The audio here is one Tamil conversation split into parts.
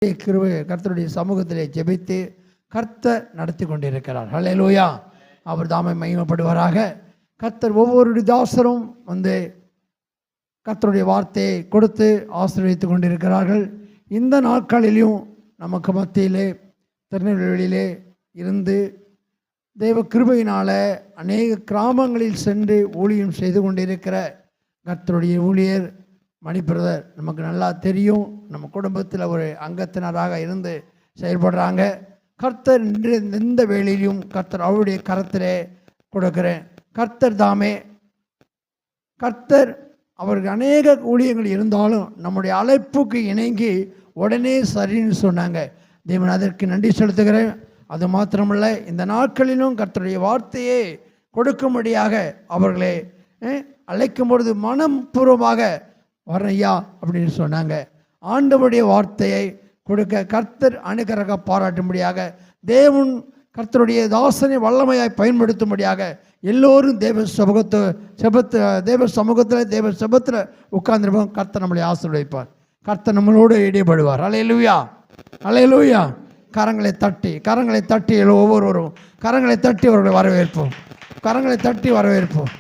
கிருபை கர்த்தருடைய சமூகத்திலே ஜெபித்து கர்த்தர் நடத்தி கொண்டிருக்கிறார். ஹல்லேலூயா. அவர் தாமே மகிமைப்படுவாராக. கர்த்தர் ஒவ்வொரு தாசரும் வந்து கர்த்தருடைய வார்த்தையை கொடுத்து ஆசீர்வதித்து கொண்டிருக்கிறார்கள். இந்த நாட்களிலும் நமக்கு மத்தியிலே திருநெல்வேலியிலே இருந்து தேவ கிருபையினால் அநேக கிராமங்களில் சென்று ஊழியம் செய்து கொண்டிருக்கிற கர்த்தருடைய ஊழியர் மணி பிரதர் நமக்கு நல்லா தெரியும். நம்ம குடும்பத்தில் ஒரு அங்கத்தினராக இருந்து செயல்படுறாங்க. கர்த்தர் எந்த வேளையிலும் கர்த்தர் அவருடைய கரத்திலே கொடுக்கிறேன். கர்த்தர் தாமே கர்த்தர் அவருக்கு அநேக ஊழியங்கள் இருந்தாலும் நம்முடைய அழைப்புக்கு இணங்கி உடனே சரின்னு சொன்னாங்க. தேவன் அதற்கு நன்றி செலுத்துகிறேன். அது மாத்திரமல்ல, இந்த நாட்களிலும் கர்த்தருடைய வார்த்தையை கொடுக்கும்படியாக அவர்களை அழைக்கும் பொழுது மனப்பூர்வமாக வரையா அப்படின்னு சொன்னாங்க. ஆண்டவருடைய வார்த்தையை கொடுக்க கர்த்தர் அனுக்கிரக பாராட்டும்படியாக தேவன் கர்த்தருடைய தாசனை வல்லமையாய் பயன்படுத்தும்படியாக எல்லோரும் தேவ சமூகத்தில் தேவ சபத்தில் உட்கார்ந்துருப்போம். கர்த்தர் நம்மளை ஆசீர்வதிப்பார். கர்த்தர் நம்மளோடு ஈடுபடுவார். அல்லேலூயா, அல்லேலூயா. கரங்களை தட்டி ஒவ்வொருவரும் கரங்களை தட்டி அவர்களை வரவேற்போம். கரங்களை தட்டி வரவேற்போம்.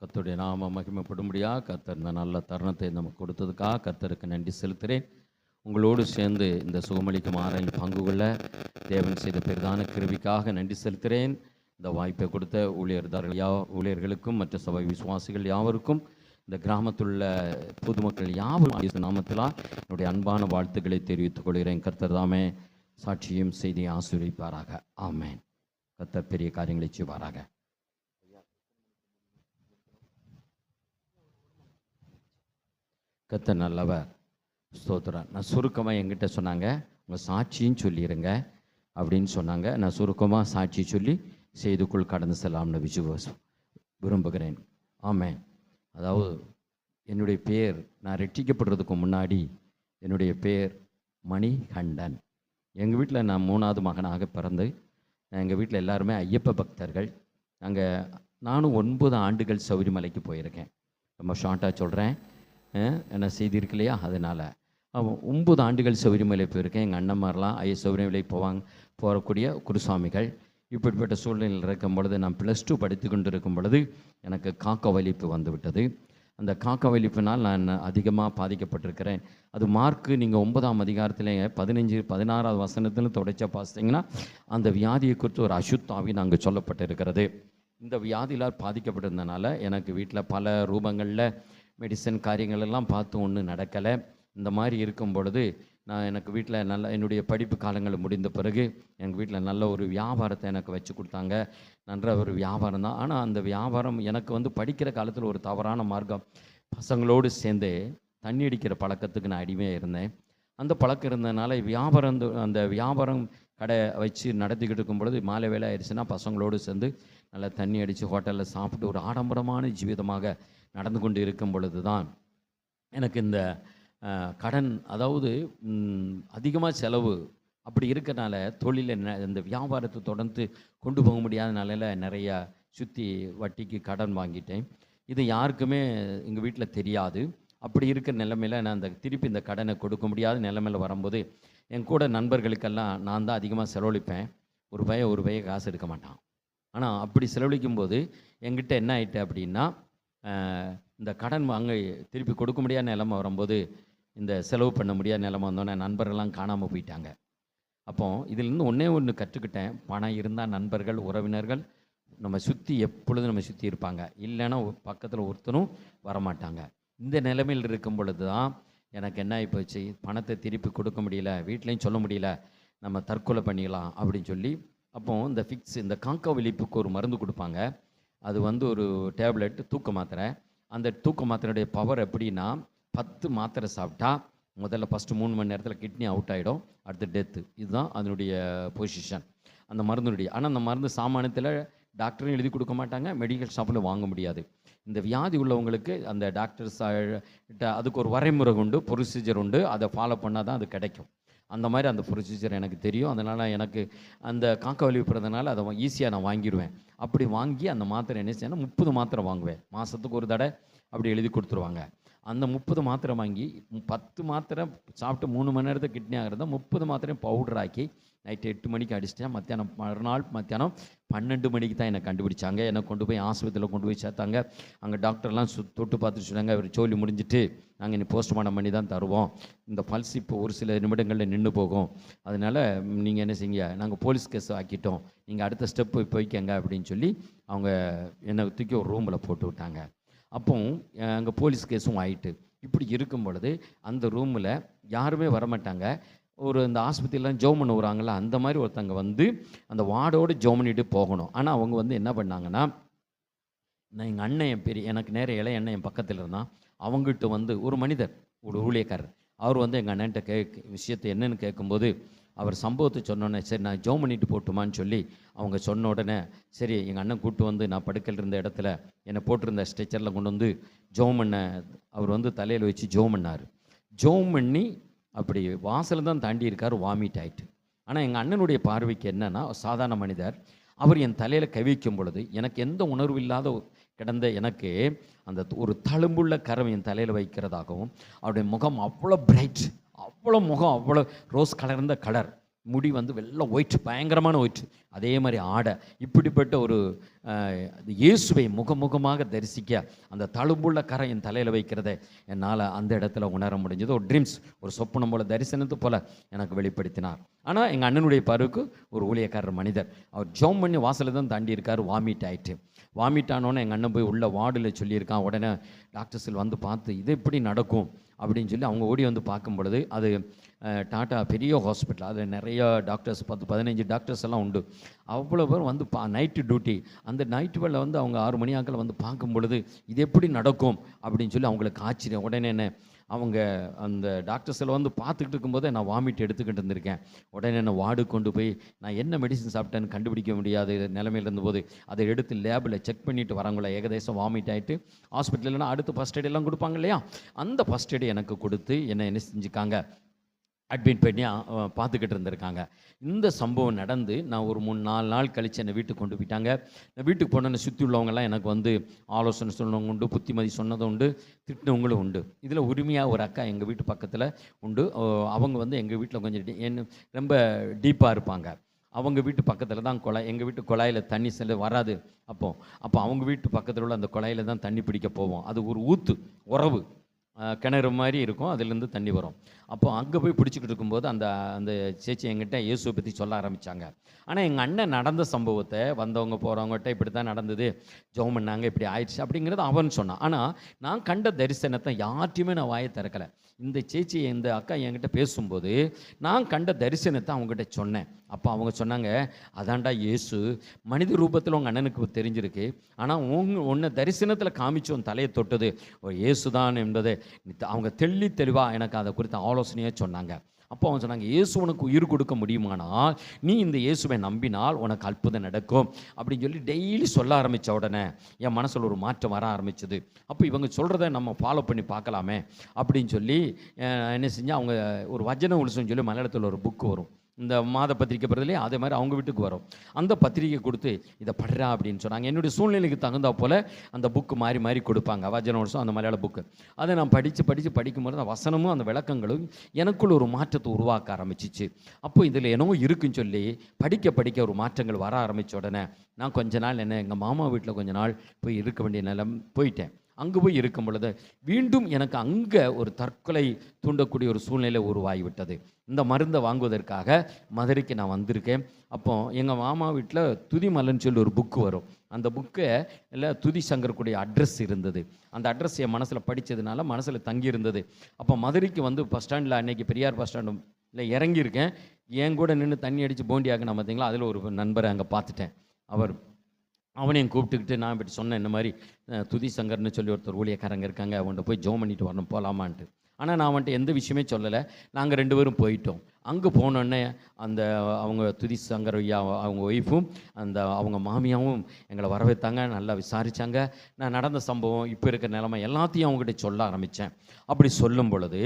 கர்த்தருடைய நாம மகிமைப்படும்படியாக கர்த்தர் இந்த நல்ல தருணத்தை நமக்கு கொடுத்ததுக்காக கர்த்தருக்கு நன்றி செலுத்துகிறேன். உங்களோடு சேர்ந்து இந்த சுகமளிக்கும் ஆராயில் பங்கு கொள்ள தேவன் செய்த பெரிதான கிருபைக்காக நன்றி செலுத்துகிறேன். இந்த வாய்ப்பை கொடுத்த ஊழியர்களுக்கும் மற்ற சபை விசுவாசிகள் யாவருக்கும் இந்த கிராமத்துள்ள பொதுமக்கள் யாவரும் நாமத்திலாக என்னுடைய அன்பான வாழ்த்துக்களை தெரிவித்துக் கொள்கிறேன். கர்த்தர் தாமே சாட்சியும் செய்தியை ஆசீர்வதிப்பாராக. ஆமென். கர்த்தர் பெரிய காரியங்களை செய்வாராக. கர்த்தர் நல்லவர். ஸ்தோத்திரம். நான் சுருக்கமாக என்கிட்ட சொன்னாங்க, உங்கள் சாட்சியும் சொல்லிடுங்க அப்படின்னு சொன்னாங்க. நான் சுருக்கமாக சாட்சி சொல்லி செய்துக்குள் கடந்து செல்லாம்னு விரும்புகிறேன். ஆமென். அதாவது என்னுடைய பேர், நான் ரெட்டிக்கப்படுறதுக்கு முன்னாடி என்னுடைய பேர் மணிகண்டன். எங்கள் வீட்டில் நான் 3வது மகனாக பிறந்து எங்கள் வீட்டில் எல்லாருமே ஐயப்ப பக்தர்கள். நானும் 9 ஆண்டுகள் சௌரிமலைக்கு போயிருக்கேன். ரொம்ப ஷார்ட்டாக சொல்கிறேன், என்ன செய்திருக்கு இல்லையா? அதனால் 9 ஆண்டுகள் சௌரிமலை போயிருக்கேன். எங்கள் அண்ணன்மாரெலாம் சௌரிமலை போகக்கூடிய குருசாமிகள். இப்படிப்பட்ட சூழ்நிலையில் இருக்கும் பொழுது நான் +2 படித்து கொண்டு இருக்கும் பொழுது எனக்கு காக்க வலிப்பு வந்து விட்டது. அந்த காக்க வலிப்பினால் நான் அதிகமாக பாதிக்கப்பட்டிருக்கிறேன். அது மார்க்கு நீங்கள் 9ஆம் அதிகாரத்தில் 16வது வசனத்தில் தொடர்ச்சியாக பார்த்தீங்கன்னா அந்த வியாதியை குறித்து ஒரு அசுத்தாவி நாங்கள் சொல்லப்பட்டிருக்கிறது. இந்த வியாதியில் பாதிக்கப்பட்டிருந்தனால எனக்கு வீட்டில் பல ரூபங்களில் மெடிசன் காரியங்கள் எல்லாம் பார்த்து ஒன்றும் நடக்கலை. இந்த மாதிரி இருக்கும் பொழுது எனக்கு வீட்டில் என்னுடைய படிப்பு காலங்கள் முடிந்த பிறகு எங்கள் வீட்டில் நல்ல ஒரு வியாபாரத்தை எனக்கு வச்சு கொடுத்தாங்க. நல்ல ஒரு வியாபாரம் தான். ஆனால் அந்த வியாபாரம் எனக்கு படிக்கிற காலத்தில் ஒரு தவறான மார்க்கம். பசங்களோடு சேர்ந்து தண்ணி அடிக்கிற பழக்கத்துக்கு நான் அடிமையாக இருந்தேன். அந்த பழக்கம் இருந்ததுனால அந்த வியாபாரம் கடை வச்சு நடத்திக்கிட்டு இருக்கும் பொழுது மாலை வேலை ஆயிடுச்சுன்னா பசங்களோடு சேர்ந்து நல்லா தண்ணி அடித்து ஹோட்டலில் சாப்பிட்டு ஒரு ஆடம்பரமான ஜீவிதமாக நடந்து கொண்டு இருக்கும் பொழுது தான் எனக்கு இந்த கடன், அதாவது அதிகமாக செலவு அப்படி இருக்கிறனால தொழிலில் இந்த வியாபாரத்தை தொடர்ந்து கொண்டு போக முடியாத நிலையில் நிறையா சுற்றி வட்டிக்கு கடன் வாங்கிட்டேன். இது யாருக்குமே எங்கள் வீட்டில் தெரியாது. அப்படி இருக்கிற நிலைமையில் நான் திருப்பி இந்த கடனை கொடுக்க முடியாத நிலைமையில் வரும்போது என் கூட நண்பர்களுக்கெல்லாம் நான் தான் அதிகமாக செலவழிப்பேன். ஒரு பைய காசு எடுக்க மாட்டான். ஆனால் அப்படி செலவழிக்கும் போது என்கிட்ட என்ன ஆகிட்டு அப்படின்னா, இந்த கடன் வாங்க திருப்பி கொடுக்க முடியாத நிலைமை வரும்போது இந்த செலவு பண்ண முடியாத நிலைமை வந்தோன்னே நண்பர்கள்லாம் காணாமல் போயிட்டாங்க. அப்போது இதிலேருந்து ஒன்று கற்றுக்கிட்டேன். பணம் இருந்தால் நண்பர்கள் உறவினர்கள் நம்ம எப்பொழுதும் நம்ம சுற்றி இருப்பாங்க. இல்லைன்னா பக்கத்தில் ஒருத்தரும் வரமாட்டாங்க. இந்த நிலைமையில் இருக்கும் பொழுது தான் எனக்கு என்ன ஆகி போச்சு, பணத்தை திருப்பி கொடுக்க முடியல, வீட்லேயும் சொல்ல முடியல, நம்ம தற்கொலை பண்ணிடலாம் அப்படின்னு சொல்லி அப்போது இந்த காக்கா விழிப்புக்கு ஒரு மருந்து கொடுப்பாங்க. அது ஒரு டேப்லெட் தூக்க மாத்திரை. அந்த தூக்க மாத்திரையுடைய பவர் எப்படின்னா, 10 மாத்திரை சாப்பிட்டா முதல்ல ஃபஸ்ட்டு 3 மணி நேரத்தில் கிட்னி அவுட் ஆகிடும், அடுத்து டெத்து. இதுதான் அதனுடைய பொசிஷன் அந்த மருந்துடைய. ஆனால் அந்த மருந்து சாமானியத்தில் டாக்டரும் எழுதி கொடுக்க மாட்டாங்க, மெடிக்கல் ஷாப்பில் வாங்க முடியாது. இந்த வியாதி உள்ளவங்களுக்கு அந்த டாக்டர்ஸ் அதுக்கு ஒரு வரைமுறை உண்டு, ப்ரொசீஜர் உண்டு. அதை ஃபாலோ பண்ணால் தான் அது கிடைக்கும். அந்த மாதிரி அந்த ப்ரொசீஜர் எனக்கு தெரியும். அதனால் எனக்கு அந்த காக்கா வலி பிறந்தனால அதை ஈஸியாக நான் வாங்கிடுவேன். அப்படி வாங்கி அந்த மாத்திரை என்ன செய்யணும், 30 மாத்திரை வாங்குவேன். மாதத்துக்கு ஒரு தடவை அப்படி எழுதி கொடுத்துருவாங்க. அந்த 30 மாத்திரை வாங்கி 10 மாத்திரை சாப்பிட்டு 3 மணி நேரத்தை கிட்னி ஆகிறத 30 மாத்திரையும் பவுடர் ஆக்கி நைட்டு 8 மணிக்கு அடிச்சிட்டேன். மறுநாள் மத்தியானம் 12 மணிக்கு தான் என்னை கண்டுபிடிச்சாங்க. என்னை கொண்டு போய் ஆஸ்பத்திரியில் கொண்டு போய் சேர்த்தாங்க. அங்கே டாக்டர்லாம் தொட்டு பார்த்துட்டு சொன்னாங்க, அவர் ஜோலி முடிஞ்சிட்டு நாங்கள் இனி போஸ்ட்மார்ட்டம் பண்ணி தான் தருவோம். இந்த பல்ஸ் இப்போ ஒரு சில நிமிடங்களில் நின்று போகும். அதனால் நீங்கள் என்ன செய்யுங்க, நாங்கள் போலீஸ் கேஸ் ஆக்கிட்டோம், நீங்கள் அடுத்த ஸ்டெப்பு போய்க்கங்க அப்படின்னு சொல்லி அவங்க என்னை தூக்கி ஒரு ரூமில் போட்டு விட்டாங்க. அப்போ அங்கே போலீஸ் கேஸும் ஆயிட்டு. இப்படி இருக்கும் பொழுது அந்த ரூமில் யாருமே வரமாட்டாங்க. இந்த ஆஸ்பத்திரிலாம் ஜோம் பண்ண வராங்களா, அந்த மாதிரி ஒருத்தங்க வந்து அந்த வார்டோடு ஜோம் பண்ணிட்டு போகணும். ஆனால் அவங்க என்ன பண்ணாங்கன்னா, நான் எங்கள் அண்ணன் எனக்கு நேரம் இளைய அண்ணன் என் பக்கத்தில் இருந்தான். அவங்ககிட்ட ஒரு மனிதர், ஒரு ஊழியக்காரர், அவர் எங்கள் அண்ணன்ட்ட விஷயத்தை என்னன்னு கேட்கும்போது, அவர் சம்பவத்தை சொன்னோன்னே, சரி நான் ஜோம் பண்ணிட்டு போட்டுமான்னு சொல்லி அவங்க சொன்ன உடனே, சரி எங்கள் அண்ணன் கூப்பிட்டு நான் படுக்கையில் இருந்த இடத்துல என்னை போட்டிருந்த ஸ்ட்ரெச்சரில் கொண்டு வந்து ஜோம் பண்ண அவர் தலையில் வச்சு ஜோம் பண்ணார். ஜோம் பண்ணி அப்படி வாசல் தான் தாண்டி இருக்கார், வாமிட் ஆயிட்டு. ஆனால் எங்கள் அண்ணனுடைய பார்வைக்கு என்னன்னா, சாதாரண மனிதர். அவர் என் தலையில் கவிக்கும் பொழுது எனக்கு எந்த உணர்வு இல்லாத கிடந்த எனக்கு அந்த ஒரு தழும்புள்ள கரம் என் தலையில் வைக்கிறதாகவும், அவருடைய முகம் அவ்வளோ பிரைட், அவ்வளோ முகம் அவ்வளோ ரோஸ் கலர்ந்த கலர், முடி வெள்ளை ஒயிட், பயங்கரமான ஒயிட், அதே மாதிரி ஆடை, இப்படிப்பட்ட ஒரு இயேசுவை முகமுகமாக தரிசிக்க அந்த தழும்புள்ள கரை என் தலையில் வைக்கிறத என்னால் அந்த இடத்துல உணர முடிஞ்சது. ஒரு ட்ரீம்ஸ், ஒரு சொப்பனம் போல, தரிசனத்து போல எனக்கு வெளிப்படுத்தினார். ஆனால் எங்கள் அண்ணனுடைய பருவுக்கு ஒரு ஊழியக்காரர் மனிதர், அவர் ஜோம் பண்ணி வாசலில் தான் தாண்டி இருக்கார், வாமிட் ஆயிட்டு. வாமிட் ஆனோன்னே எங்கள் அண்ணன் போய் உள்ள வார்டில் சொல்லியிருக்கான். உடனே டாக்டர்ஸில் பார்த்து இது எப்படி நடக்கும் அப்படின்னு சொல்லி அவங்க ஓடி பார்க்கும் பொழுது, அது டாட்டா பெரிய ஹாஸ்பிட்டல், அதில் நிறைய டாக்டர்ஸ் 10-15 டாக்டர்ஸ் எல்லாம் உண்டு. அவ்வளோ பேர் நைட்டு டியூட்டி. அந்த நைட்டு வேலை அவங்க 6 மணி ஆக்கள் பார்க்கும் பொழுது இது எப்படி நடக்கும் அப்படின்னு சொல்லி அவங்களுக்கு ஆச்சரியம். உடனே என்ன, அவங்க அந்த டாக்டர்ஸில் பார்த்துக்கிட்டு இருக்கும்போதே நான் வாமிட் எடுத்துக்கிட்டு இருந்திருக்கேன். உடனே என்ன வார்டு கொண்டு போய் நான் என்ன மெடிசன் சாப்பிட்டேன்னு கண்டுபிடிக்க முடியாது நிலைமையில் இருந்தபோது அதை எடுத்து லேபில் செக் பண்ணிவிட்டு வரவங்கள ஏகதேசம் வாமிட் ஆகிட்டு ஹாஸ்பிட்டல்லாம் அடுத்து ஃபஸ்ட் எய்டெல்லாம் கொடுப்பாங்க இல்லையா, அந்த ஃபஸ்ட் எய்டு எனக்கு கொடுத்து என்ன செஞ்சுக்காங்க, அட்மிட் பண்ணி பார்த்துக்கிட்டு இருந்திருக்காங்க. இந்த சம்பவம் நடந்து நான் ஒரு 3-4 நாள் கழித்து என்னை வீட்டுக்கு கொண்டு போயிட்டாங்க. நான் வீட்டுக்கு போனோன்னு சுற்றி உள்ளவங்கெல்லாம் எனக்கு ஆலோசனை சொன்னவங்க உண்டு, புத்திமதி சொன்னதும் உண்டு, திட்டினவங்களும் உண்டு. இதில் உரிமையாக ஒரு அக்கா எங்கள் வீட்டு பக்கத்தில் உண்டு. அவங்க எங்கள் வீட்டில் கொஞ்சம் ரொம்ப டீப்பாக இருப்பாங்க. அவங்க வீட்டு பக்கத்தில் தான் குழாய், எங்கள் வீட்டு குழாயில் தண்ணி வராது. அப்போ அவங்க வீட்டு பக்கத்தில் உள்ள அந்த குழாயில் தான் தண்ணி பிடிக்க போவோம். அது ஒரு ஊற்று, உறவு கிணறு மாதிரி இருக்கும், அதுலேருந்து தண்ணி வரும். அப்போ அங்கே போய் பிடிச்சிக்கிட்டு இருக்கும்போது அந்த சேச்சி எங்கிட்ட இயேசுவை பற்றி சொல்ல ஆரம்பித்தாங்க. ஆனால் எங்கள் அண்ணன் நடந்த சம்பவத்தை வந்தவங்க போகிறவங்ககிட்ட இப்படி தான் நடந்தது, ஜெபம் பண்ணாங்க, இப்படி ஆயிடுச்சு அப்படிங்கிறது அவன் சொன்னான். ஆனால் நான் கண்ட தரிசனத்தை யார்ட்டையுமே நான் வாயை திறக்கலை. இந்த சேச்சி, இந்த அக்கா என்கிட்ட பேசும்போது நான் கண்ட தரிசனத்தை அவங்ககிட்ட சொன்னேன். அப்போ அவங்க சொன்னாங்க, அதாண்டா இயேசு மனித ரூபத்தில் உங்கள் அண்ணனுக்கு தெரிஞ்சிருக்கு, ஆனால் உன்னை தரிசனத்தில் காமிச்சோம் தலையை தொட்டது இயேசு தான் என்பதை அவங்க தெளிவாக எனக்கு அதை குறித்த ஆலோசனையாக சொன்னாங்க. அப்போ அவங்க சொன்னாங்க, இயேசு உனக்கு உயிர் கொடுக்க முடியுமானால் நீ இந்த இயேசுவை நம்பினால் உனக்கு அற்புதம் நடக்கும் அப்படின்னு சொல்லி டெய்லி சொல்ல ஆரம்பித்த உடனே என் மனசில் ஒரு மாற்றம் வர ஆரம்பிச்சது. அப்போ இவங்க சொல்கிறத நம்ம ஃபாலோ பண்ணி பார்க்கலாமே அப்படின்னு சொல்லி என்ன செஞ்சால், அவங்க ஒரு வஜன உலசம்னு சொல்லி மலையாளத்தில் ஒரு புக்கு வரும், இந்த மாத பத்திரிக்கை படுறதுலேயே அதே மாதிரி அவங்க வீட்டுக்கு வரும். அந்த பத்திரிக்கை கொடுத்து இதை படுறா அப்படின்னு சொன்னாங்க. என்னுடைய சூழ்நிலைக்கு தகுந்தா போல் அந்த புக்கு மாறி மாறி கொடுப்பாங்க, வஜன வருஷம் அந்த மலையாள புக்கு. அதை நான் படிக்கும்போது அந்த வசனமும் அந்த விளக்கங்களும் எனக்குள்ள ஒரு மாற்றத்தை உருவாக்க ஆரம்பிச்சிச்சு. அப்போ இதில் என்னவோ இருக்குன்னு சொல்லி படிக்க ஒரு மாற்றங்கள் வர ஆரம்பித்த உடனே நான் கொஞ்ச நாள் எங்கள் மாமா வீட்டில் கொஞ்ச நாள் போய் இருக்க வேண்டிய நிலம் போயிட்டேன். அங்கே போய் இருக்கும் பொழுது மீண்டும் எனக்கு அங்கே ஒரு தற்கொலை தூண்டக்கூடிய ஒரு சூழ்நிலை உருவாகிவிட்டது. இந்த மருந்தை வாங்குவதற்காக மதுரைக்கு நான் வந்திருக்கேன். அப்போ எங்கள் மாமா வீட்டில் துதிமலன்னு சொல்லி ஒரு புக்கு வரும். அந்த புக்கை இல்லை துதி சங்கருக்குடைய அட்ரஸ் இருந்தது. அந்த அட்ரஸ் என் மனசில் படித்ததுனால மனசில் தங்கி இருந்தது. அப்போ மதுரைக்கு பஸ் ஸ்டாண்டில் அன்னைக்கு பெரியார் பஸ் ஸ்டாண்டில் இறங்கியிருக்கேன். என் கூட நின்று தண்ணி அடித்து போண்டி ஆக்கினா பார்த்தீங்களா, அதில் ஒரு நண்பரை அங்கே பார்த்துட்டேன். அவனையும் கூப்பிட்டுக்கிட்டு நான் இப்படி சொன்னேன், இந்த மாதிரி துதி சங்கர்னு சொல்லி ஒருத்தர் ஊழியக்காரங்க இருக்காங்க, அவன்கிட்ட போய் ஜெபம் பண்ணிட்டு வரணும் போகலாமான்ட்டு. ஆனால் நான் எந்த விஷயமே சொல்லலை. நாங்கள் 2 பேரும் போயிட்டோம். அங்கே போனோடனே அந்த அவங்க துதி சங்கர் ஐயா அவங்க ஒய்ஃபும் அவங்க மாமியாவும் எங்களை வரவேற்றாங்க, நல்லா விசாரித்தாங்க. நான் நடந்த சம்பவம், இப்போ இருக்கிற நிலைமை எல்லாத்தையும் அவங்ககிட்ட சொல்ல ஆரம்பித்தேன். அப்படி சொல்லும் பொழுது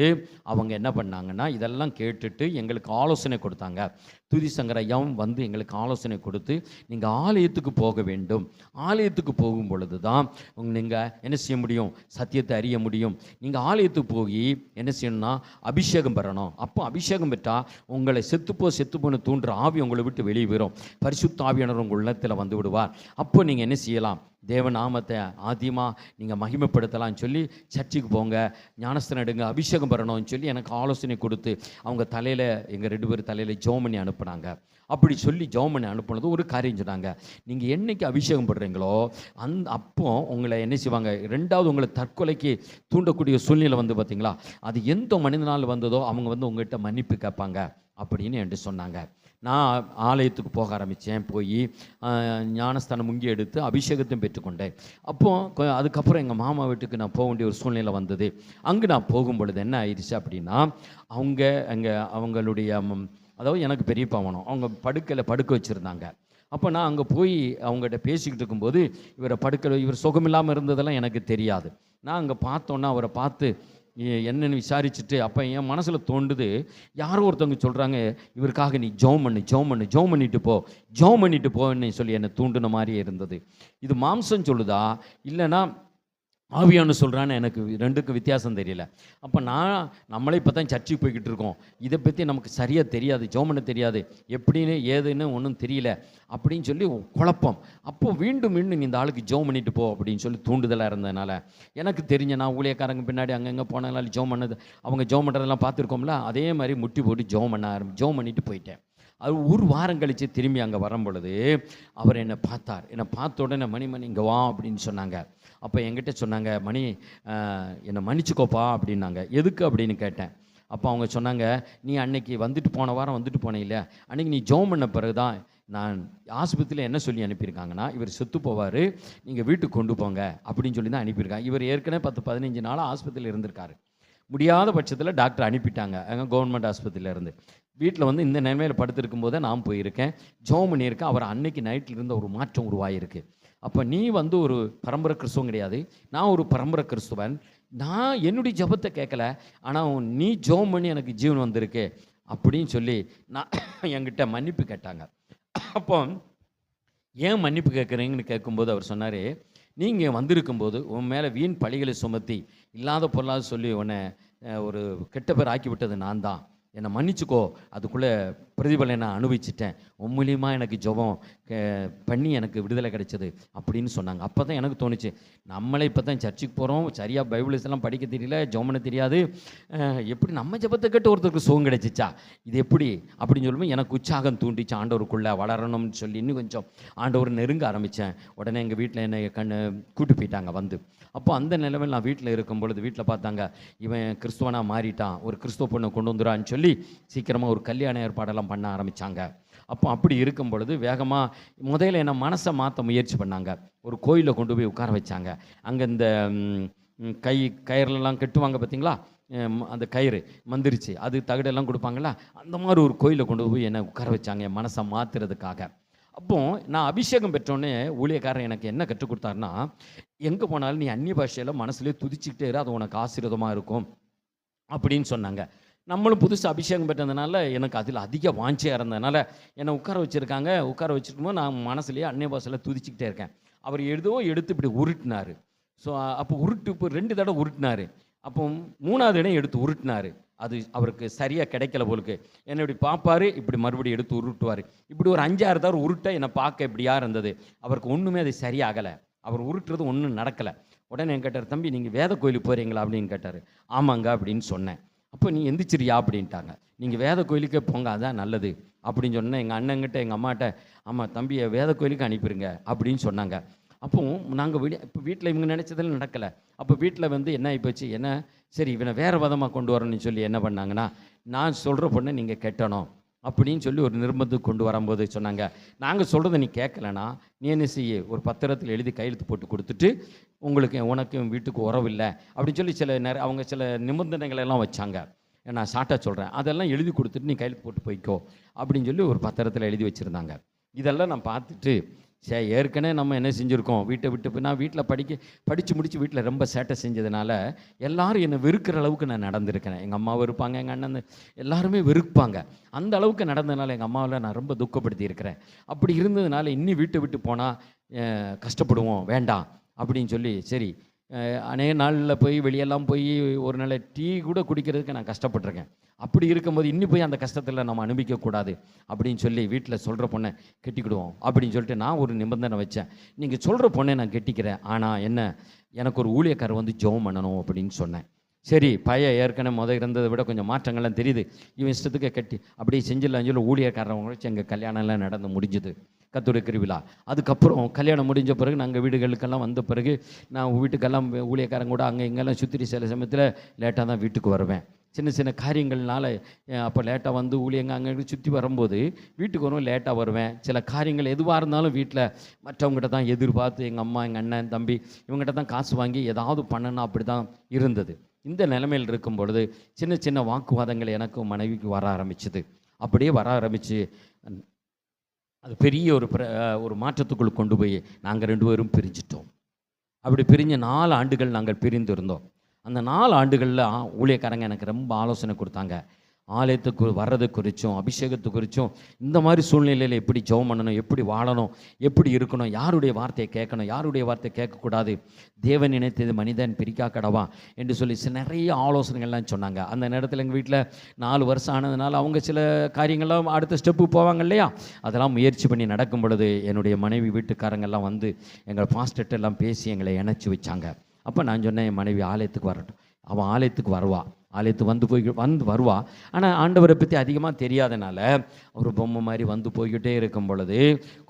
அவங்க என்ன பண்ணாங்கன்னா, இதெல்லாம் கேட்டுட்டு எங்களுக்கு ஆலோசனை கொடுத்தாங்க. துதி சங்கர் ஐயாவும் வந்து எங்களுக்கு ஆலோசனை கொடுத்து, நீங்கள் ஆலயத்துக்கு போக வேண்டும், ஆலயத்துக்கு போகும் பொழுது தான் நீங்கள் என்ன செய்ய முடியும், சத்தியத்தை அறிய முடியும். நீங்கள் ஆலயத்துக்கு போய் என்ன செய்யணும்னா அபிஷேகம் பெறணும். அப்போ அபிஷேகம் பெற்றால் உங்களை செத்துப்போன்னு தூண்டுற ஆவி உங்களை விட்டு வெளியே வரும். பரிசுத்த ஆவியானவர் உங்கள் உள்ளத்தில் வந்து விடுவார். அப்போ நீங்கள் என்ன செய்யலாம், தேவநாமத்தை ஆதியமாக நீங்கள் மகிமைப்படுத்தலாம்னு சொல்லி சர்ச்சுக்கு போங்க, ஞானஸ்தானம் எடுங்க, அபிஷேகம் பெறணும்னு சொல்லி எனக்கு ஆலோசனை கொடுத்து அவங்க தலையில், எங்கள் 2 பேர் தலையில் ஜெபம் பண்ணி அனுப்புனாங்க. அப்படி சொல்லி ஜெபம் பண்ணி அனுப்புனது ஒரு காரியம் சொன்னாங்க. நீங்கள் என்னைக்கு அபிஷேகம் படுறீங்களோ அப்போ உங்களை என்ன செய்வாங்க, 2வது உங்களை தற்கொலைக்கு தூண்டக்கூடிய சூழ்நிலை வந்து பார்த்தீங்களா, அது எந்த மனிதனால் வந்ததோ அவங்க வந்து உங்கள்கிட்ட மன்னிப்பு கேட்பாங்க அப்படின்னு என்கிட்ட சொன்னாங்க. நான் ஆலயத்துக்கு போக ஆரம்பித்தேன். போய் ஞானஸ்தானம் முங்கி எடுத்து அபிஷேகத்தையும் பெற்றுக்கொண்டேன். அப்போது அதுக்கப்புறம் எங்கள் மாமா வீட்டுக்கு நான் போக வேண்டிய ஒரு சூழ்நிலை வந்தது. அங்கே நான் போகும் பொழுது என்ன ஆயிடுச்சு அப்படின்னா, அவங்களுடைய அதாவது எனக்கு பெரியப்பா வேணும், அவங்க படுக்கையில் படுக்க வச்சுருந்தாங்க. அப்போ நான் அங்கே போய் அவங்ககிட்ட பேசிக்கிட்டு இருக்கும்போது இவர் சுகமில்லாமல் இருந்ததெல்லாம் எனக்கு தெரியாது. நான் அங்கே பார்த்தோன்னா அவரை பார்த்து என்னென்னு விசாரிச்சுட்டு, அப்போ என் மனசில் தோண்டுது, யாரோ ஒருத்தவங்க சொல்கிறாங்க, இவருக்காக நீ ஜெபம் பண்ணிட்டு போன்னு சொல்லி என்னை தூண்டுன மாதிரியே இருந்தது. இது மாம்சம் சொல்லுதா இல்லைன்னா ஆவியானு சொல்கிறான்னு எனக்கு 2க்கும் வித்தியாசம் தெரியல. அப்போ நம்மளே இப்போ தான் சர்ச்சுக்கு போய்கிட்டு இருக்கோம், இதை பற்றி நமக்கு சரியாக தெரியாது, ஜெபம் பண்ண தெரியாது, எப்படின்னு ஏதுன்னு ஒன்றும் தெரியல அப்படின்னு சொல்லி குழப்பம். அப்போது மீண்டும் இந்த ஆளுக்கு ஜெபம் பண்ணிட்டு போ அப்படின்னு சொல்லி தூண்டுதலாக இருந்ததுனால எனக்கு தெரிஞ்ச, நான் ஊழியக்காரங்க பின்னாடி அங்கங்கே போனாலும் ஜெபம் பண்ணது, அவங்க ஜெபம் பண்ணுறதெல்லாம் பார்த்துருக்கோம்ல, அதே மாதிரி முட்டி போட்டு ஜெபம் பண்ணிட்டு போயிட்டேன். அது ஒரு வாரம் கழித்து திரும்பி அங்கே வரும் பொழுது அவர் என்னை பார்த்தார். என்னை பார்த்த உடனே மணி இங்கே வா அப்படின்னு சொன்னாங்க. அப்போ என்கிட்ட சொன்னாங்க, மணி என்னை மன்னிச்சுக்கோப்பா அப்படின்னாங்க. எதுக்கு அப்படின்னு கேட்டேன். அப்போ அவங்க சொன்னாங்க, நீ அன்னைக்கு போன வாரம் வந்துட்டு போனே இல்லையா, அன்றைக்கி நீ ஜெபம் பண்ண பிறகு தான் நான் ஆஸ்பத்திரியில் என்ன சொல்லி அனுப்பியிருக்காங்கன்னா, இவர் செத்து போவார், நீங்கள் வீட்டுக்கு கொண்டு போங்க அப்படின்னு சொல்லி தான் அனுப்பியிருக்காங்க. இவர் ஏற்கனவே 10-15 நாளாக ஆஸ்பத்திரியில் இருந்திருக்காரு. முடியாத பட்சத்தில் டாக்டர் அனுப்பிட்டாங்க அங்கே கவர்மெண்ட் ஆஸ்பத்திரியிலேருந்து. வீட்டில் வந்து இந்த நிலைமையில் படுத்திருக்கும் போதே நான் போயிருக்கேன், ஜெபம் பண்ணியிருக்கேன். அவர் அன்னைக்கு நைட்டில் இருந்த ஒரு மாற்றம் உருவாகிருக்கு. அப்போ நீ வந்து ஒரு பரம்பரை கிறிஸ்துவம் கிடையாது, நான் ஒரு பரம்பரை கிறிஸ்துவன், நான் என்னுடைய ஜெபத்தை கேட்கல, ஆனால் நீ ஜெபம் பண்ணி எனக்கு ஜீவன் வந்திருக்கு அப்படின்னு சொல்லி நான் என்கிட்ட மன்னிப்பு கேட்டாங்க. அப்போ ஏன் மன்னிப்பு கேட்குறீங்கன்னு கேட்கும்போது அவர் சொன்னார், நீங்கள் வந்திருக்கும்போது உன் மேலே வீண் பழிகளை சுமத்தி இல்லாத பொருளாத சொல்லி உன்னை ஒரு கெட்ட பேர் ஆக்கி விட்டது நான் தான், என்னை மன்னிச்சுக்கோ, அதுக்குள்ளே பிரதிபலனை நான் அனுபவிச்சிட்டேன், உன் மூலியமாக எனக்கு ஜெபம் பண்ணி எனக்கு விடுதலை கிடைச்சது அப்படின்னு சொன்னாங்க. அப்போ தான் எனக்கு தோணுச்சு, நம்மளே இப்போ தான் சர்ச்சுக்கு போகிறோம், சரியாக பைபிள்ஸ் எல்லாம் படிக்க தெரியல, ஜெபம் பண்ண தெரியாது, எப்படி நம்ம ஜெபத்தை கேட்டு ஒருத்தருக்கு சுகம் கிடைச்சிச்சா, இது எப்படி அப்படின்னு சொல்லும்போது எனக்கு உற்சாகம் தூண்டிச்சு, ஆண்டவருக்குள்ளே வளரணும்னு சொல்லி இன்னும் கொஞ்சம் ஆண்டவர் நெருங்க ஆரம்பித்தேன். உடனே எங்கள் வீட்டில் என்னை கூட்டு போயிட்டாங்க வந்து. அப்போ அந்த நிலைமையில் நான் வீட்டில் இருக்கும் பொழுது வீட்டில் பார்த்தாங்க, இவன் கிறிஸ்துவனாக மாறிட்டான், ஒரு கிறிஸ்துவ பொண்ணை கொண்டு வந்துடான்னு சொல்லி சீக்கிரமாக ஒரு கல்யாண ஏற்பாடெல்லாம் பண்ண ஆரம்பித்தாங்க. அப்போ அப்படி இருக்கும் பொழுது வேகமாக முதல்ல என்ன மனசை மாற்ற முயற்சி பண்ணாங்க. ஒரு கோயிலில் கொண்டு போய் உட்கார வச்சாங்க. அங்கே இந்த கயிறுலாம் கட்டுவாங்க பார்த்தீங்களா, அந்த கயிறு மந்திரிச்சு அது தகடெல்லாம் கொடுப்பாங்களா, அந்த மாதிரி ஒரு கோயிலில் கொண்டு போய் என்னை உட்கார வச்சாங்க என் மனசை மாற்றுறதுக்காக. அப்போது நான் அபிஷேகம் பெற்றோன்னே ஊழியக்காரன் எனக்கு என்ன கற்றுக் கொடுத்தாருன்னா, எங்கே போனாலும் நீ அந்நிய பாஷையில் மனசுலேயே துதிச்சுக்கிட்டே இரு, அது உனக்கு ஆசீர்வாதமாக இருக்கும் அப்படின்னு சொன்னாங்க. நம்மளும் புதுசு அபிஷேகம் பெற்றதுனால எனக்கு அதில் அதிக வாஞ்சியாக இருந்ததுனால என்னை உட்கார வச்சுருக்காங்க. உட்கார வச்சுருக்கும்போது நான் மனசுலேயே அந்நிய பாஷையில் துதிச்சுக்கிட்டே இருக்கேன். அவர் எடுத்து இப்படி உருட்டினார். ஸோ அப்போ இப்போ 2 தடவை உருட்டினார். அப்போ 3வது இடம் எடுத்து உருட்டினார். அது அவருக்கு சரியாக கிடைக்கல போலுக்கு. என்னை இப்படி பார்ப்பார், இப்படி மறுபடியும் எடுத்து உருட்டுவார். இப்படி ஒரு 5-6 தடவை உருட்ட என்னை பார்க்க இப்படியா இருந்தது. அவருக்கு ஒன்றுமே அது சரியாகலை, அவர் உருட்டுறது ஒன்றும் நடக்கலை. உடனே என் கேட்டார், தம்பி நீங்கள் வேத கோயிலுக்கு போகிறீங்களா அப்படின்னு கேட்டார். ஆமாங்க அப்படின்னு சொன்னேன். அப்போ நீ எந்திரிச்சிரியா அப்படின்ட்டாங்க. நீங்கள் வேத கோயிலுக்கே போங்க, அதான் நல்லது அப்படின்னு சொன்னேன். எங்கள் அண்ணங்கிட்ட எங்கள் அம்மாட்ட, ஆமாம் தம்பியை வேத கோயிலுக்கு அனுப்பிடுங்க அப்படின்னு சொன்னாங்க. அப்போ நாங்கள் இப்போ வீட்டில் இவங்க நினச்சதில் நடக்கலை. அப்போ வீட்டில் வந்து என்ன ஆகிப்போச்சு, என்ன சரி இவனை வேறு விதமாக கொண்டு வரணும்னு சொல்லி என்ன பண்ணாங்கன்னா, நான் சொல்கிற பொண்ணை நீங்கள் கெட்டணும் அப்படின்னு சொல்லி ஒரு நிர்பந்தத்துக்கு கொண்டு வரும்போது சொன்னாங்க, நாங்கள் சொல்கிறத நீ கேட்கலன்னா நீ என்ன செய்ய, ஒரு பத்திரத்தில் எழுதி கையெழுத்து போட்டு கொடுத்துட்டு உனக்கும் வீட்டுக்கு உறவு இல்லை அப்படின்னு சொல்லி அவங்க சில நிபந்தனைகள் எல்லாம் வச்சாங்க. நான் ஷார்ட்டாக சொல்கிறேன், அதெல்லாம் எழுதி கொடுத்துட்டு நீ கையில் போட்டு போய்க்கோ அப்படின்னு சொல்லி ஒரு பத்திரத்தில் எழுதி வச்சுருந்தாங்க. இதெல்லாம் நான் பார்த்துட்டு ஏற்கனவே நம்ம என்ன செஞ்சுருக்கோம், வீட்டை விட்டு போய் நான் வீட்டில் படித்து முடித்து வீட்டில் ரொம்ப சேட்டை செஞ்சதுனால எல்லாரும் என்னை வெறுக்கிற அளவுக்கு நான் நடந்திருக்கிறேன். எங்கள் அம்மா வெறுப்பாங்க, எங்கள் அண்ணன் எல்லாருமே வெறுப்பாங்க. அந்த அளவுக்கு நடந்ததுனால எங்கள் அம்மாவில் நான் ரொம்ப துக்கப்படுத்தி இருக்கிறேன். அப்படி இருந்ததுனால இன்னும் வீட்டை விட்டு போனால் கஷ்டப்படுவோம், வேண்டாம் அப்படின்னு சொல்லி சரி அநேக நாளில் போய் வெளியெல்லாம் போய் ஒரு நாள் டீ கூட குடிக்கிறதுக்கு நான் கஷ்டப்பட்டிருக்கேன். அப்படி இருக்கும்போது இன்னும் போய் அந்த கஷ்டத்தில் நம்ம அனுபவிக்கக்கூடாது அப்படின்னு சொல்லி வீட்டில் சொல்கிற பொண்ணை கெட்டிக்கிடுவோம் அப்படின்னு சொல்லிட்டு நான் ஒரு நிபந்தனை வச்சேன். நீங்கள் சொல்கிற பொண்ணை நான் கெட்டிக்கிறேன், ஆனால் என்ன, எனக்கு ஒரு ஊழியக்காரர் வந்து ஜெபம் பண்ணணும் அப்படின்னு சொன்னேன். சரி, பையன் ஏற்கனவே இருந்ததை விட கொஞ்சம் மாற்றங்கள்லாம் தெரியுது, இவன் இஷ்டத்துக்கு கட்டி அப்படியே செஞ்சிடலான்னு சொல்லி ஊழியக்காரவங்க வச்சு எங்கள் கல்யாணம்லாம் நடந்து முடிஞ்சுது, கர்த்தருடைய கிருபையில. அதுக்கப்புறம் கல்யாணம் முடிஞ்ச பிறகு நாங்கள் வீடுகளுக்கெல்லாம் வந்த பிறகு நான் வீட்டுக்கெல்லாம் ஊழியக்காரங்க கூட அங்கே இங்கெல்லாம் சுற்றி சில சமயத்தில் லேட்டாக தான் வீட்டுக்கு வருவேன். சின்ன சின்ன காரியங்கள்னால அப்போ லேட்டாக வந்து ஊழியங்க அங்கே சுற்றி வரும்போது வீட்டுக்கு வரும், லேட்டாக வருவேன். சில காரியங்கள் எதுவாக இருந்தாலும் வீட்டில் மற்றவங்ககிட்ட தான் எதிர்பார்த்து எங்கள் அம்மா, எங்கள் அண்ணன், தம்பி இவங்ககிட்ட தான் காசு வாங்கி ஏதாவது பண்ணணும், அப்படி தான் இருந்தது. இந்த நிலைமையில் இருக்கும் பொழுது சின்ன சின்ன வாக்குவாதங்கள் எனக்கும் மனைவிக்கு வர ஆரம்பிச்சுது. அப்படியே வர ஆரம்பித்து அது பெரிய ஒரு மாற்றத்துக்குள் கொண்டு போய் நாங்கள் 2 பேரும் பிரிஞ்சிட்டோம். அப்படி பிரிஞ்ச 4 ஆண்டுகள் நாங்கள் பிரிந்து இருந்தோம். அந்த 4 ஆண்டுகளில் ஊழியக்காரங்க எனக்கு ரொம்ப ஆலோசனை கொடுத்தாங்க. ஆலயத்துக்கு வர்றது குறித்தும் அபிஷேகத்து குறித்தும், இந்த மாதிரி சூழ்நிலையில் எப்படி ஜெபம் பண்ணணும், எப்படி வாழணும், எப்படி இருக்கணும், யாருடைய வார்த்தையை கேட்கணும், யாருடைய வார்த்தையை கேட்கக்கூடாது, தேவன் நினைத்தது மனிதன் பிரிக்கா கடவா என்று சொல்லி நிறைய ஆலோசனைகள்லாம் சொன்னாங்க. அந்த நேரத்தில் எங்கள் வீட்டில் 4 வருஷம் ஆனதுனால அவங்க சில காரியங்கள்லாம் அடுத்த ஸ்டெப்பு போவாங்க இல்லையா, அதெல்லாம் முயற்சி பண்ணி நடக்கும் பொழுது என்னுடைய மனைவி வீட்டுக்காரங்கெல்லாம் வந்து எங்கள் பாஸ்டர்கிட்ட எல்லாம் பேசி எங்களை இணைச்சி வச்சாங்க. அப்போ நான் சொன்னேன், என் மனைவி ஆலயத்துக்கு வரட்டும், அவன் ஆலயத்துக்கு வருவா, ஆலயத்துக்கு வந்து வருவா. ஆனால் ஆண்டவரை பற்றி அதிகமாக தெரியாதனால ஒரு பொம்மை மாதிரி வந்து போய்கிட்டே இருக்கும் பொழுது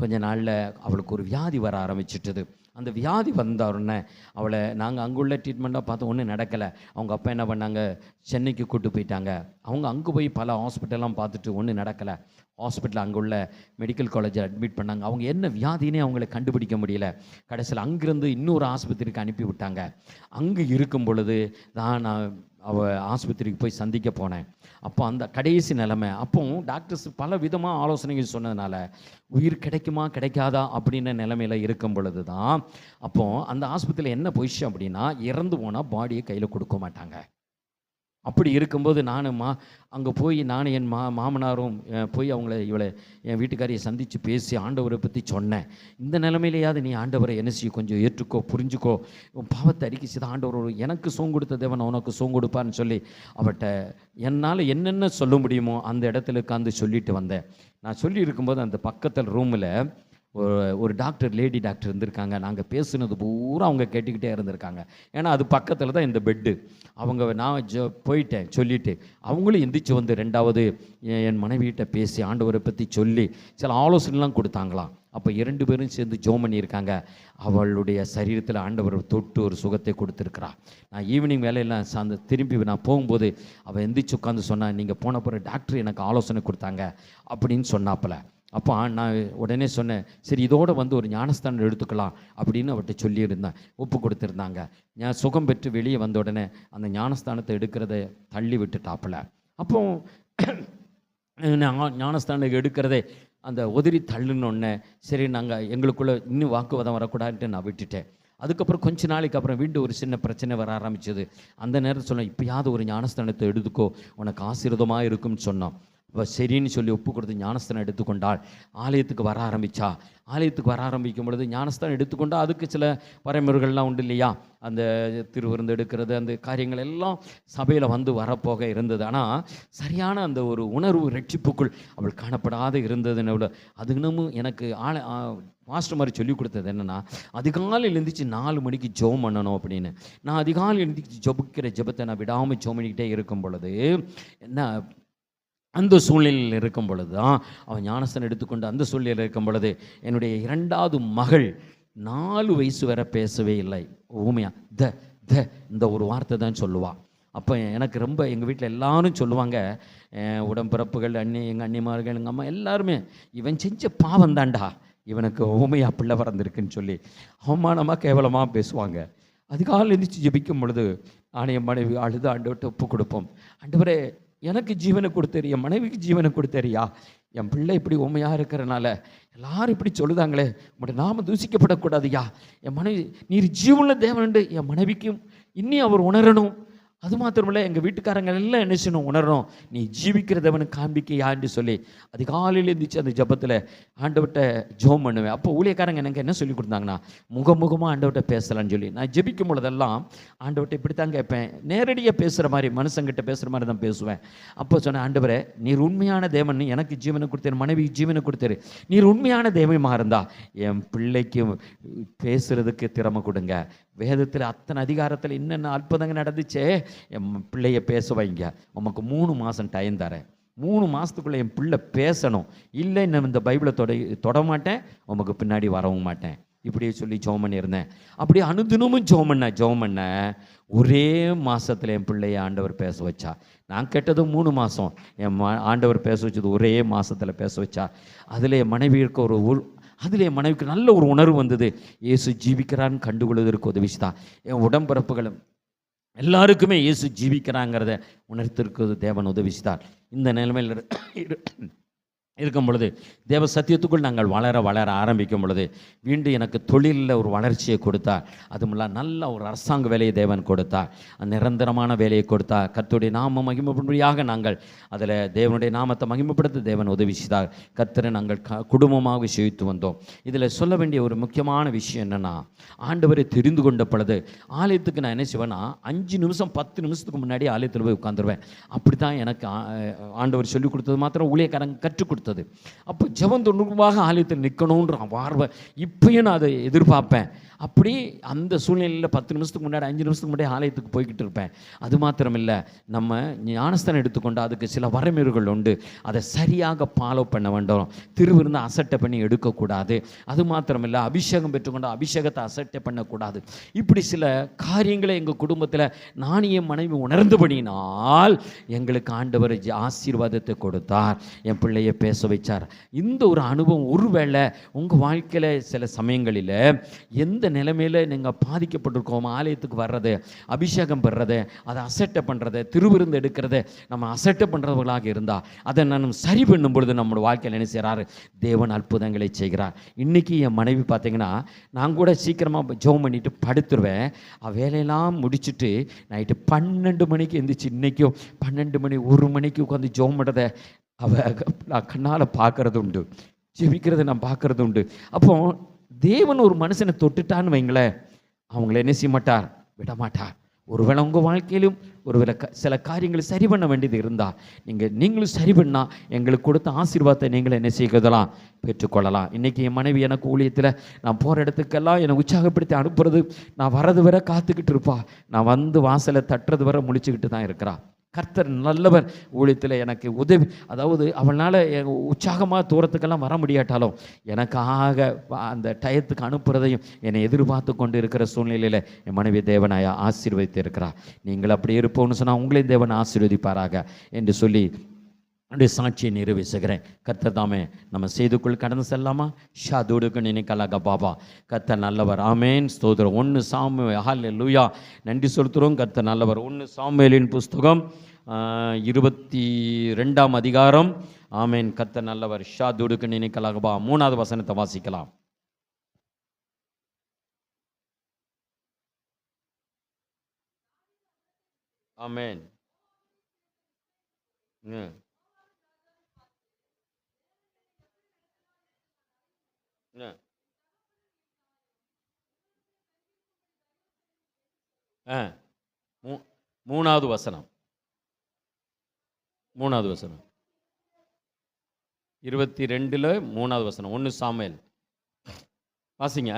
கொஞ்ச நாளில் அவளுக்கு ஒரு வியாதி வர ஆரம்பிச்சிட்டது. அந்த வியாதி வந்த உடனே அவளை நாங்கள் அங்குள்ள ட்ரீட்மெண்ட்டாக பார்த்தோம், ஒன்றும் நடக்கலை. அவங்க அப்பா என்ன பண்ணாங்க, சென்னைக்கு கூப்பிட்டு போயிட்டாங்க. அவங்க அங்கே போய் பல ஹாஸ்பிட்டல்லாம் பார்த்துட்டு ஒன்றும் நடக்கலை. ஹாஸ்பிட்டல் அங்கே உள்ள மெடிக்கல் காலேஜில் அட்மிட் பண்ணாங்க. அவங்க என்ன வியாதினே அவங்கள கண்டுபிடிக்க முடியல. கடைசியில் அங்கேருந்து இன்னொரு ஆஸ்பத்திரிக்கு அனுப்பி விட்டாங்க. அங்கே இருக்கும் பொழுது தான் நான் ஆஸ்பத்திரிக்கு போய் சந்திக்க போனேன். அப்போ அந்த கடைசி நிலைமை, அப்போ டாக்டர்ஸ் பல விதமாக ஆலோசனைகள் சொன்னதுனால உயிர் கிடைக்குமா கிடைக்காதா அப்படின்ற நிலைமையில் இருக்கும் பொழுது தான் அப்போ அந்த ஆஸ்பத்திரியில் என்ன பொசிஷன் அப்படின்னா, இறந்து போனால் பாடியை கையில் கொடுக்க மாட்டாங்க. அப்படி இருக்கும்போது அங்கே போய் நானும் என் மாமனாரும் போய் இவளை என் வீட்டுக்காரியை சந்தித்து பேசி ஆண்டவரை பற்றி சொன்னேன். இந்த நிலைமையிலேயாவது நீ ஆண்டவரை என்ன செய்ய, கொஞ்சம் ஏற்றுக்கோ, புரிஞ்சுக்கோ, உன் பாவத்தை அறிக்கை ஆண்டவர் எனக்கு சோங் கொடுத்த தேவன் உனக்கு சோங் கொடுப்பான்னு சொல்லி அவட்ட என்னால் என்னென்ன சொல்ல முடியுமோ அந்த இடத்துல உட்காந்து சொல்லிட்டு வந்தேன். நான் சொல்லி இருக்கும்போது அந்த பக்கத்தில் ரூமில் ஒரு டாக்டர், லேடி டாக்டர் இருந்திருக்காங்க. நாங்கள் பேசுனது பூரா அவங்க கேட்டுக்கிட்டே இருந்திருக்காங்க. ஏன்னா அது பக்கத்தில் தான் இந்த பெட்டு. அவங்க நான் போயிட்டேன் சொல்லிவிட்டு, அவங்களும் எந்திரிச்சு வந்து 2வது என் மனைவியிட்ட பேசி ஆண்டவரை பற்றி சொல்லி சில ஆலோசனைலாம் கொடுத்தாங்களாம். அப்போ 2 பேரும் சேர்ந்து ஜெபம் பண்ணியிருக்காங்க. அவளுடைய சரீரத்தில் ஆண்டவர் தொட்டு ஒரு சுகத்தை கொடுத்துருக்குறா. நான் ஈவினிங் வேலையெல்லாம் திரும்பி நான் போகும்போது அவள் எந்திரிச்சு உட்காந்து சொன்னான், நீங்கள் போன பிறகு டாக்டர் எனக்கு ஆலோசனை கொடுத்தாங்க அப்படின்னு சொன்னாப்பில். அப்போ நான் உடனே சொன்னேன், சரி இதோடு வந்து ஒரு ஞானஸ்தானம் எடுத்துக்கலாம் அப்படின்னு அவர்கிட்ட சொல்லியிருந்தேன். ஒப்பு கொடுத்துருந்தாங்க. நான் சுகம் பெற்று வெளியே வந்த உடனே அந்த ஞானஸ்தானத்தை எடுக்கிறத தள்ளி விட்டுட்டாப்பில். அப்போ ஞானஸ்தானம் எடுக்கிறதே அந்த உதிரி தள்ளுனோடனே சரி நாங்கள் எங்களுக்குள்ளே இன்னும் வாக்குவாதம் வரக்கூடாதுன்ட்டு நான் விட்டுட்டேன். அதுக்கப்புறம் கொஞ்ச நாளைக்கு அப்புறம் வீண்டு ஒரு சின்ன பிரச்சனை வர ஆரம்பிச்சது. அந்த நேரத்தில் சொன்னேன், இப்போயாவது ஒரு ஞானஸ்தானத்தை எடுத்துக்கோ, உனக்கு ஆசீர்வாதமாக இருக்கும்னு சொன்னோம். சரின்னு சொல்லி ஒப்பு கொடுத்து ஞானஸ்தானம் எடுத்துக்கொண்டாள். ஆலயத்துக்கு வர ஆரம்பிக்கும் பொழுது ஞானஸ்தானம் எடுத்துக்கொண்டால் அதுக்கு சில வரைமுறைகள்லாம் உண்டு இல்லையா, அந்த திருவிருந்து எடுக்கிறது, அந்த காரியங்கள் எல்லாம் சபையில் வந்து வரப்போக இருந்தது. ஆனால் சரியான அந்த ஒரு உணர்வு ரட்சிப்புக்குள் அவள் காணப்படாத இருந்ததுன்னு அது இன்னமும் எனக்கு மாஸ்டர் மாதிரி சொல்லி கொடுத்தது என்னென்னா, அதிகாலையில் எழுந்திரிச்சு 4 மணிக்கு ஜெபம் பண்ணணும் அப்படின்னு. நான் அதிகாலையில் எழுந்திரிச்சு ஜெபத்தை நான் விடாமல் ஜெபம் பண்ணிக்கிட்டே இருக்கும் பொழுது என்ன, அந்த சூழ்நிலையில் இருக்கும் பொழுது தான் அவன் ஞானஸ்தானம் எடுத்துக்கொண்டு அந்த சூழ்நிலையில் இருக்கும் பொழுது என்னுடைய 2வது மகள் 4 வயசு வரை பேசவே இல்லை. ஊமையா இந்த ஒரு வார்த்தை தான் சொல்லுவாள். அப்போ எனக்கு ரொம்ப எங்கள் வீட்டில் எல்லாரும் சொல்லுவாங்க, உடம்பிறப்புகள், எங்கள் அண்ணிமார்கள், எங்கள் அம்மா எல்லாருமே, இவன் செஞ்ச பாவம் தாண்டா இவனுக்கு ஊமையா பிள்ளை பிறந்திருக்குன்னு சொல்லி அவமானமாக கேவலமாக பேசுவாங்க. அதுக்காக எழுந்திரிச்சு ஜெபிக்கும் பொழுது ஆணைய மனைவி அழுது ஆண்டவர்கிட்ட ஒப்பு கொடுப்போம். ஆண்டவரே எனக்கு ஜீவனை கொடுத்தாரு, என் மனைவிக்கு ஜீவனை கொடுத்தாரியா. என் பிள்ளை இப்படி உண்மையாக இருக்கிறனால எல்லாரும் இப்படி சொல்லுதாங்களே, உங்களுடைய நாம தூசிக்கப்படக்கூடாதுயா. என் மனைவி நீர் ஜீவனுள்ள தேவனுண்டு என் மனைவிக்கும் இன்னும் அவர் உணரணும். அது மாத்திரமில்லை, எங்கள் வீட்டுக்காரங்க எல்லாம் என்ன செய்யணும், உணரணும். நீ ஜீவிக்கிறதவனு காண்பிக்கையான்னு சொல்லி அதிகாலையில் இருந்துச்சு அந்த ஜபத்தில் ஆண்டவர்கிட்ட ஜெபம் பண்ணுவேன். அப்போ ஊழியக்காரங்க எனக்கு என்ன சொல்லி கொடுத்தாங்கன்னா, முகமுகமாக ஆண்டவர்கிட்ட பேசலான்னு சொல்லி. நான் ஜெபிக்கும் பொழுதெல்லாம் ஆண்டவர்கிட்ட இப்படி தான் கேட்பேன், நேரடியாக பேசுகிற மாதிரி, மனுஷங்கிட்ட பேசுகிற மாதிரி தான் பேசுவேன். அப்போ சொன்னேன், ஆண்டவரே நீர் உண்மையான தேவன், எனக்கு ஜீவனை கொடுத்தாரு, மனைவிக்கு ஜீவனை கொடுத்தாரு, நீர் உண்மையான தெய்வமாக இருந்தா என் பிள்ளைக்கு பேசுறதுக்கு திறமை கொடுங்க. வேதத்தில் அத்தனை அதிகாரத்தில் என்னென்ன அற்புதங்கள் நடந்துச்சே, என் பிள்ளைய பேச வைங்க, உமக்கு 3 மாதம் டைம் தரேன், 3 மாதத்துக்குள்ளே என் பிள்ளை பேசணும், இல்லை நான் இந்த பைபிளை தொட மாட்டேன், உமக்கு பின்னாடி வரவும் மாட்டேன். இப்படியே சொல்லி ஜெபம் பண்ணியிருந்தேன். அப்படியே அனுதினமும் ஜெபம் பண்ண ஒரே மாதத்தில் என் பிள்ளைய ஆண்டவர் பேச வச்சா. நான் கேட்டதும் 3 மாதம், என் ஆண்டவர் பேச வச்சது ஒரே மாதத்தில் பேச வச்சா. அதில் என் மனைவி இருக்க அதில் என் மனைவிக்கு நல்ல ஒரு உணர்வு வந்தது. இயேசு ஜீவிக்கிறான்னு கண்டுகொள்வதற்கு உதவிச்சுதான். என் உடம்பிறப்புகளும் எல்லாருக்குமே இயேசு ஜீவிக்கிறாங்கிறத உணர்த்திருக்கிறது தேவன் உதவிச்சுதான். இந்த நிலைமையில் இருக்கும் பொழுது, தேவ சத்தியத்துக்குள் நாங்கள் வளர ஆரம்பிக்கும் பொழுது, மீண்டும் எனக்கு தொழிலில் ஒரு வளர்ச்சியை கொடுத்தார். அதுமில்ல நல்ல ஒரு அரசாங்க வேலையை தேவன் கொடுத்தார், நிரந்தரமான வேலையை கொடுத்தார். கர்த்தருடைய நாம மகிமைப்படும்படியாக நாங்கள் அதில் தேவனுடைய நாமத்தை மகிமைப்படுத்த தேவன் உதவி செய்தார். கர்த்தரை நாங்கள் குடும்பமாக விஷயித்து வந்தோம். இதில் சொல்ல வேண்டிய ஒரு முக்கியமான விஷயம் என்னென்னா, ஆண்டவரை தெரிந்து கொண்ட பொழுது ஆலயத்துக்கு நான் என்ன செய்வேன்னா, 5 நிமிஷம் 10 நிமிஷத்துக்கு முன்னாடி ஆலயத்தில் போய் உட்காந்துருவேன். அப்படி தான் எனக்கு ஆண்டவர் சொல்லிக் கொடுத்தது மாத்திரம் ஊழியக்காரங்க கற்றுக் கொடுத்தது. அப்போ ஜெபம் தொண்ணூறுவாக ஆலயத்தில் நிற்கணுன்ற ஆர்வ இப்பயும் நான் அதை எதிர்பார்ப்பேன். அப்படி அந்த சூழ்நிலையில் 10 நிமிஷத்துக்கு முன்னாடி 5 நிமிஷத்துக்கு முன்னாடி ஆலயத்துக்கு போய்கிட்டு இருப்பேன். அது மாத்திரமில்லை, நம்ம ஞானஸ்தானம் எடுத்துக்கொண்டு அதுக்கு சில வரைமுறைகள் உண்டு, அதை சரியாக ஃபாலோ பண்ண வேண்டும். திருவிருந்து அசட்டை பண்ணி எடுக்கக்கூடாது. அது மாத்திரமில்லை, அபிஷேகம் பெற்றுக்கொண்டு அபிஷேகத்தை அசட்டை பண்ணக்கூடாது. இப்படி சில காரியங்களை எங்கள் குடும்பத்தில் நானும் என் மனைவி உணர்ந்தபடினால் எங்களுக்கு ஆண்டவர் ஆசீர்வாதத்தை கொடுத்தார், என் பிள்ளையை பேச வைச்சார். இந்த ஒரு அனுபவம் ஒருவேளை உங்கள் வாழ்க்கையில் சில சமயங்களில் எந்த நிலைமையில் நீங்கள் பாதிக்கப்பட்டிருக்கோம், ஆலயத்துக்கு வர்றது, அபிஷேகம் பெறுறது, அதை அசட்டை பண்ணுறது, திருவிருந்து எடுக்கிறது, நம்ம அசட்டை பண்ணுறவர்களாக இருந்தால் அதை நான் சரி பண்ணும் பொழுது நம்மளோட வாழ்க்கையில் என்ன செய்கிறாரு, தேவன் அற்புதங்களை செய்கிறார். இன்றைக்கி என் மனைவி பார்த்தீங்கன்னா, நான் கூட சீக்கிரமாக ஜெபம் பண்ணிவிட்டு படுத்துருவேன். வேலையெல்லாம் முடிச்சுட்டு நைட்டு 12 மணிக்கு எழுந்திரிச்சு, இன்றைக்கும் 12 மணி 1 மணிக்கு உட்காந்து ஜெபம் பண்ணுறதை நான் கண்ணால் பார்க்கறது உண்டு, ஜெபிக்கிறத நான் பார்க்கறது உண்டு. அப்போ தேவன் ஒரு மனுஷனை தொட்டுட்டான்னு வைங்களேன், அவங்கள என்ன செய்ய மாட்டார், விட மாட்டார். ஒருவேளை உங்கள் வாழ்க்கையிலும் ஒருவேளை சில காரியங்களை சரி பண்ண வேண்டியது இருந்தால் நீங்களும் சரி பண்ணால் எங்களுக்கு கொடுத்த ஆசீர்வாதத்தை நீங்கள் என்ன செய்யலாம், பெற்றுக்கொள்ளலாம். இன்றைக்கி என் மனைவி எனக்கு ஊழியத்தில் நான் போகிற இடத்துக்கெல்லாம் என்னை உற்சாகப்படுத்தி அனுப்புறது, நான் வர்றது வரை காத்துக்கிட்டு இருப்பா, நான் வந்து வாசலை தட்டுறது வரை முழிச்சுக்கிட்டு தான் இருக்கிறா. கர்த்தர் நல்லவர். ஊழியத்தில் எனக்கு உதவி, அதாவது அவனால் உற்சாகமாக தூரத்துக்கெல்லாம் வர முடியாட்டாலும் எனக்காக அந்த டயத்துக்கு அனுப்புறதையும் என்னை எதிர்பார்த்து கொண்டு இருக்கிற சூழ்நிலையில் என் மனைவி தேவனாய ஆசீர்வதித்து இருக்கிறார். நீங்கள் அப்படி இருப்போம்னு சொன்னால் உங்களையும் தேவன் ஆசீர்வதிப்பாராக என்று சொல்லி என்னுடைய சாட்சியை நிறைவேற்றுகிறேன். கர்த்தர் தாமே நம்ம செய்துக்குள் கடந்து செல்லாமா? ஷாதோடுக்கு நினைக்கலாக பாபா. கர்த்தர் நல்லவர். ஆமேன், ஸ்தோத்திரம். 1 சாமுவேல். ஹல்லேலூயா. நன்றி செலுத்துகிறோம். கர்த்தர் நல்லவர். 1 சாமுவேலின் புஸ்தகம் 22ஆம் அதிகாரம். ஆமேன். கர்த்தர் நல்லவர். ஷாதோடுக்கு நினைக்கலாக பா. 3வது வசனத்தை வாசிக்கலாம். ஆமேன். மூணாவது வசனம் 22 3வது வசனம். 1 சாமுவேல் வாசிங்க.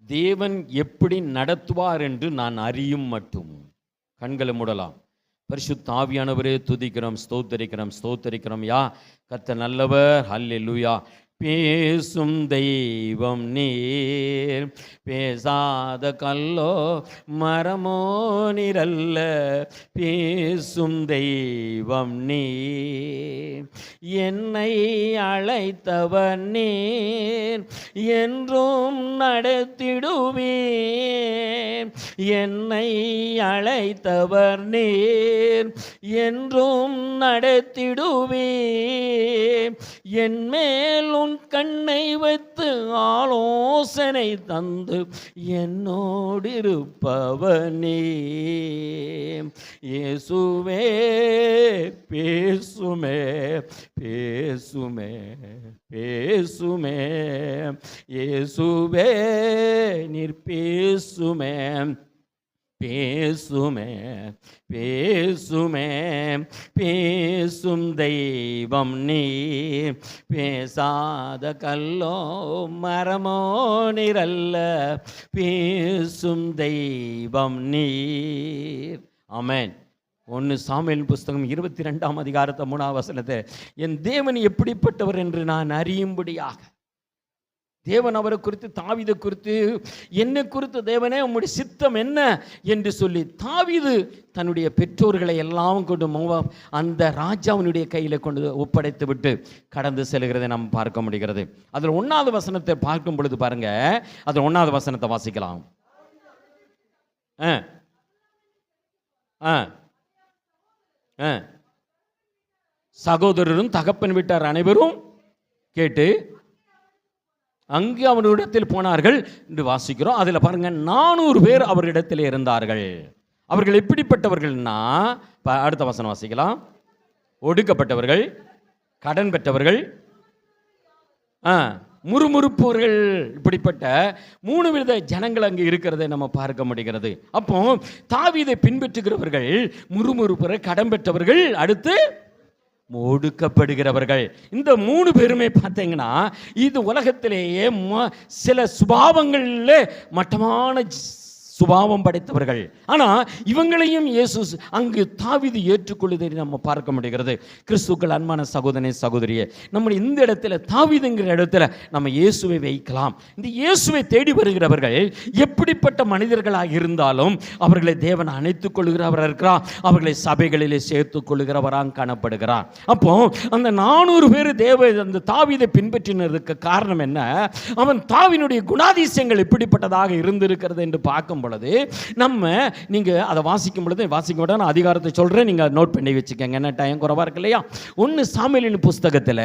தேவன் எப்படி நடத்துவார் என்று நான் அறியும் மட்டும். கண்களை மூடலாம். பரிசுத்த ஆவியானவரே, துதிக்கிறோம், ஸ்தோத்தரிக்கிறோம். யா கர்த்தர் நல்லவர். ஹல்லேலூயா. பேசும் தெய்வம் நீர், பேசாத கல்லோ மரமோ நீரல்ல, பேசும் தெய்வம் நீர். என்னை அழைத்தவர் நீர், என்றும் நடத்திடுவீர். என்னை அழைத்தவர் நீர், என்றும் நடத்திடுவீர். என் மேல் உன் கண்ணை வைத்து ஆலோசனை தந்து என்னோடு இருப்பவனே. இயேசுவே பேசுமே பேசுமே பேசுமே, இயேசுவே நீர் பேசுமே பேசுமே பேசுமே. பேசும் தெய்வம் நீர், பேசாத கல்லோ மரமோ நீரல்ல, பேசும் தெய்வம் நீர். ஆமென். 1 சாமுவேல் புஸ்தகம் 22ஆம் அதிகாரத்தை 3ஆம் வசனத்தை, என் தேவன் எப்படிப்பட்டவர் என்று நான் அறியும்படியாக. தேவன் அவரை குறித்து, தாவீதை குறித்து, என்னை குறித்து, தேவனே உம்முடைய சித்தம் என்ன என்று சொல்லி தாவீது தன்னுடைய பெற்றோர்களை எல்லாம் கொண்டு அந்த ராஜாவினுடைய கையில் கொண்டு ஒப்படைத்து விட்டு கடந்து செல்கிறதை நாம் பார்க்க முடிகிறது. அதில் 1வது வசனத்தை பார்க்கும் பொழுது பாருங்க, அதில் 1வது வசனத்தை வாசிக்கலாம். சகோதரரும் தகப்பன் வீட்டார் அனைவரும் கேட்டு அங்கு அவரிடத்தில் போனார்கள் என்று வாசிக்கிறோம். அதில் பாருங்க, 400 பேர் அவரிடத்தில் இருந்தார்கள். அவர்கள் எப்படிப்பட்டவர்கள்னா, அடுத்த வசனம் வாசிக்கலாம். ஒடுக்கப்பட்டவர்கள், கடன் பெற்றவர்கள், முறுமுறுப்பவர்கள், இப்படிப்பட்ட 3 வித ஜனங்கள் அங்கு இருக்கிறதை நம்ம பார்க்க முடிகிறது. அப்போ தாவீதை பின்பற்றுகிறவர்கள் முறுமுறுப்பவர்கள், கடன் பெற்றவர்கள், அடுத்து ஒடுக்கப்படுகிறவர்கள். இந்த 3 பேருமே பார்த்தீங்கன்னா இது உலகத்திலேயே சில சுபாவங்களில் மட்டமான சுபாவம் படைத்தவர்கள். ஆனால் இவங்களையும் இயேசு அங்கு தாவீது ஏற்றுக்கொள்வதை நம்ம பார்க்க முடிகிறது. கிறிஸ்துக்கள் அன்பான சகோதரனே சகோதரியே, நம்முடைய இந்த இடத்துல தாவீதுங்கிற இடத்துல நம்ம இயேசுவை வைக்கலாம். இந்த இயேசுவை தேடி வருகிறவர்கள் எப்படிப்பட்ட மனிதர்களாக இருந்தாலும் அவர்களை தேவன் அணைத்துக் கொள்கிறவராக இருக்கிறார். அவர்களை சபைகளிலே சேர்த்துக் கொள்கிறவராக காணப்படுகிறார். அப்போ அந்த 400 பேர் அந்த தாவீதை பின்பற்றினதுக்கு காரணம் என்ன? அவன் தாவீதுடைய குணாதிசயங்கள் எப்படிப்பட்டதாக இருந்திருக்கிறது என்று பார்க்கும் பொழுது நம்ம நீங்க அதை வாசிக்கும் பொழுது நான் அதிகாரத்தை சொல்றேன், நீங்க நோட் பண்ணி வச்சுக்கோங்க, என்ன டைம் குறைவா இருக்கு இல்லையா. 1 சாமுவேலின் புஸ்தகத்தில்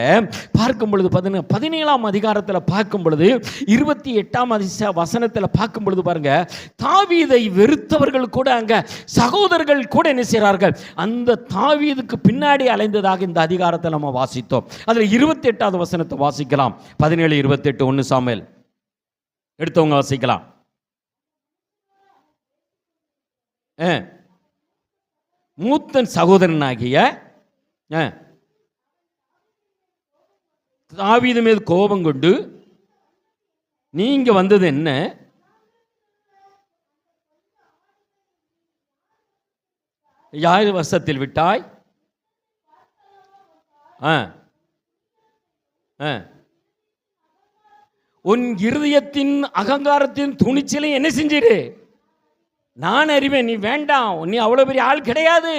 பார்க்கும் பொழுது 17ஆம் அதிகாரத்தில் பார்க்கும் பொழுது 28ஆம் வசனத்தில் பார்க்கும் பொழுது பாருங்க, தாவீதை வெறுத்தவர்கள் கூட அங்க சகோதரர்கள் கூட என்ன செய்கிறார்கள், அந்த தாவீதுக்கு பின்னாடி அலைந்ததாக இந்த அதிகாரத்தை நம்ம வாசித்தோம். அதுல 28வது வசனத்தை வாசிக்கலாம். 17, 28 1 சாமுவேல் எடுத்தவங்க வாசிக்கலாம். மூத்தன் சகோதரனாகிய தாவீது மீது கோபம் கொண்டு, நீங்க வந்தது என்ன? யார் வசத்தில் விட்டாய்? உன் இருதயத்தின் அகங்காரத்தின் துணிச்சலை என்ன செஞ்சிரு? நான் அறிவேன், நீ வேண்டாம், நீ அவ்வளவு பெரிய ஆள் கிடையாது,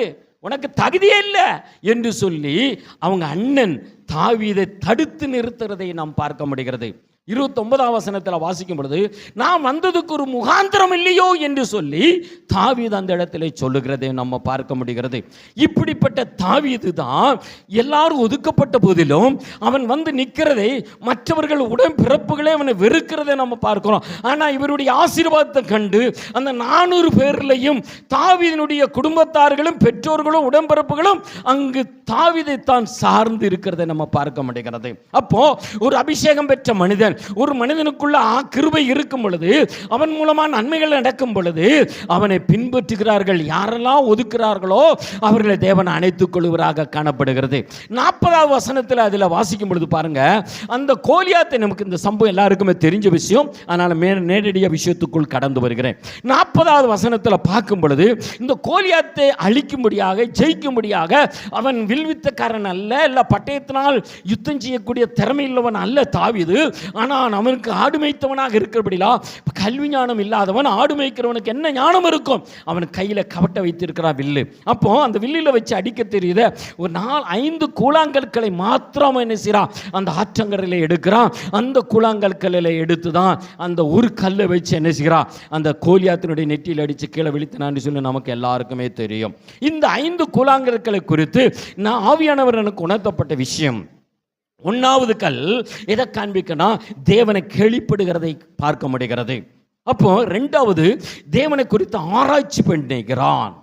உனக்கு தகுதியே இல்லை என்று சொல்லி அவங்க அண்ணன் தாவீதை தடுத்து நிறுத்துறதை நாம் பார்க்க முடிகிறது. 29ஆம் வசனத்தில் வாசிக்கும் பொழுது, நான் வந்ததுக்கு ஒரு முகாந்திரம் இல்லையோ என்று சொல்லி தாவீது அந்த இடத்துல சொல்லுகிறதை நம்ம பார்க்க முடிகிறது. இப்படிப்பட்ட தாவீது தான் எல்லாரும் ஒதுக்கப்பட்ட போதிலும் அவன் வந்து நிற்கிறதை மற்றவர்கள் உடன் பிறப்புகளே அவனை வெறுக்கிறதை நம்ம பார்க்கிறோம். ஆனால் இவருடைய ஆசீர்வாதத்தை கண்டு அந்த 400 பேர்லையும் தாவீதினுடைய குடும்பத்தார்களும் பெற்றோர்களும் உடன்பிறப்புகளும் அங்கு தாவீதை தான் சார்ந்து இருக்கிறதை நம்ம பார்க்க முடிகிறது. அப்போ ஒரு அபிஷேகம் பெற்ற மனிதன் மனிதன், ஒரு மனிதனுக்குள்ள கிருபை இருக்கும் பொழுது, அவன் மூலமா நன்மைகள் நடக்கும் பொழுது அவனை பின்பற்றுகிறார்கள். யாரெல்லாம் ஒதுக்குறார்களோ அவர்களை தேவன் அணைத்துக் கொள்வராக காணப்படுகிறது. 40வது வசனத்தில் அதில் வாசிக்கும் பொழுது பாருங்க, அந்த கோலியாத்தை, நமக்கு இந்த சம்பவம் எல்லாருக்குமே தெரிஞ்ச விஷயம், அதனால நேரடியாக விஷயத்துக்குள் கடந்து வருகிறேன். 40வது வசனத்தில் பார்க்கும் பொழுது, இந்த கோலியாத்தை அழிக்கும்படியாக, ஜெயிக்கும்படியாக, அவன் வில்வித்தக்காரன் அல்ல, இல்லை பட்டயத்தினால் யுத்தம் செய்யக்கூடிய திறமை இல்லவன் அல்ல தாவீது. ஆனால் அவனுக்கு ஆடு மேய்த்தவனாக இருக்கிறபடிலாம், கல்வி ஞானம் இல்லாதவன், ஆடு மேய்க்கிறவனுக்கு என்ன ஞானம் இருக்கும்? அவன் கையில் கவட்டை வைத்திருக்கிறான் வில்லு. அப்போ அந்த வில்லில் வச்சு அடிக்க தெரியுத ஒரு 5 கூழாங்கற்களை மாத்திரம் என்ன செய்யறான், அந்த ஆற்றங்கரையில் எடுக்கிறான். அந்த கூழாங்கற்களில் எடுத்து தான் அந்த ஒரு கல்லை வச்சு என்ன செய்யறான், அந்த கோலியாத்தினுடைய நெற்றியில் அடித்து கீழே விழித்தினான்னு சொல்லி நமக்கு எல்லாருக்குமே தெரியும். இந்த 5 கூழாங்கற்களை குறித்து நான் ஆவியானவர் எனக்கு உணர்த்தப்பட்ட விஷயம், 1வது கல் எதை காண்பிக்கணும், தேவனை கேள்விப்படுகிறதை பார்க்க முடிகிறது. அப்போ 2வது தேவனை குறித்து ஆராய்ச்சி பண்ணுகிறான்.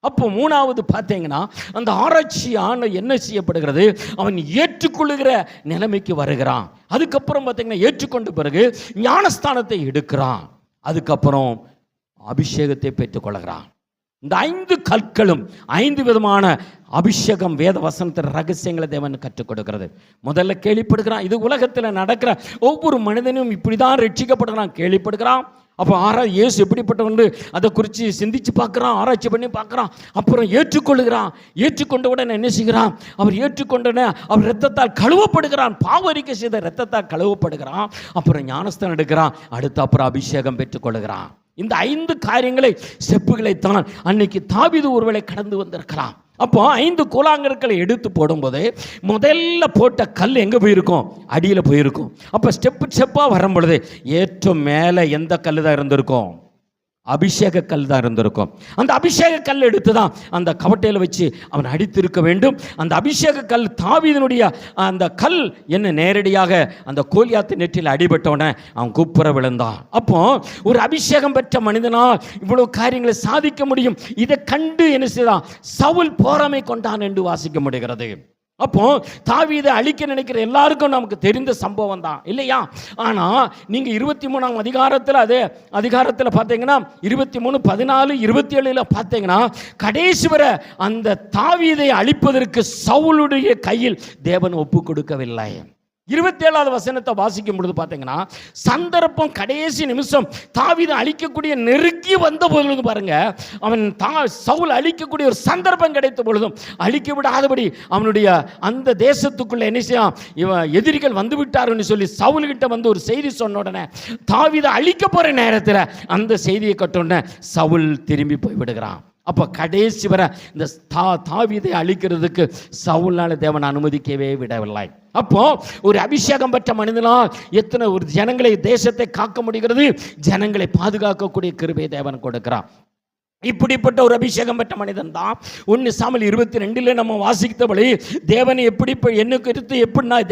அப்போ 3வது பார்த்தீங்கன்னா, அந்த ஆராய்ச்சியான என்ன செய்யப்படுகிறது, அவன் ஏற்றுக்கொள்ளுகிற நிலைமைக்கு வருகிறான். அதுக்கப்புறம் பார்த்தீங்கன்னா, ஏற்றுக்கொண்ட பிறகு ஞானஸ்தானத்தை எடுக்கிறான். அதுக்கப்புறம் அபிஷேகத்தை பெற்றுக்கொள்கிறான். இந்த 5 கற்களும் 5 விதமான அபிஷேகம், வேத வசனத்தின் ரகசியங்களை தேவன் கற்றுக் கொடுக்கிறது. முதல்ல கேள்விப்படுகிறான். இது உலகத்தில் நடக்கிற ஒவ்வொரு மனிதனும் இப்படி தான் ரட்சிக்கப்படுகிறான், கேள்விப்படுகிறான். அப்போ இயேசு எப்படிப்பட்டவன்று அதை குறித்து சிந்திச்சு பார்க்குறான், ஆராய்ச்சி பண்ணி பார்க்குறான். அப்புறம் ஏற்றுக்கொள்ளுகிறான். ஏற்றுக்கொண்ட உடனே என்ன செய்கிறான், அவர் ஏற்றுக்கொண்டன அவர் இரத்தத்தால் கழுவப்படுகிறான். பாவரிக்கை செய்த இரத்தத்தால் கழுவப்படுகிறான். அப்புறம் ஞானஸ்தானம் எடுக்கிறான். அடுத்து அப்புறம் அபிஷேகம் பெற்றுக்கொள்ளுகிறான். இந்த 5 காரியங்களை, ஸ்டெப்புகளைத்தான் அன்னைக்கு தாவீது ஒருவேளை கடந்து வந்திருக்கிறான். அப்போ 5 கூழாங்கற்களை எடுத்து போடும்போது முதல்ல போட்ட கல் எங்கே போயிருக்கும், அடியில் போயிருக்கும். அப்போ ஸ்டெப்பாக வரும் பொழுது ஏற்றம் மேலே எந்த கல் தான் இருந்திருக்கும், அபிஷேக கல் தான் இருந்திருக்கும். அந்த அபிஷேக கல் எடுத்து தான் அந்த கவட்டையில் வச்சு அவன் அடித்திருக்க வேண்டும். அந்த அபிஷேக கல், தாவீதினுடைய அந்த கல் என்ன நேரடியாக அந்த கோலியாத்து நெற்றியில் அடிபட்டவன அவன் கூப்புற விழுந்தான். அப்போ ஒரு அபிஷேகம் பெற்ற மனிதனால் இவ்வளவு காரியங்களை சாதிக்க முடியும். இதை கண்டு என்ன செய்தான், சவுல் போராமை கொண்டான் என்று வாசிக்க முடிகிறது. அப்போ தாவீதை அழிக்க நினைக்கிற எல்லாருக்கும் நமக்கு தெரிந்த சம்பவம் தான் இல்லையா? ஆனால் நீங்கள் 23ஆம் அதிகாரத்தில், அதே அதிகாரத்தில் பார்த்தீங்கன்னா 23, 14, 27 பார்த்தீங்கன்னா, கடைசி வரை அந்த தாவீதை அழிப்பதற்கு சவுலுடைய கையில் தேவன் ஒப்பு கொடுக்கவில்லை. 27வது வசனத்தை வாசிக்கும் பொழுது பார்த்தீங்கன்னா, சந்தர்ப்பம் கடைசி நிமிஷம் தாவீது அழிக்கக்கூடிய நெருக்கி வந்த பொழுது பாருங்க, அவன் சவுல் அழிக்கக்கூடிய ஒரு சந்தர்ப்பம் கிடைத்த பொழுதும் அழிக்க விடாதபடி அவனுடைய அந்த தேசத்துக்குள்ள என்ன செய்யும், இவன் எதிரிகள் வந்து விட்டார்னு சொல்லி சவுல்கிட்ட வந்து ஒரு செய்தி சொன்ன உடனே, தாவீதை அழிக்க போற நேரத்தில் அந்த செய்தியை கட்டோன்னே சவுல் திரும்பி போய் விடுகிறான். அப்போ கடைசி வரை இந்த தாவீதை அழிக்கிறதுக்கு சவுலால தேவன் அனுமதிக்கவே விடவில்லை. அப்போ ஒரு அபிஷேகம் பெற்ற மனிதனால் எத்தனை ஒரு ஜனங்களை, தேசத்தை காக்க முடிகிறது, ஜனங்களை பாதுகாக்கக்கூடிய கிருபையை தேவன் கொடுக்கிறான். இப்படிப்பட்ட ஒரு அபிஷேகம் பெற்ற மனிதன் தான் 1 சாமுவேல் 22 நம்ம வாசித்தபடி, தேவனை என்ன குறித்து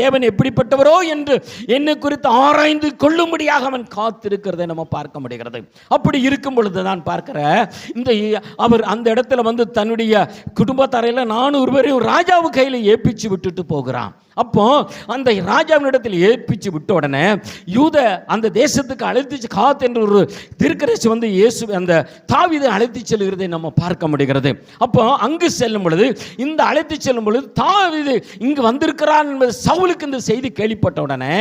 தேவன் எப்படிப்பட்டவரோ என்று என்னை குறித்து ஆராய்ந்து கொள்ளும்படியாக அவன் காத்திருக்கிறதை நம்ம பார்க்க முடிகிறது. அப்படி இருக்கும் பொழுது தான் பார்க்கிற இந்த அவர் அந்த இடத்துல வந்து தன்னுடைய குடும்பத்தாரையில் 400 பேரையும் ராஜாவு கையில் ஏப்பிச்சு விட்டுட்டு போகிறான். அப்போ அந்த ராஜாவினிடத்தில் ஏற்பிச்சு விட்ட உடனே யூத அந்த தேசத்துக்கு அழைத்து காத் என்ற ஒரு தீர்க்கதரிசி வந்து இயேசு அந்த தாவீதை அழைத்து செல்கிறதை நம்ம பார்க்க முடிகிறது. அப்போ அங்கு செல்லும் பொழுது, இந்த அழைத்து செல்லும் பொழுது தாவீது இங்கு வந்திருக்கிறான் என்பது சவுலுக்கு இந்த செய்தி கேள்விப்பட்ட உடனே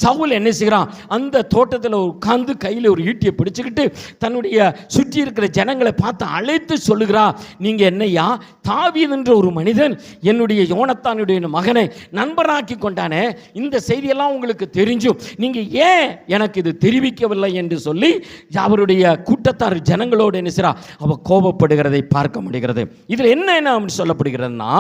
சவுல் என்ன செய்கிறான், அந்த தோட்டத்தில் உட்கார்ந்து கையில் ஒரு ஈட்டியை பிடிச்சுக்கிட்டு தன்னுடைய சுற்றி இருக்கிற ஜனங்களை பார்த்து அழைத்து சொல்லுகிறான், நீங்க என்னையா, தாவீது என்ற ஒரு மனிதன் என்னுடைய யோனத்தானுடைய மகனை நண்பனாக்கி கொண்டானே, இந்த செய்தியெல்லாம் உங்களுக்கு தெரிஞ்சும் நீங்க ஏன் எனக்கு இது தெரிவிக்கவில்லை என்று சொல்லி அவருடைய கூட்டத்தார் ஜனங்களோடு என்ன செய்றா, அவ கோபப்படுகிறதை பார்க்க முடிகிறது. இதில் என்ன சொல்லப்படுகிறதுனா,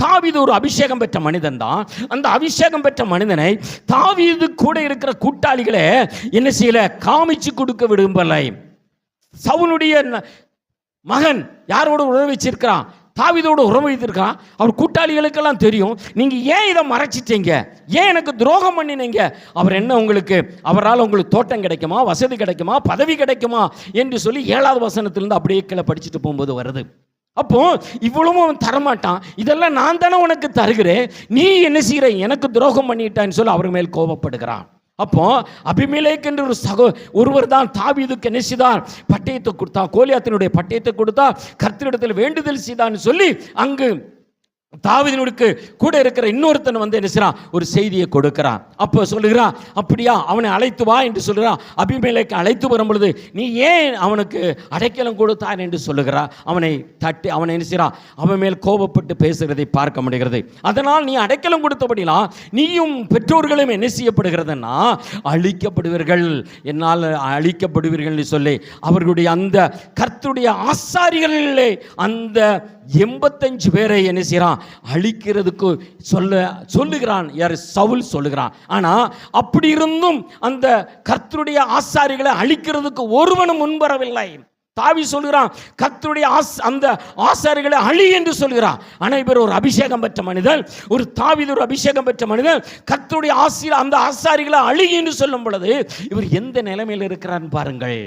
தாவீது ஒரு அபிஷேகம் பெற்ற மனிதன் தான். அந்த அபிஷேகம் பெற்ற மனிதனை தாவீது கூட இருக்கிற கூட்டாளிகளே என்ன செய்யல, காமிச்சு கொடுக்க விரும்பலை. சவுலுடைய மகன் யாரோட உறவு வச்சிருக்கிறான், தாவீதோட உறவு வைத்திருக்கான். அவர் கூட்டாளிகளுக்கெல்லாம் தெரியும், நீங்கள் ஏன் இதை மறைச்சிட்டீங்க, ஏன் எனக்கு துரோகம் பண்ணினீங்க, அவர் என்ன உங்களுக்கு, அவரால் உங்களுக்கு தோட்டம் கிடைக்குமா, வசதி கிடைக்குமா, பதவி கிடைக்குமா என்று சொல்லி 7வது வசனத்திலிருந்து அப்படியே கீழே படிச்சுட்டு போகும்போது வருது. அப்போ இவ்வளவும் அவன் தரமாட்டான், இதெல்லாம் நான் தானே உனக்கு தருகிறேன், நீ என்ன செய்கிற, எனக்கு துரோகம் பண்ணிட்டான்னு சொல்லி அவர் மேல் கோபப்படுகிறான். அப்போ அபிமெலேக் என்ற ஒருவர் தான் தாவீதுக்கு என்ன செய்தார்? பட்டயத்தை கொடுத்தா, கோலியாத்தினுடைய பட்டயத்தை கொடுத்தா, கர்த்தரிடத்தில் வேண்டுதல் செய்தான்னு சொல்லி அங்கு தாவீதினுக்கு கூட இருக்கிற இன்னொருத்தன் வந்து என்ன செய்றான்? ஒரு செய்தியை கொடுக்கிறான். அப்போ சொல்லுகிறான், அப்படியா அவனை அழைத்து வா என்று சொல்லுகிறான். அபிமெலேக்கு அழைத்து வரும் பொழுது, நீ ஏன் அவனுக்கு அடைக்கலம் கொடுத்தான் என்று சொல்லுகிறான். அவனை தட்டி அவனை என்ன செய்றான்? அவன் மேல் கோபப்பட்டு பேசுகிறதை பார்க்க முடிகிறது. அதனால் நீ அடைக்கலம் கொடுத்தபடிலாம் நீயும் பெற்றோர்களும் என்ன செய்யப்படுகிறதுன்னா அழிக்கப்படுவீர்கள், என்னால் அழிக்கப்படுவீர்கள் என்று சொல்லி அவர்களுடைய அந்த கர்த்தருடைய ஆசாரியர்களே அந்த 85 பேரை என்ன செய்றான்? அழிக்கிறதுக்கு சொல்லுகிறான். யார்? சவுல் சொல்லுகிறான். ஆனா அப்படி இருந்தும் அந்த கர்த்தருடைய ஆசாரிகளை அழிக்கிறதுக்கு ஒருவனும் முன்வரவில்லை. தாவீது சொல்கிறான், கர்த்தருடைய அந்த ஆசாரிகளை அழி என்று சொல்கிறான். ஆனா இவர் ஒரு அபிஷேகம் பெற்ற மனிதன், ஒரு தாவீது ஒரு அபிஷேகம் பெற்ற மனிதன், கர்த்தருடைய அந்த ஆசாரிகளை அழி என்று சொல்லும் பொழுது இவர் எந்த நிலைமையில் இருக்கிறான்னு பாருங்கள்.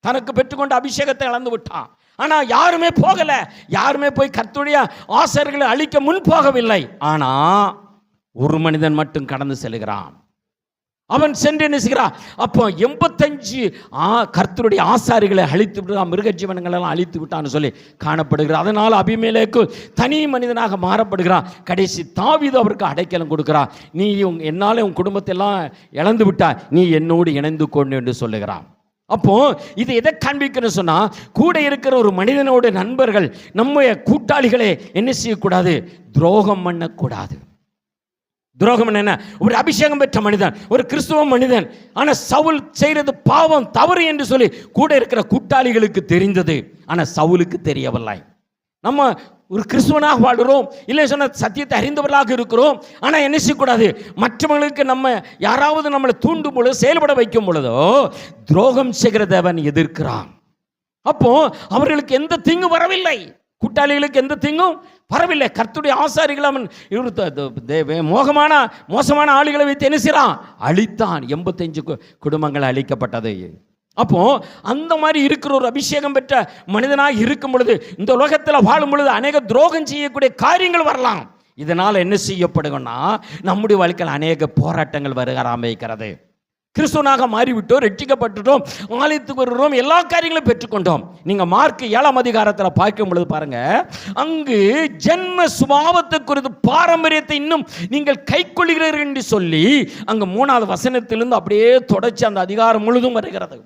தனக்கு பெற்றுக்கொண்ட அபிஷேகத்தை இழந்து விட்டான். ஆனா யாருமே போகல, யாருமே போய் கர்த்தருடைய ஆசாரியர்களை அழிக்க முன் போகவில்லை. ஆனா ஒரு மனிதன் மட்டும் கடந்து செல்கிறான். அவன் சென்று என்ன செய்கிறான்? அப்போ 85 கர்த்தருடைய ஆசாரிகளை அழித்து விட்டான், மிருக ஜீவனங்கள் எல்லாம் அழித்து விட்டான்னு சொல்லி காணப்படுகிறார். அதனால் அபிமெலேக்கு தனி மனிதனாக மாறப்படுகிறான். கடைசி தாவீது அவருக்கு அடைக்கலம் கொடுக்கிறான். நீ என்னால உன் குடும்பத்தை எல்லாம் இழந்து விட்டாய், நீ என்னோடு இணைந்து கொண்டு என்று சொல்லுகிறான். அப்போ இது எதை காண்பிக்கணும் சொன்னா, கூட இருக்கிற ஒரு மனிதனோட நண்பர்கள், நம்ம கூட்டாளிகளே என்ன செய்யக்கூடாது? துரோகம் பண்ணக்கூடாது. துரோகம் என்ன? ஒரு அபிஷேகம் பெற்ற மனிதன், ஒரு கிறிஸ்துவ மனிதன், ஆனா சவுல் செய்யறது பாவம், தவறு என்று சொல்லி கூட இருக்கிற கூட்டாளிகளுக்கு தெரிந்தது, ஆனா சவுலுக்கு தெரியவில்லை. நம்ம ஒரு கிறிஸ்துவனாக வாழ்கிறோம், இல்லை சொன்ன சத்தியத்தை அறிந்தவர்களாக இருக்கிறோம். ஆனால் என்ன செய்யக்கூடாது? மற்றவர்களுக்கு நம்ம யாராவது நம்மளை தூண்டும் பொழுது, செயல்பட வைக்கும் பொழுதோ துரோகம் செய்கிற தேவன் எதிர்க்கிறான். அப்போ அவர்களுக்கு எந்த தீங்கும் வரவில்லை, கூட்டாளிகளுக்கு எந்த தீங்கும் வரவில்லை. கர்த்தருடைய ஆசாரிகள் அவன் மோசமான ஆளுகளை வைத்து என்ன செய்றான்? அழித்தான். 85 குடும்பங்கள் அழிக்கப்பட்டது. அப்போ அந்த மாதிரி இருக்கிற ஒரு அபிஷேகம் பெற்ற மனிதனாக இருக்கும் பொழுது, இந்த உலகத்தில் வாழும் பொழுது அநேக துரோகம் செய்யக்கூடிய காரியங்கள் வரலாம். இதனால் என்ன செய்யப்படுங்கன்னா நம்முடைய வாழ்க்கையில் அநேக போராட்டங்கள் வர ஆரம்பிக்கிறது. கிறிஸ்துவனாக மாறிவிட்டோம், ரட்சிக்கப்பட்டுட்டோம், ஆலயத்துக்கு வருகிறோம், எல்லா காரியங்களும் பெற்றுக்கொண்டோம். நீங்க மார்க் 7ஆம் அதிகாரத்தில் பார்க்கும் பொழுது பாருங்க, அங்கு ஜென்ம சுபாவத்தை குறித்து பாரம்பரியத்தை இன்னும் நீங்கள் கைக்கொள்கிறீர்கள் என்று சொல்லி அங்கு 3வது வசனத்திலிருந்து அப்படியே தொடர்ச்சி அந்த அதிகாரம் முழுதும் வருகிறது.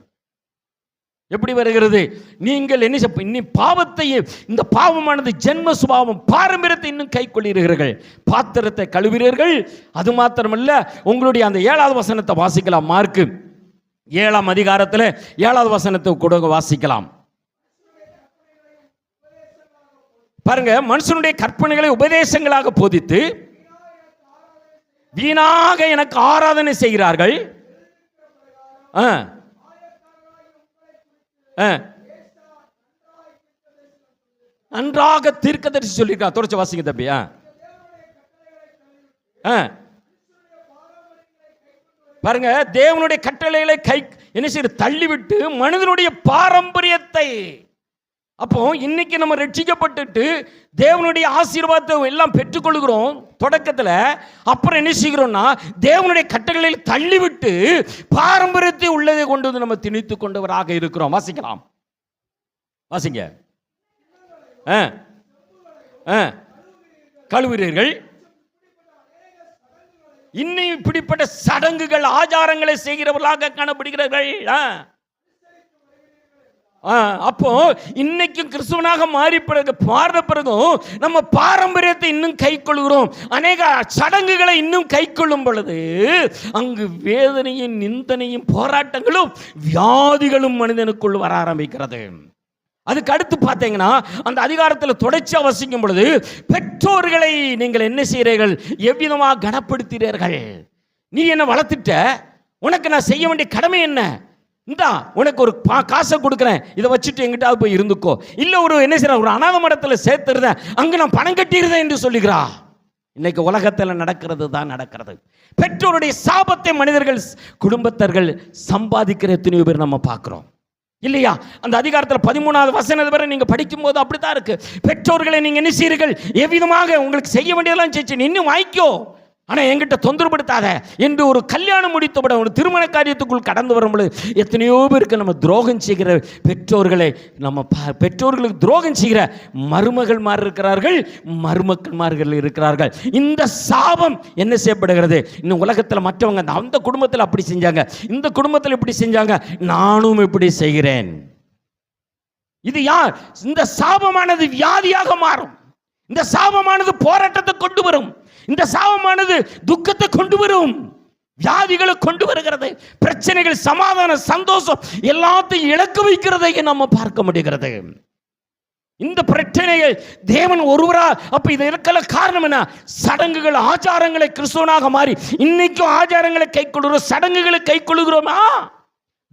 எப்படி வருகிறது? நீங்கள் என்ன பாவத்தை, இந்த பாவமானது ஜென்ம சுபாவம், பாரம்பரியத்தை இன்னும் கை கொள்கிறீர்கள், பாத்திரத்தை கழுவுகிறீர்கள். அது மாத்திரமல்ல, உங்களுடைய அந்த 7வது வசனத்தை வாசிக்கலாம். மார்க் 7ஆம் அதிகாரத்தில் 7வது வசனத்தை கூட வாசிக்கலாம். பாருங்க, மனுஷனுடைய கற்பனைகளை உபதேசங்களாக போதித்து வீணாக எனக்கு ஆராதனை செய்கிறார்கள். நன்றாக தீர்க்கதரிசி சொல்லியிருக்கா. தொடர்ச்சி வாசிங்க தம்பி. பாருங்க, தேவனுடைய கட்டளைகளை என்ன செய்ய தள்ளிவிட்டு மனிதனுடைய பாரம்பரியத்தை. அப்போ இன்னைக்கு நம்ம ரட்சிக்கப்பட்டுட்டு தேவனுடைய ஆசீர்வாதத்தை எல்லாம் பெற்றுக்கொள்கிறோம் தொடக்கத்தில். அப்புறம் என்ன செய்கிறோம்னா தேவனுடைய கட்டளையில் தள்ளிவிட்டு பாரம்பரியத்தை உள்ளதை கொண்டு வந்து நம்ம திணித்து கொண்டவராக இருக்கிறோம். வாசிக்கலாம், வாசிங்க. கழுவுகிறீர்கள். இன்னும் இப்படிப்பட்ட சடங்குகள் ஆச்சாரங்களை செய்கிறவர்களாக காணப்படுகிறார்கள். அப்போ இன்னைக்கும் கிறிஸ்துவனாக மாறின பிறகும் நம்ம பாரம்பரியத்தை இன்னும் கை கொள்கிறோம். அநேக சடங்குகளை இன்னும் கை கொள்ளும் பொழுது அங்கு வேதனையும் நிந்தனையும் போராட்டங்களும் வியாதிகளும் மனிதனுக்குள் வர ஆரம்பிக்கிறது. அதுக்கு அடுத்து பார்த்தீங்கன்னா அந்த அதிகாரத்தில் தொடர்ச்சியாக வசிக்கும் பொழுது, பெற்றோர்களை நீங்கள் என்ன செய்கிறீர்கள்? எவ்விதமாக கனப்படுத்துகிறீர்கள்? நீ என்ன வளர்த்துட்ட, உனக்கு நான் செய்ய வேண்டிய கடமை என்ன? இந்தா உனக்கு ஒரு காசை கொடுக்குறேன், இதை வச்சுட்டு எங்கிட்டாவது போய் இருந்துக்கோ. இல்லை ஒரு என்ன செய்யற, ஒரு அநாத மடத்தில் சேர்த்துருந்தேன், அங்கே நான் பணம் கட்டியிருந்தேன் என்று சொல்லுகிறா. இன்னைக்கு உலகத்தில் நடக்கிறது தான் நடக்கிறது. பெற்றோருடைய சாபத்தை மனிதர்கள், குடும்பத்தர்கள் சம்பாதிக்கிற எத்தனையோ பேர் நம்ம பார்க்குறோம் இல்லையா? அந்த அதிகாரத்தில் 13வது வசனத்தை வரை நீங்கள் படிக்கும்போது அப்படித்தான் இருக்கு. பெற்றோர்களை நீங்கள் என்ன செய்கிறீர்கள்? எவ்விதமாக உங்களுக்கு செய்ய வேண்டியதெல்லாம் செஞ்சு இன்னும் வாங்கிக்கோ, ஆனால் என்கிட்ட தொந்தரப்படுத்தாத என்று ஒரு கல்யாணம் முடித்தபட ஒரு திருமண காரியத்துக்குள் கடந்து வரும்பொழுது எத்தனையோ பேருக்கு நம்ம துரோகம் செய்கிற பெற்றோர்களை, நம்ம பெற்றோர்களுக்கு துரோகம் செய்கிற மருமகள்மார் இருக்கிறார்கள், மருமக்கள்மார்கள் இருக்கிறார்கள். இந்த சாபம் என்ன செய்யப்படுகிறது? இன்னும் உலகத்தில் மற்றவங்க அந்த குடும்பத்தில் அப்படி செஞ்சாங்க, இந்த குடும்பத்தில் இப்படி செஞ்சாங்க, நானும் இப்படி செய்கிறேன். இது யார்? இந்த சாபமானது வியாதியாக மாறும். இந்த சாபமானது போராட்டத்தை கொண்டு வரும். இந்த சாபமானது துக்கத்தை கொண்டு வரும், வியாதிகளை கொண்டு வருகிறது, பிரச்சனைகள், சமாதானம், சந்தோஷம் எல்லாத்தையும் இழக்க வைக்கிறதை நம்ம பார்க்க முடிகிறது. இந்த பிரச்சனைகள் தேவன் ஒருவரா. அப்ப இதற்கெல்லாம் காரணம் என்ன? சடங்குகள், ஆச்சாரங்களை கிறிஸ்துவனாக மாறி இன்னைக்கும் ஆச்சாரங்களை கை கொள்கிறோம், சடங்குகளை கை கொள்கிறோமா?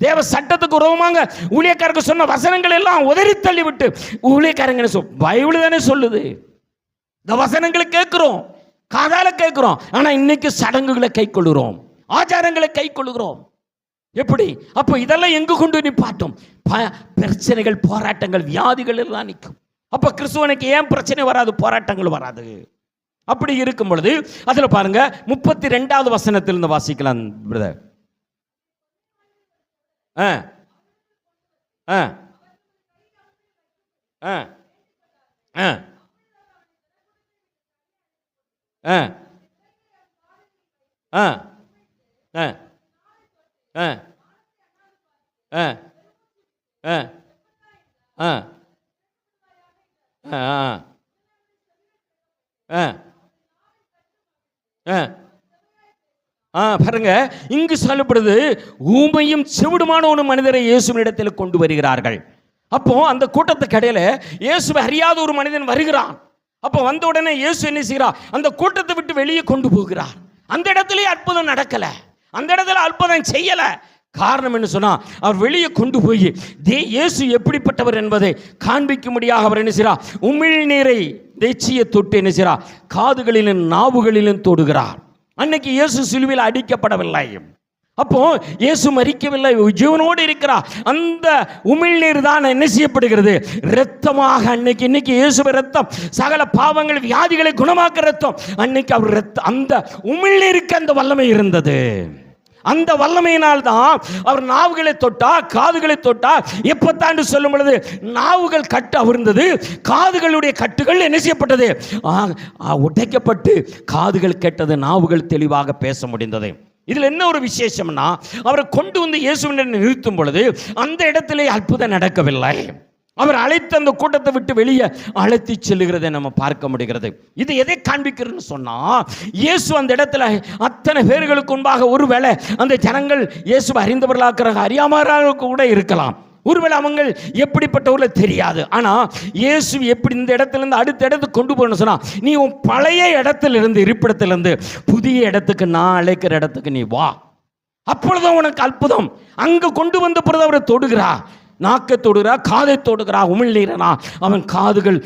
தேவ சட்டத்துக்கு உறவுமாங்க ஊழியக்காரங்க சொன்ன வசனங்கள் எல்லாம் உதறி தள்ளி விட்டு ஊழியக்காரங்க பைபிள் தானே சொல்லுது, இந்த வசனங்களை கேட்கிறோம், காதால கேட்கிறோம், ஆனா இன்னைக்கு சடங்குகளை கை கொள்கிறோம், ஆச்சாரங்களை கை கொள்கிறோம். எப்படி? அப்போ இதெல்லாம் எங்கு கொண்டு நிப்பாட்டும்? பிரச்சனைகள், போராட்டங்கள், வியாதிகள் எல்லாம் நிற்கும். அப்ப கிறிஸ்துவனுக்கு ஏன் பிரச்சனை வராது, போராட்டங்கள் வராது? அப்படி இருக்கும் பொழுது அதுல பாருங்க 32வது வசனத்திலிருந்து வாசிக்கலாம் பிரதர். பாருங்க, இங்கு சொல்லப்படுது, ஊமையும் செவிடுமான ஒரு மனிதரை இயேசுவினிடத்தில் கொண்டு வருகிறார்கள். அப்போ அந்த கூட்டத்துக்கு இடையில இயேசுவை அறியாத ஒரு மனிதன் வருகிறான். அப்போ வந்த உடனே இயேசு என்ன செய்கிறார்? அந்த கூட்டத்தை விட்டு வெளியே கொண்டு போகிறார். அந்த இடத்துல அற்புதம் நடக்கல, அந்த இடத்துல அற்புதம் செய்யல. காரணம் என்ன சொன்னா, அவர் வெளியே கொண்டு போய் இயேசு எப்படிப்பட்டவர் என்பதை காண்பிக்கும்படியாக அவர் என்ன செய்கிறார்? உமிழ்நீரை தேச்சிய தொட்டு என்ன செய்கிறார்? காதுகளிலும் நாவுகளிலும் தொடுகிறார். அன்னைக்கு இயேசு சிலுவையில் அடிக்கப்படவில்லை, அப்போ இயேசு மரிக்கவில்லை, ஜீவனோடு இருக்கிறார். அந்த உமிழ்நீர் தான் என்ன செய்யப்படுகிறது? இரத்தமாக. இன்னைக்கு இயேசுவின் இரத்தம் சகல பாவங்கள், வியாதிகளை குணமாக்க இரத்தம். அன்னைக்கு அவர் இரத்தம், அந்த உமிழ்நீருக்கு அந்த வல்லமை இருந்தது. அந்த வல்லமையினால் தான் அவர் நாவுகளை தொட்டா, காதுகளை தொட்டா. எப்பத்தாண்டு சொல்லும் பொழுது நாவுகள் கட்டு அவிர்ந்தது, காதுகளுடைய கட்டுகள் என்ன செய்யப்பட்டது? உடைக்கப்பட்டு காதுகள் கேட்டது, நாவுகள் தெளிவாக பேச முடிந்தது. இதில் என்ன ஒரு விசேஷம்னா, அவரை கொண்டு வந்து இயேசுவின் நிறுத்தும் பொழுது அந்த இடத்திலே அற்புதம் நடக்கவில்லை. அவர் அழைத்து அந்த கூட்டத்தை விட்டு வெளியே அழைத்து செல்லுகிறதை நம்ம பார்க்க முடிகிறது. இது எதை காண்பிக்கிறதுன்னு சொன்னா, இயேசு அந்த இடத்துல அத்தனை பேர்களுக்கு முன்பாக ஒருவேளை அந்த ஜனங்கள் இயேசுவை அறிந்தவர்களாக அறியாமலாக கூட இருக்கலாம். ஒருவேளை அவங்க எப்படிப்பட்டவர்கள தெரியாது. ஆனா இயேசு எப்படி இந்த இடத்துல இருந்து அடுத்த இடத்துக்கு கொண்டு போகணும்னு சொன்னா, நீ உன் பழைய இடத்திலிருந்து, இருப்பிடத்திலிருந்து புதிய இடத்துக்கு, நான் அழைக்கிற இடத்துக்கு நீ வா. அப்பொழுதும் உனக்கு அற்புதம். அங்க கொண்டு வந்த பிறகு அவரை தொடுகிறா, நாக்கை தொடுகிறா, காதை தொடுகிறா, உமிழ்நீரனா. அவன் காதுகள்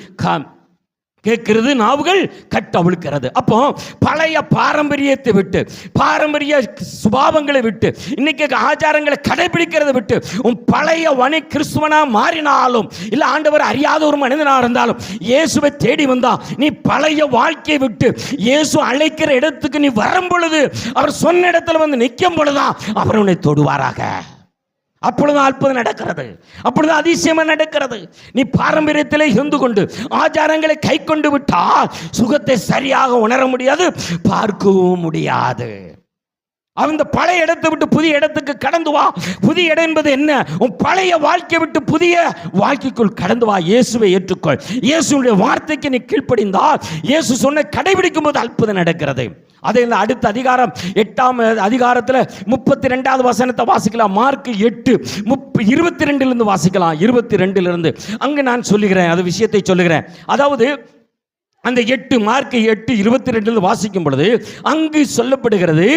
கேட்கிறது, நாவுகள் கட்டவிழ்க்கிறது. அப்போ பழைய பாரம்பரியத்தை விட்டு, பாரம்பரிய சுபாவங்களை விட்டு, இன்னைக்கு ஆச்சாரங்களை கடைபிடிக்கிறதை விட்டு, உன் பழைய வணி கிறிஸ்துவனா மாறினாலும், இல்லை ஆண்டவர் அறியாத ஒரு மனிதனா இருந்தாலும், இயேசுவை தேடி வந்தா நீ பழைய வாழ்க்கையை விட்டு இயேசு அழைக்கிற இடத்துக்கு நீ வரும் பொழுது, அவர் சொன்ன இடத்துல வந்து நிற்கும் பொழுதுதான் அவர் உன்னை தொடுவாராக. அப்பொழுதுதான் அற்புதம் நடக்கிறது, அப்பொழுது அதிசயமா நடக்கிறது. நீ பாரம்பரியத்திலே இருந்து கொண்டு ஆச்சாரங்களை கை கொண்டு விட்டால் சுகத்தை சரியாக உணர முடியாது, பார்க்கவும் முடியாது. அந்த பழைய இடத்தை விட்டு புதிய இடத்துக்கு கடந்து வா. புதிய இடம் என்பது என்ன? உன் பழைய வாழ்க்கையை விட்டு புதிய வாழ்க்கைக்குள் கடந்து வா. இயேசுவை ஏற்றுக்கொள். இயேசுடைய வார்த்தைக்கு நீ கீழ்ப்படிந்தால், இயேசு சொன்ன கடைபிடிக்கும் போது அற்புதம் நடக்கிறது. அதே அடுத்த அதிகாரம் 8ஆம் அதிகாரத்தில் 32வது வசனத்தை வாசிக்கலாம். மார்க் 8:22 வாசிக்கலாம். 22 அங்கு நான் சொல்லுகிறேன், அது விஷயத்தை சொல்லுகிறேன். அதாவது அந்த மார்க் 8:22 வாசிக்கும் பொழுது அங்கு சொல்லப்படுகிறது,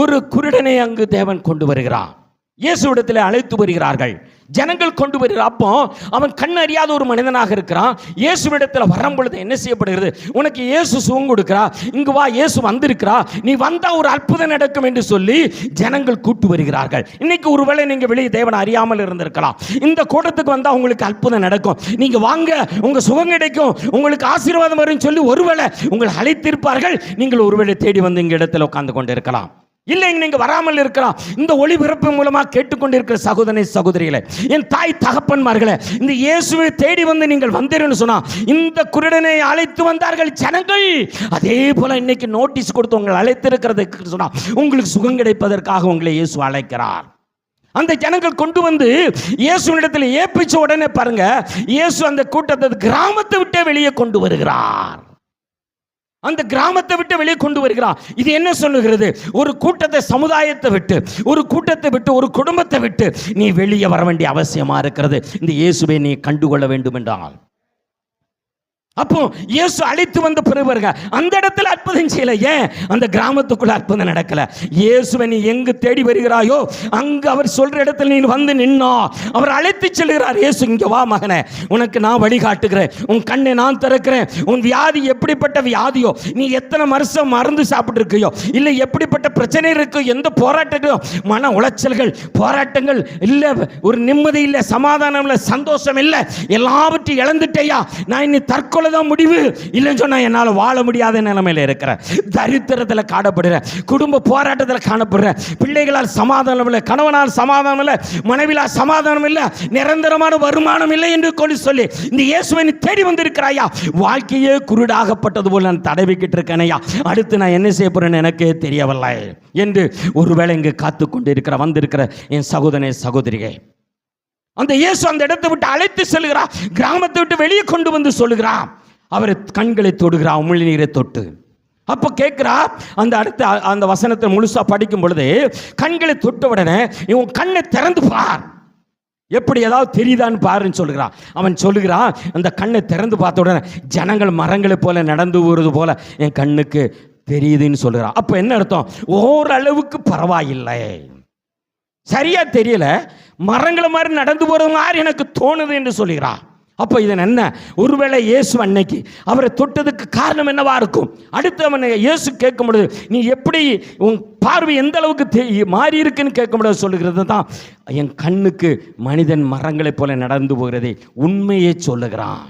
ஒரு குருடனை அங்கு தேவன் கொண்டு வருகிறார். இயேசுவிடத்தில் அழைத்து வருகிறார்கள். ஜனங்கள் கொண்டு வருகிற அப்போ அவன் கண் அறியாத ஒரு மனிதனாக இருக்கிறான். இயேசுவிடத்தில் வரும் பொழுது என்ன செய்யப்படுகிறது? உனக்கு இயேசு சுகம் கொடுக்கிறா, இங்கு வா, இயேசு வந்திருக்கிறா, நீ வந்தா ஒரு அற்புதம் நடக்கும் என்று சொல்லி ஜனங்கள் கூட்டு வருகிறார்கள். இன்னைக்கு ஒருவேளை நீங்க வெளியே தேவனை அறியாமல் இருந்திருக்கலாம். இந்த கூட்டத்துக்கு வந்தா உங்களுக்கு அற்புதம் நடக்கும், நீங்க வாங்க, உங்க சுகம் கிடைக்கும், உங்களுக்கு ஆசீர்வாதம் வரும் சொல்லி ஒருவேளை உங்களை அழைத்திருப்பார்கள். நீங்கள் ஒருவேளை தேடி வந்து இங்க இடத்துல உட்கார்ந்து கொண்டு இருக்கலாம். இல்லை, நீங்க வராமல் இருக்கலாம். இந்த ஒளிபரப்பு மூலமா கேட்டுக்கொண்டிருக்கிற சகோதரனை சகோதரிகளே, என் தாய் தகப்பன்மார்களே, இந்த இயேசுவை தேடி வந்து நீங்கள் வந்தீங்கன்னு சொன்னா, இந்த குருடனை அழைத்து வந்தார்கள் ஜனங்கள். அதே போல இன்னைக்கு நோட்டீஸ் கொடுத்து உங்களை அழைத்திருக்கிறதுக்கு சொன்னா உங்களுக்கு சுகம் கிடைப்பதற்காக உங்களை இயேசு அழைக்கிறார். அந்த ஜனங்கள் கொண்டு வந்து இயேசுவிடத்தில் ஏப்பிச்ச உடனே பாருங்க, இயேசு அந்த கூட்டத்தை கிராமத்தை விட்டே வெளியே கொண்டு வருகிறார். அந்த கிராமத்தை விட்டு வெளியே கொண்டு வருகிறார். இது என்ன சொல்லுகிறது? ஒரு கூட்டத்தை, சமுதாயத்தை விட்டு, ஒரு கூட்டத்தை விட்டு, ஒரு குடும்பத்தை விட்டு நீ வெளியே வர வேண்டிய அவசியமா இருக்கிறது, இந்த இயேசுவை நீ கண்டுகொள்ள வேண்டும் என்றால். அப்போ இயேசு அழைத்து வந்த பிறகு அந்த இடத்துல அற்புதம் செய்யல. ஏன்? அந்த கிராமத்துக்குள்ள அற்புதம் நடக்கல. இயேசுவை நீ எங்கு தேடி வருகிறாயோ அங்கு அவர் சொல்ற இடத்துல நீ வந்து நின்னா அவர் அழைத்து செல்கிறார். இயேசு, இங்க வா மகனே, உனக்கு நான் வழிகாட்டுகிறேன், உன் கண்ணை நான் திறக்கிறேன், உன் வியாதி எப்படிப்பட்ட வியாதியோ, நீ எத்தனை வருஷம் மருந்து சாப்பிட்டு இருக்கியோ, இல்லை எப்படிப்பட்ட பிரச்சனை இருக்கோ, எந்த போராட்டங்களோ, மன உளைச்சல்கள், போராட்டங்கள் இல்லை, ஒரு நிம்மதி இல்லை, சமாதானம் இல்லை, சந்தோஷம் இல்லை, எல்லாவற்றையும் இழந்துட்டேயா, நான் இன்னி தற்கொலை தான் முடிவு இல்லைன்னு சொன்னா என்னால் வாழ முடியாத நிலைமையில் இருக்கிறேன், தரித்திரத்தில் காணப்படுறேன், குடும்ப போராட்டத்தில் காணப்படுறேன், பிள்ளைகளால் சமாதானம் இல்லை, கணவனால் சமாதானம் இல்லை, மனைவியால் சமாதானம் இல்லை, நிரந்தரமான வருமானம் இல்லை என்று சொல்லி இந்த இயேசுவை நீ தேடி வந்திருக்கிறாயா, வாழ்க்கையே குருடாகப்பட்டது போல நான் தடவிக்கிட்டு இருக்கேனையா, அடுத்து நான் என்ன செய்ய போறேன்னு எனக்கே தெரியவில்லை என்று ஒருவேளை இங்கு காத்து கொண்டு இருக்கிற வந்திருக்கிற என் சகோதரனே சகோதரிகை, அந்த இயேசு அந்த இடத்தை விட்டு அழைத்து செல்கிறார், கிராமத்தை விட்டு வெளியே கொண்டு வந்து சொல்லுகிறார், அவரை கண்களை தொடுகிறார், உமிழ் நீரை தொட்டு. அப்போ கேட்கிறா, அந்த அடுத்த அந்த வசனத்தை முழுசா படிக்கும் பொழுது, கண்களை தொட்ட உடனே இவன் கண்ணை திறந்து பார், எப்படி ஏதாவது தெரியுதான்னு பாருன்னு சொல்லுகிறான். அவன் சொல்லுகிறான், அந்த கண்ணை திறந்து பார்த்த உடனே ஜனங்கள் மரங்களை போல நடந்து வருவது போல என் கண்ணுக்கு தெரியுதுன்னு சொல்லுகிறான். அப்போ என்ன அர்த்தம்? ஓரளவுக்கு பரவாயில்லை, சரியா தெரியல, மரங்களை மாதிரி நடந்து போறது மாதிரி எனக்கு தோணுது என்று சொல்லுகிறார். அப்போ இதன் என்ன? ஒருவேளை இயேசு அன்னைக்கு அவரை தொட்டதுக்கு காரணம் என்னவா இருக்கும்? அடுத்து அவனை இயேசு கேட்கும் பொழுது, நீ எப்படி உன் பார்வை எந்த அளவுக்கு மாறி இருக்குன்னு கேட்க முடியாது சொல்லுகிறது தான், என் கண்ணுக்கு மனிதன் மரங்களைப் போல நடந்து போகிறதே உண்மையை சொல்லுகிறான்.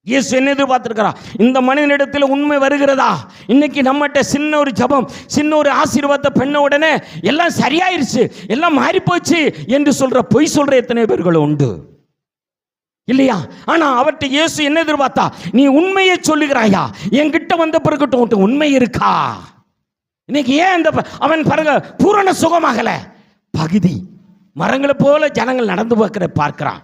இயேசு என்ன எதிர்பார்த்திருக்கிறார்? இந்த மனிதனிடத்தில் உண்மை வருகிறதா? இன்னைக்கு நம்மகிட்ட சின்ன ஒரு ஜபம், சின்ன ஒரு ஆசீர்வாதத்தை பண்ண உடனே எல்லாம் சரியாயிருச்சு, எல்லாம் மாறி போச்சு என்று சொல்ற பொய் சொல்ற எத்தனை பேர்கள் உண்டு இல்லையா? ஆனா அவர்கிட்ட இயேசு என்ன எதிர்பார்த்தா, நீ உண்மையை சொல்லுகிறாயா, என்கிட்ட வந்த பிறகு உண்மை இருக்கா? இன்னைக்கு ஏன் அந்த அவன் பாருங்க பூரண சுகமாகல, பகுதி மரங்களை போல ஜனங்கள் நடந்து பார்க்கிறான்.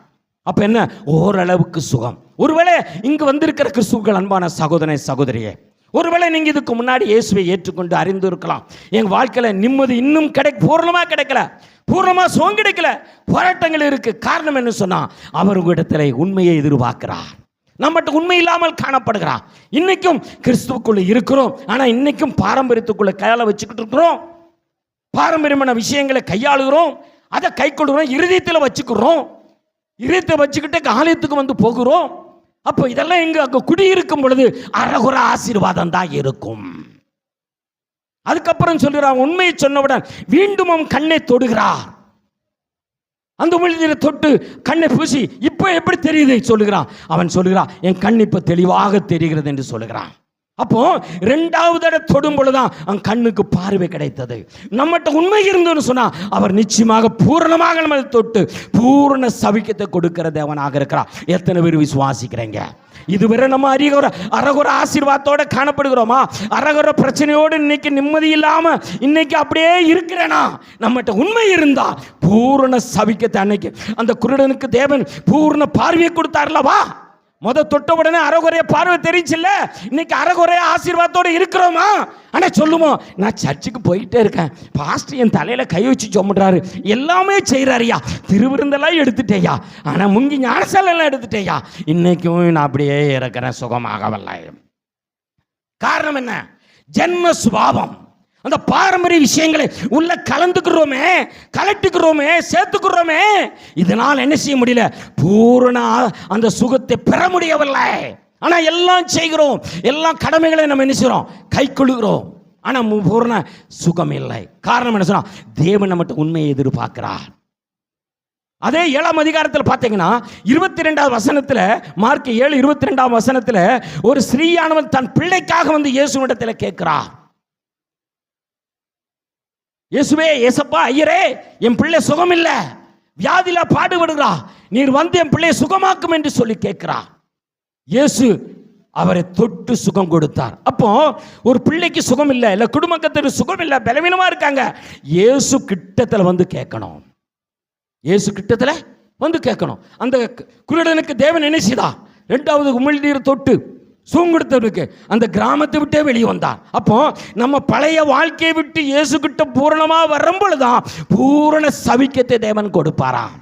அப்ப என்ன? ஓரளவுக்கு சுகம். ஒருவேளை இங்கு வந்திருக்கிற கிறிஸ்துவுக்கள் அன்பான சகோதரனை சகோதரியே, ஒருவேளை நீங்க இதுக்கு முன்னாடி இயேசுவை ஏற்றுக்கொண்டு அறிந்து இருக்கலாம், எங்க வாழ்க்கையில நிம்மதி இன்னும் பூர்ணமா கிடைக்கல, பூர்ணமா சுகம் கிடைக்கல, போராட்டங்கள் இருக்கு. காரணம் என்ன சொன்னா, அவர் உங்களிடத்துல உண்மையை எதிர்பார்க்கிறார், நம்மகிட்ட உண்மை இல்லாமல் காணப்படுகிறார். இன்னைக்கும் கிறிஸ்துவுக்குள்ள இருக்கிறோம், ஆனா இன்னைக்கும் பாரம்பரியத்துக்குள்ள கையாள வச்சுக்கிட்டு இருக்கிறோம், பாரம்பரியமான விஷயங்களை கையாளுகிறோம், அதை கை கொள்கிறோம், இருதயத்தில் வச்சுக்கிறோம், இதயத்தை வச்சுக்கிட்டு ஆலயத்துக்கு வந்து போகிறோம். அப்போ இதெல்லாம் இங்க அங்க குடியிருக்கும் பொழுது அரகுர ஆசீர்வாதம் தான் இருக்கும். அதுக்கப்புறம் சொல்கிறான், உண்மையை சொன்னவுடன் மீண்டும் அவன் கண்ணை தொடுகிறார், அந்த உமிழ்நீரை தொட்டு கண்ணை பூசி இப்போ எப்படி தெரியுது சொல்லுகிறான். அவன் சொல்லுகிறான், என் கண் இப்போ தெளிவாக தெரிகிறது என்று சொல்லுகிறான். அப்போ ரெண்டாவது தடவை தொடும் பொழுதுதான் அவன் கண்ணுக்கு பார்வை கிடைத்தது. நம்மகிட்ட உண்மை இருந்தோன்னு சொன்னா அவர் நிச்சயமாக பூரணமாக நம்ம தொட்டு பூரண சவிக்கத்தை கொடுக்கிற தேவனாக இருக்கிறார். எத்தனை பேர் விசுவாசிக்கிறீங்க? இதுவரை நம்ம அரகுர ஆசீர்வாதத்தோட காணப்படுகிறோமா? அரகுர பிரச்சனையோடு இன்னைக்கு நிம்மதி இல்லாம இன்னைக்கு அப்படியே இருக்கிறேனா? நம்மகிட்ட உண்மை இருந்தா பூரண சவிக்கத்தை, அன்னைக்கு அந்த குருடனுக்கு தேவன் பூரண பார்வையை கொடுத்தார்லவா, தொட்ட உடனே அறகுறைய பார்வை தெரிஞ்சில்ல, இன்னைக்கு அறகுறைய ஆசீர்வாதத்தோடு இருக்கிறோமா? ஆனா சொல்லுவோம், நான் சர்ச்சுக்கு போயிட்டே இருக்கேன், பாஸ்டர் என் தலையில கை வச்சு சொம்முறாரு, எல்லாமே செய்யறாருயா, திருவிருந்தெல்லாம் எடுத்துட்டேயா, ஆனா முங்கி ஞானசாலெல்லாம் எடுத்துட்டேயா, இன்னைக்கும் நான் அப்படியே இருக்கிறேன், சுகமாகவில்லை. காரணம் என்ன? ஜென்ம சுபாவம். அந்த பாரம்பரிய விஷயங்களை உள்ள கலந்துக்கிறோமே, கலட்டுக்கிறோமே, சேர்த்துக்கிறோமே. இதனால் என்ன செய்ய முடியல? பூரண அந்த சுகத்தை பெற முடியவில்லை. ஆனா எல்லாம் செய்கிறோம், எல்லாம் கடமைகளை நம்ம என்ன செய்கிறோம்? கை கொள்ளுகிறோம். ஆனா பூரண சுகம் இல்லை. காரணம் என்ன சொன்னா? தேவன் நம்மகிட்ட உண்மையை எதிர்பார்க்கிறார். அதே 7ஆம் அதிகாரத்தில் பார்த்தீங்கன்னா 22வது வசனத்தில், மார்க் 7:22 வசனத்தில், ஒரு ஸ்திரீயானவள் தன் பிள்ளைக்காக வந்து இயேசுவிடத்தில் கேட்கிறார். இயேசுவே, ஏசப்பா, ஐயரே, என் பிள்ளை சுகம் இல்லை, வியாதியில பாடுபடுகிறா, நீர் வந்து என் பிள்ளையை சுகமாக்கும் என்று சொல்லி கேட்கிறா. இயேசு அவரை தொட்டு சுகம் கொடுத்தார். அப்போ ஒரு பிள்ளைக்கு சுகம் இல்லை, இல்லை குடும்பத்துக்கு சுகம் இல்லை, பலவீனமா இருக்காங்க, இயேசு கிட்டத்தில் வந்து கேட்கணும். இயேசு கிட்டத்தில் வந்து கேட்கணும். அந்த குருடனுக்கு தேவன் என்ன செய்தா? 2வது உமிழ்நீர் தொட்டு சுகம் கொடுத்தவருக்கு அந்த கிராமத்தை விட்டே வெளியே வந்தார். அப்போ நம்ம பழைய வாழ்க்கையை விட்டு இயேசு கிட்ட பூரணமா வரும்பொழுதுதான் பூரண சவிக்கத்தை தேவன் கொடுப்பாராம்.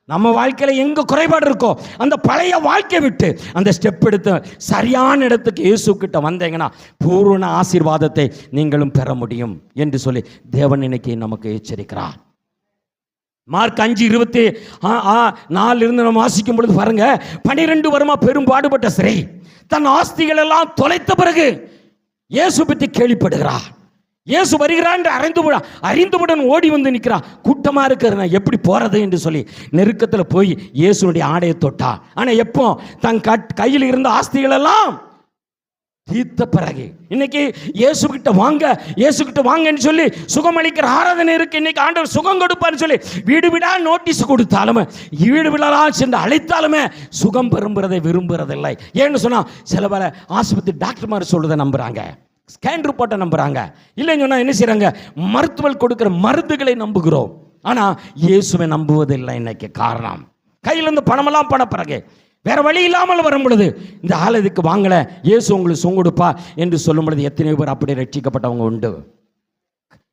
நம்ம வாழ்க்கையில எங்க குறைபாடு இருக்கோ அந்த பழைய வாழ்க்கையை விட்டு அந்த ஸ்டெப் எடுத்து சரியான இடத்துக்கு இயேசு கிட்ட வந்தீங்கன்னா பூரண ஆசீர்வாதத்தை நீங்களும் பெற முடியும் என்று சொல்லி தேவன் இன்னைக்கு நமக்கு எச்சரிக்கிறார். மார்க் 5:24 இருந்து நம்ம வாசிக்கும் பொழுது பாருங்க, 12 வருமா பெரும் பாடுபட்ட ஸ்திரீ தன் ஆஸ்திகள் எல்லாம் தொலைத்த பிறகு இயேசு பற்றி கேள்விப்படுகிறார். இயேசு வருகிறான் என்று அறிந்தவுடன் ஓடி வந்து நிற்கிறான். கூட்டமா இருக்கிற எப்படி போறது என்று சொல்லி நெருக்கத்தில் போய் இயேசுனுடைய ஆடையை தொட்டா. ஆனா எப்போ தன் கையில் இருந்த ஆஸ்திகள் எல்லாம் தீர்த்த பிறகு, இன்னைக்கு இயேசு கிட்ட வாங்க, இயேசு கிட்ட வாங்கன்னு சொல்லி சுகம் அளிக்கிற ஆராதனை இருக்கு. இன்னைக்கு ஆண்டவர் சுகம் கொடுப்பான்னு சொல்லி வீடு வீடா நோட்டீஸ் கொடுத்தாலுமே, வீடு வீடா சென்று அழைத்தாலுமே சுகம் பெறும்புறதை விரும்புறதில்லை. ஏன்னு சொன்னா சில பல ஆஸ்பத்திரி டாக்டர் மாதிரி சொல்றதை நம்புறாங்க, ஸ்கேன் ரிப்போர்ட்டை நம்புறாங்க. இல்லைன்னு சொன்னா என்ன செய்யறாங்க? மருத்துவர் கொடுக்கிற மருந்துகளை நம்புகிறோம். ஆனா இயேசுவை நம்புவதில்லை. இன்னைக்கு காரணம் கையில் இருந்து பணமெல்லாம் பண பிறகு வேற வழி இல்லாமல் வரும் பொழுது இந்த ஆலயத்துக்கு வாங்கல, இயேசு உங்களுக்கு சுகம் கொடுப்பா என்று சொல்லும் பொழுது எத்தனை பேர் அப்படி ரட்சிக்கப்பட்டவங்க உண்டு.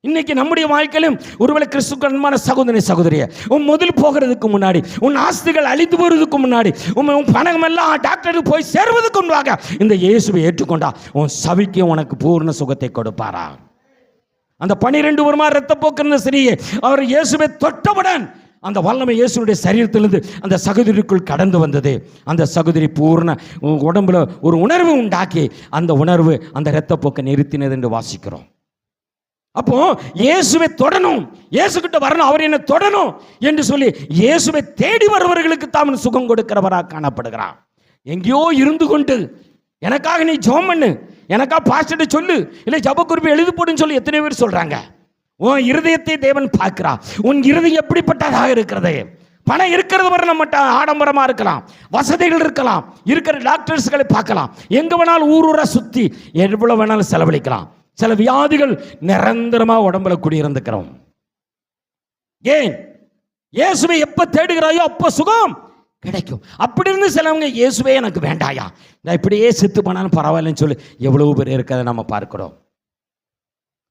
இன்னைக்கு நம்முடைய வாழ்க்கையிலும் ஒருவேளை கிறிஸ்துவ சகோதரி சகோதரிய, உன் முதல் போகிறதுக்கு முன்னாடி, உன் ஆஸ்திகள் அழிந்து போறதுக்கு முன்னாடி, உன் பணம் எல்லாம் டாக்டருக்கு போய் சேர்வதற்கு முன்பாக இந்த இயேசுவை ஏற்றுக்கொண்டா உன் சவிக்கு உனக்கு பூர்ண சுகத்தை கொடுப்பாரா. அந்த 12 வருமா இரத்த போக்குற ஸ்திரீயை அவர் இயேசுவை தொட்டவுடன் அந்த வல்லமை இயேசுனுடைய சரீரத்திலிருந்து அந்த சகோதரிக்குள் கடந்து வந்தது. அந்த சகோதரி பூர்ண உடம்புல ஒரு உணர்வு உண்டாக்கி அந்த உணர்வு அந்த இரத்தப்போக்கை நிறுத்தினது என்று வாசிக்கிறோம். அப்போ இயேசுவை தொடணும், இயேசு கிட்ட வரணும், அவர் என்ன தொடணும் என்று சொல்லி இயேசுவை தேடி வருவர்களுக்கு தான் சுகம் கொடுக்கிறவராக காணப்படுகிறார். எங்கேயோ இருந்து கொண்டு எனக்காக நீ ஜெபம் பண்ணு, எனக்கா பாஸ்டர் சொல்லு, இல்லை ஜப குறிப்பு எழுதி போடுன்னு சொல்லி எத்தனை பேர் சொல்றாங்க. உன் இருதயத்தை தேவன் பார்க்கிறார். உன் இருதயம் எப்படிப்பட்டதாக இருக்கிறது? பணம் இருக்கிறது வரை நம்ம ஆடம்பரமா இருக்கலாம், வசதிகள் இருக்கலாம், இருக்கிற டாக்டர்ஸ்களை பார்க்கலாம், எங்க வேணாலும் ஊரூரா சுத்தி எவ்வளவு வேணாலும் செலவழிக்கலாம். சில வியாதிகள் நிரந்தரமா உடம்புல குடியிருந்துக்கிறோம். ஏன்? இயேசுவை எப்ப தேடுகிறாயோ அப்ப சுகம் கிடைக்கும். அப்படி இருந்து சிலவங்க இயேசுவே எனக்கு வேண்டாயா, நான் இப்படியே செத்து போனாலும் பரவாயில்லன்னு சொல்லி எவ்வளவு பேர் இருக்கிறத நம்ம பார்க்கிறோம்.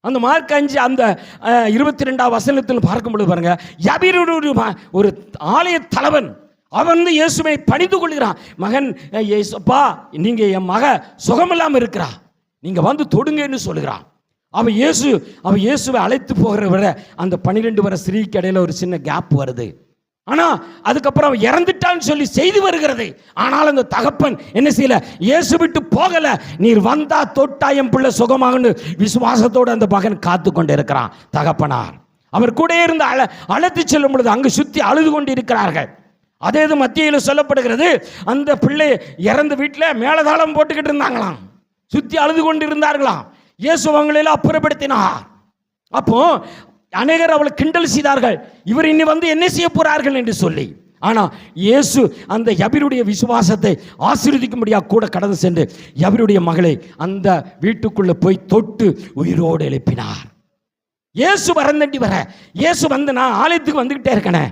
அந்த மார்க் 5 அந்த 22 வசனத்தில் பார்க்கும்பொழுது பாருங்க, யபீருடைய ஒரு ஆலய தலைவன் அவன் வந்து இயேசுவை பணிந்து கொள்கிறான். மகன், இயேசுப்பா, நீங்க என் மக சுகமில்லாமல் இருக்கிறா, நீங்க வந்து தொடுங்கன்னு சொல்லுகிறான். அவன் இயேசுவை அழைத்து போகிற வரை அந்த 12 வரை ஸ்திரீக்கு இடையில ஒரு சின்ன கேப் வருது. ஆனா அதுக்கப்புறம் அவன் இறந்துட்டான்னு சொல்லி செய்தி வருகிறது. ஆனால் அந்த தகப்பன் என்ன செய்யல? இயேசு விட்டு போகல. நீர் வந்தா தொட்டா என் பிள்ளை சுகமாகன்னு விசுவாசத்தோடு அந்த மகன் காத்து கொண்டு இருக்கிறான். தகப்பனார் அவர் கூட இருந்து அழைத்து செல்லும் பொழுது அங்கு சுத்தி அழுது கொண்டு இருக்கிறார்கள். அதே இது மத்தியில் சொல்லப்படுகிறது, அந்த பிள்ளை இறந்த வீட்டில் மேலதாளம் போட்டுக்கிட்டு இருந்தாங்களாம், சுத்தி அழுது கொண்டு இருந்தார்களாம். இயேசு அவங்களெல்லாம் அப்புறப்படுத்தினார். அப்போ அநேகர் அவளை கிண்டல் செய்தார்கள், இவர் இன்னி வந்து என்ன செய்ய போறார்கள் என்று சொல்லி. ஆனா இயேசு அந்த யபீருடைய விசுவாசத்தை ஆசீர்வதிக்கும்படியாக கூட கடந்து சென்று யபீருடைய மகளை அந்த வீட்டுக்குள்ள போய் தொட்டு உயிரோடு எழுப்பினார். இயேசு வரந்தண்டி வர, இயேசு வந்து நான் ஆலயத்துக்கு வந்துகிட்டே இருக்கேனே,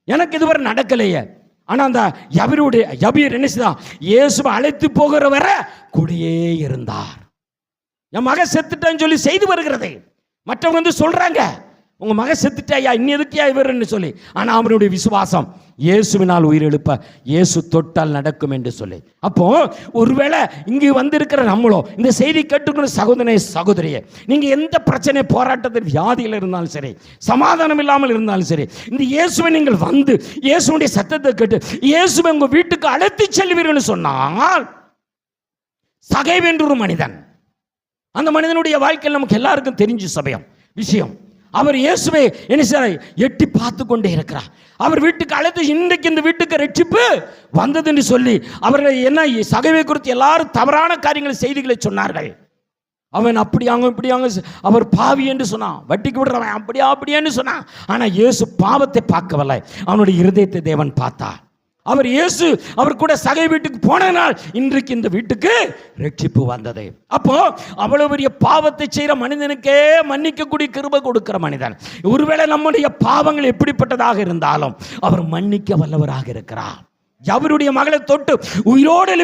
எனக்கு இதுவரை நடக்கலையே. ஆனா அந்த யபீர் என்ன செய்தான்? இயேசுவை அழைத்து போகிற வர கூடயே இருந்தார். என் மகன் செத்துட்டான்னு சொல்லி செய்து வருகிறது. மற்றவங்க வந்து சொல்றாங்க, உங்க மகன் செத்துட்டாயா, இன்னும் எதுக்கியா இவருன்னு சொல்லி. ஆனா அவனுடைய விசுவாசம் இயேசுவினால் உயிரெழுப்ப, இயேசு தொட்டால் நடக்கும் என்று சொல்லி. அப்போ ஒருவேளை இங்கு வந்திருக்கிற நம்மளோ இந்த செய்தி கேட்டுக்கணும் சகோதரனே சகோதரியே, நீங்க எந்த பிரச்சனை போராட்டத்தில் வியாதியில் இருந்தாலும் சரி, சமாதானம் இல்லாமல் இருந்தாலும் சரி, இந்த இயேசுவை நீங்கள் வந்து இயேசுடைய சத்தத்தை கேட்டு இயேசுவை உங்க வீட்டுக்கு அழைத்து செல்வீர்கள் சொன்னால், சகைவு என்ற ஒரு மனிதன், அந்த மனிதனுடைய வாழ்க்கையில் நமக்கு எல்லாருக்கும் தெரிஞ்ச விஷயம். அவர் இயேசுவை என்ன செய்ய எட்டி பார்த்து கொண்டே இருக்கிறார். அவர் வீட்டுக்கு அழைத்து இன்றைக்கு இந்த வீட்டுக்கு ரட்சிப்பு வந்தது என்று சொல்லி அவர்கள் என்ன சகைவை குறித்து எல்லாரும் தவறான காரியங்களை செய்திகளை சொன்னார்கள். அவன் அப்படியாங்க இப்படியாங்க, அவர் பாவி என்று சொன்னான், வட்டிக்கு விடுறவன் அப்படியான்னு சொன்னான். ஆனால் இயேசு பாவத்தை பார்க்கவில்லை, அவனுடைய இருதயத்தை தேவன் பார்த்தார். அவர் இயேசு அவர் கூட சகை வீட்டுக்கு போனனால் இன்றைக்கு இந்த வீட்டுக்கு ரட்சிப்பு வந்தது. அப்போ அவ்வளவு பெரிய பாவத்தை செய்கிற மனிதனுக்கே மன்னிக்கக்கூடிய கிருபை கொடுக்கிற மனிதன். ஒருவேளை நம்முடைய பாவங்கள் எப்படிப்பட்டதாக இருந்தாலும் அவர் மன்னிக்க வல்லவராக இருக்கிறார். அவருடைய மகளை தொட்டு உயிரோடு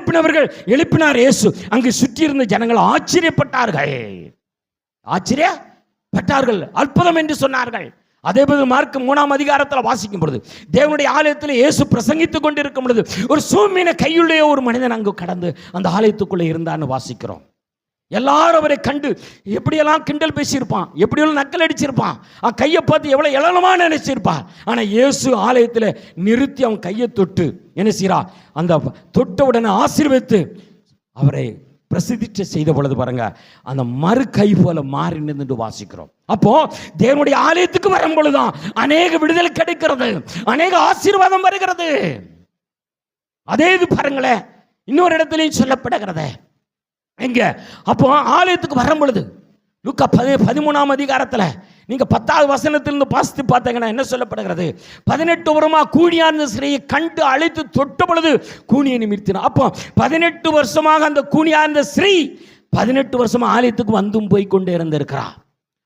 எழுப்பினார் இயேசு. அங்கு சுற்றி இருந்த ஜனங்கள் ஆச்சரியப்பட்டார்கள், அற்புதம் என்று சொன்னார்கள். அதே போது மார்க் 3ஆம் அதிகாரத்தில் வாசிக்கும் பொழுது தேவனுடைய ஆலயத்தில் இயேசு பிரசங்கித்துக் கொண்டிருக்கும் பொழுது ஒரு சூமின கையுடைய ஒரு மனிதன் அங்கு கடந்து அந்த ஆலயத்துக்குள்ளே இருந்தான்னு வாசிக்கிறோம். எல்லாரும் அவரை கண்டு எப்படியெல்லாம் கிண்டல் பேசியிருப்பான், எப்படியெல்லாம் நக்கல் அடிச்சிருப்பான், கையை பார்த்து எவ்வளவு இளனமாக நினைச்சிருப்பான். ஆனால் இயேசு ஆலயத்தில் நிறுத்தி அவன் கையை தொட்டு என்ன செய்றா, அந்த தொட்ட உடனே ஆசீர்வதித்து அவரை பிரசித்தி செய்த பொழுது பாருங்க, அந்த மறு கை போல மாறினது என்று வாசிக்கிறோம். அப்போ தேவனுடைய ஆலயத்துக்கு வரும் பொழுதுதான் அநேக விடுதலை கிடைக்கிறது, அநேக ஆசீர்வாதம் வருகிறது. அதே இது பாருங்களேன், இன்னொரு இடத்துலையும் சொல்லப்படுகிறது. எங்க அப்போ ஆலயத்துக்கு வரும் பொழுது லூக்கா 13ஆம் அதிகாரத்தில் நீங்க 10வது வசனத்திலிருந்து வாசித்து பார்த்தீங்கன்னா என்ன சொல்லப்படுகிறது, 18 வருமா கூனியார்ந்த ஸ்திரீயை கண்டு அழைத்து தொட்ட பொழுது கூனியை நிமிர்த்தினார். அப்போ 18 வருஷமாக அந்த கூனியார்ந்த ஸ்திரீ 18 வருஷமா ஆலயத்துக்கு வந்தும் போய் கொண்டே இருந்திருக்கிறார்.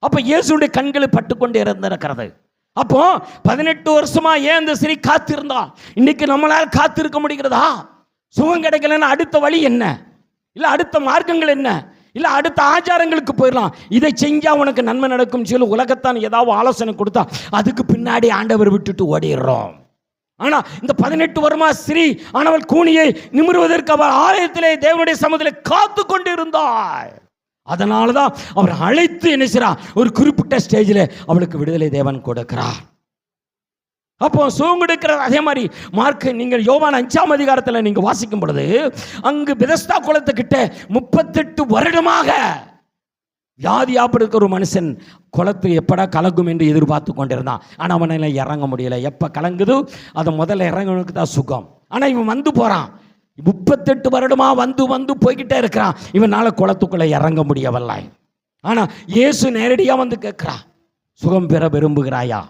அப்ப இயேசுடைய கண்களை பட்டுக்கொண்டே இருந்திருக்கிறது. அப்போ 18 வருஷமா ஏன் அந்த ஸ்திரீ காத்திருந்தா, இன்னைக்கு நம்மளால் காத்திருக்க முடிகிறதா? சுகம் கிடைக்கலன்னா அடுத்த வழி என்ன, இல்ல அடுத்த மார்க்கங்கள் என்ன, இல்ல அடுத்த ஆச்சாரங்களுக்கு போயிடலாம், இதை செஞ்சா உனக்கு நன்மை நடக்கும் சொல்லி உலகத்தான் ஏதாவது ஆலோசனை கொடுத்தா அதுக்கு பின்னாடி ஆண்டவர் விட்டுட்டு ஓடிடுறோம். ஆனா இந்த 18 வருமா ஸ்திரீ ஆனவள் கூனியை நிமிருவதற்கு அவர் ஆலயத்திலே தேவனுடைய சமூகத்திலே காத்து கொண்டு இருந்தாள். அதனாலதான் அவர் அழைத்து என்ன செய்றார், ஒரு குறிப்பிட்ட ஸ்டேஜில் அவளுக்கு விடுதலை தேவன் கொடுக்கிறார். அப்போ சுகம் கொடுக்கிறார். அதே மாதிரி மார்க் நீங்கள் யோவான் 5ஆம் அதிகாரத்தில் நீங்க வாசிக்கும் பொழுது அங்கு பெதஸ்தா குளத்துக்கிட்ட 38 வருடமாக வியாதியாப்பட்டிருக்கிற ஒரு மனுஷன் குளத்து எப்படா கலங்கும் என்று எதிர்பார்த்து கொண்டிருந்தான். ஆனால் அவனை இறங்க முடியல. எப்போ கலங்குதோ அதை முதல்ல இறங்கவனுக்கு தான் சுகம். ஆனால் இவன் வந்து போறான், 38 வருடமா வந்து போய்கிட்டே இருக்கிறான், இவனால குளத்துக்குள்ள இறங்க முடியவில்லை. ஆனால் இயேசு நேரடியாக வந்து கேட்கிறான், சுகம் பெற விரும்புகிறாயா?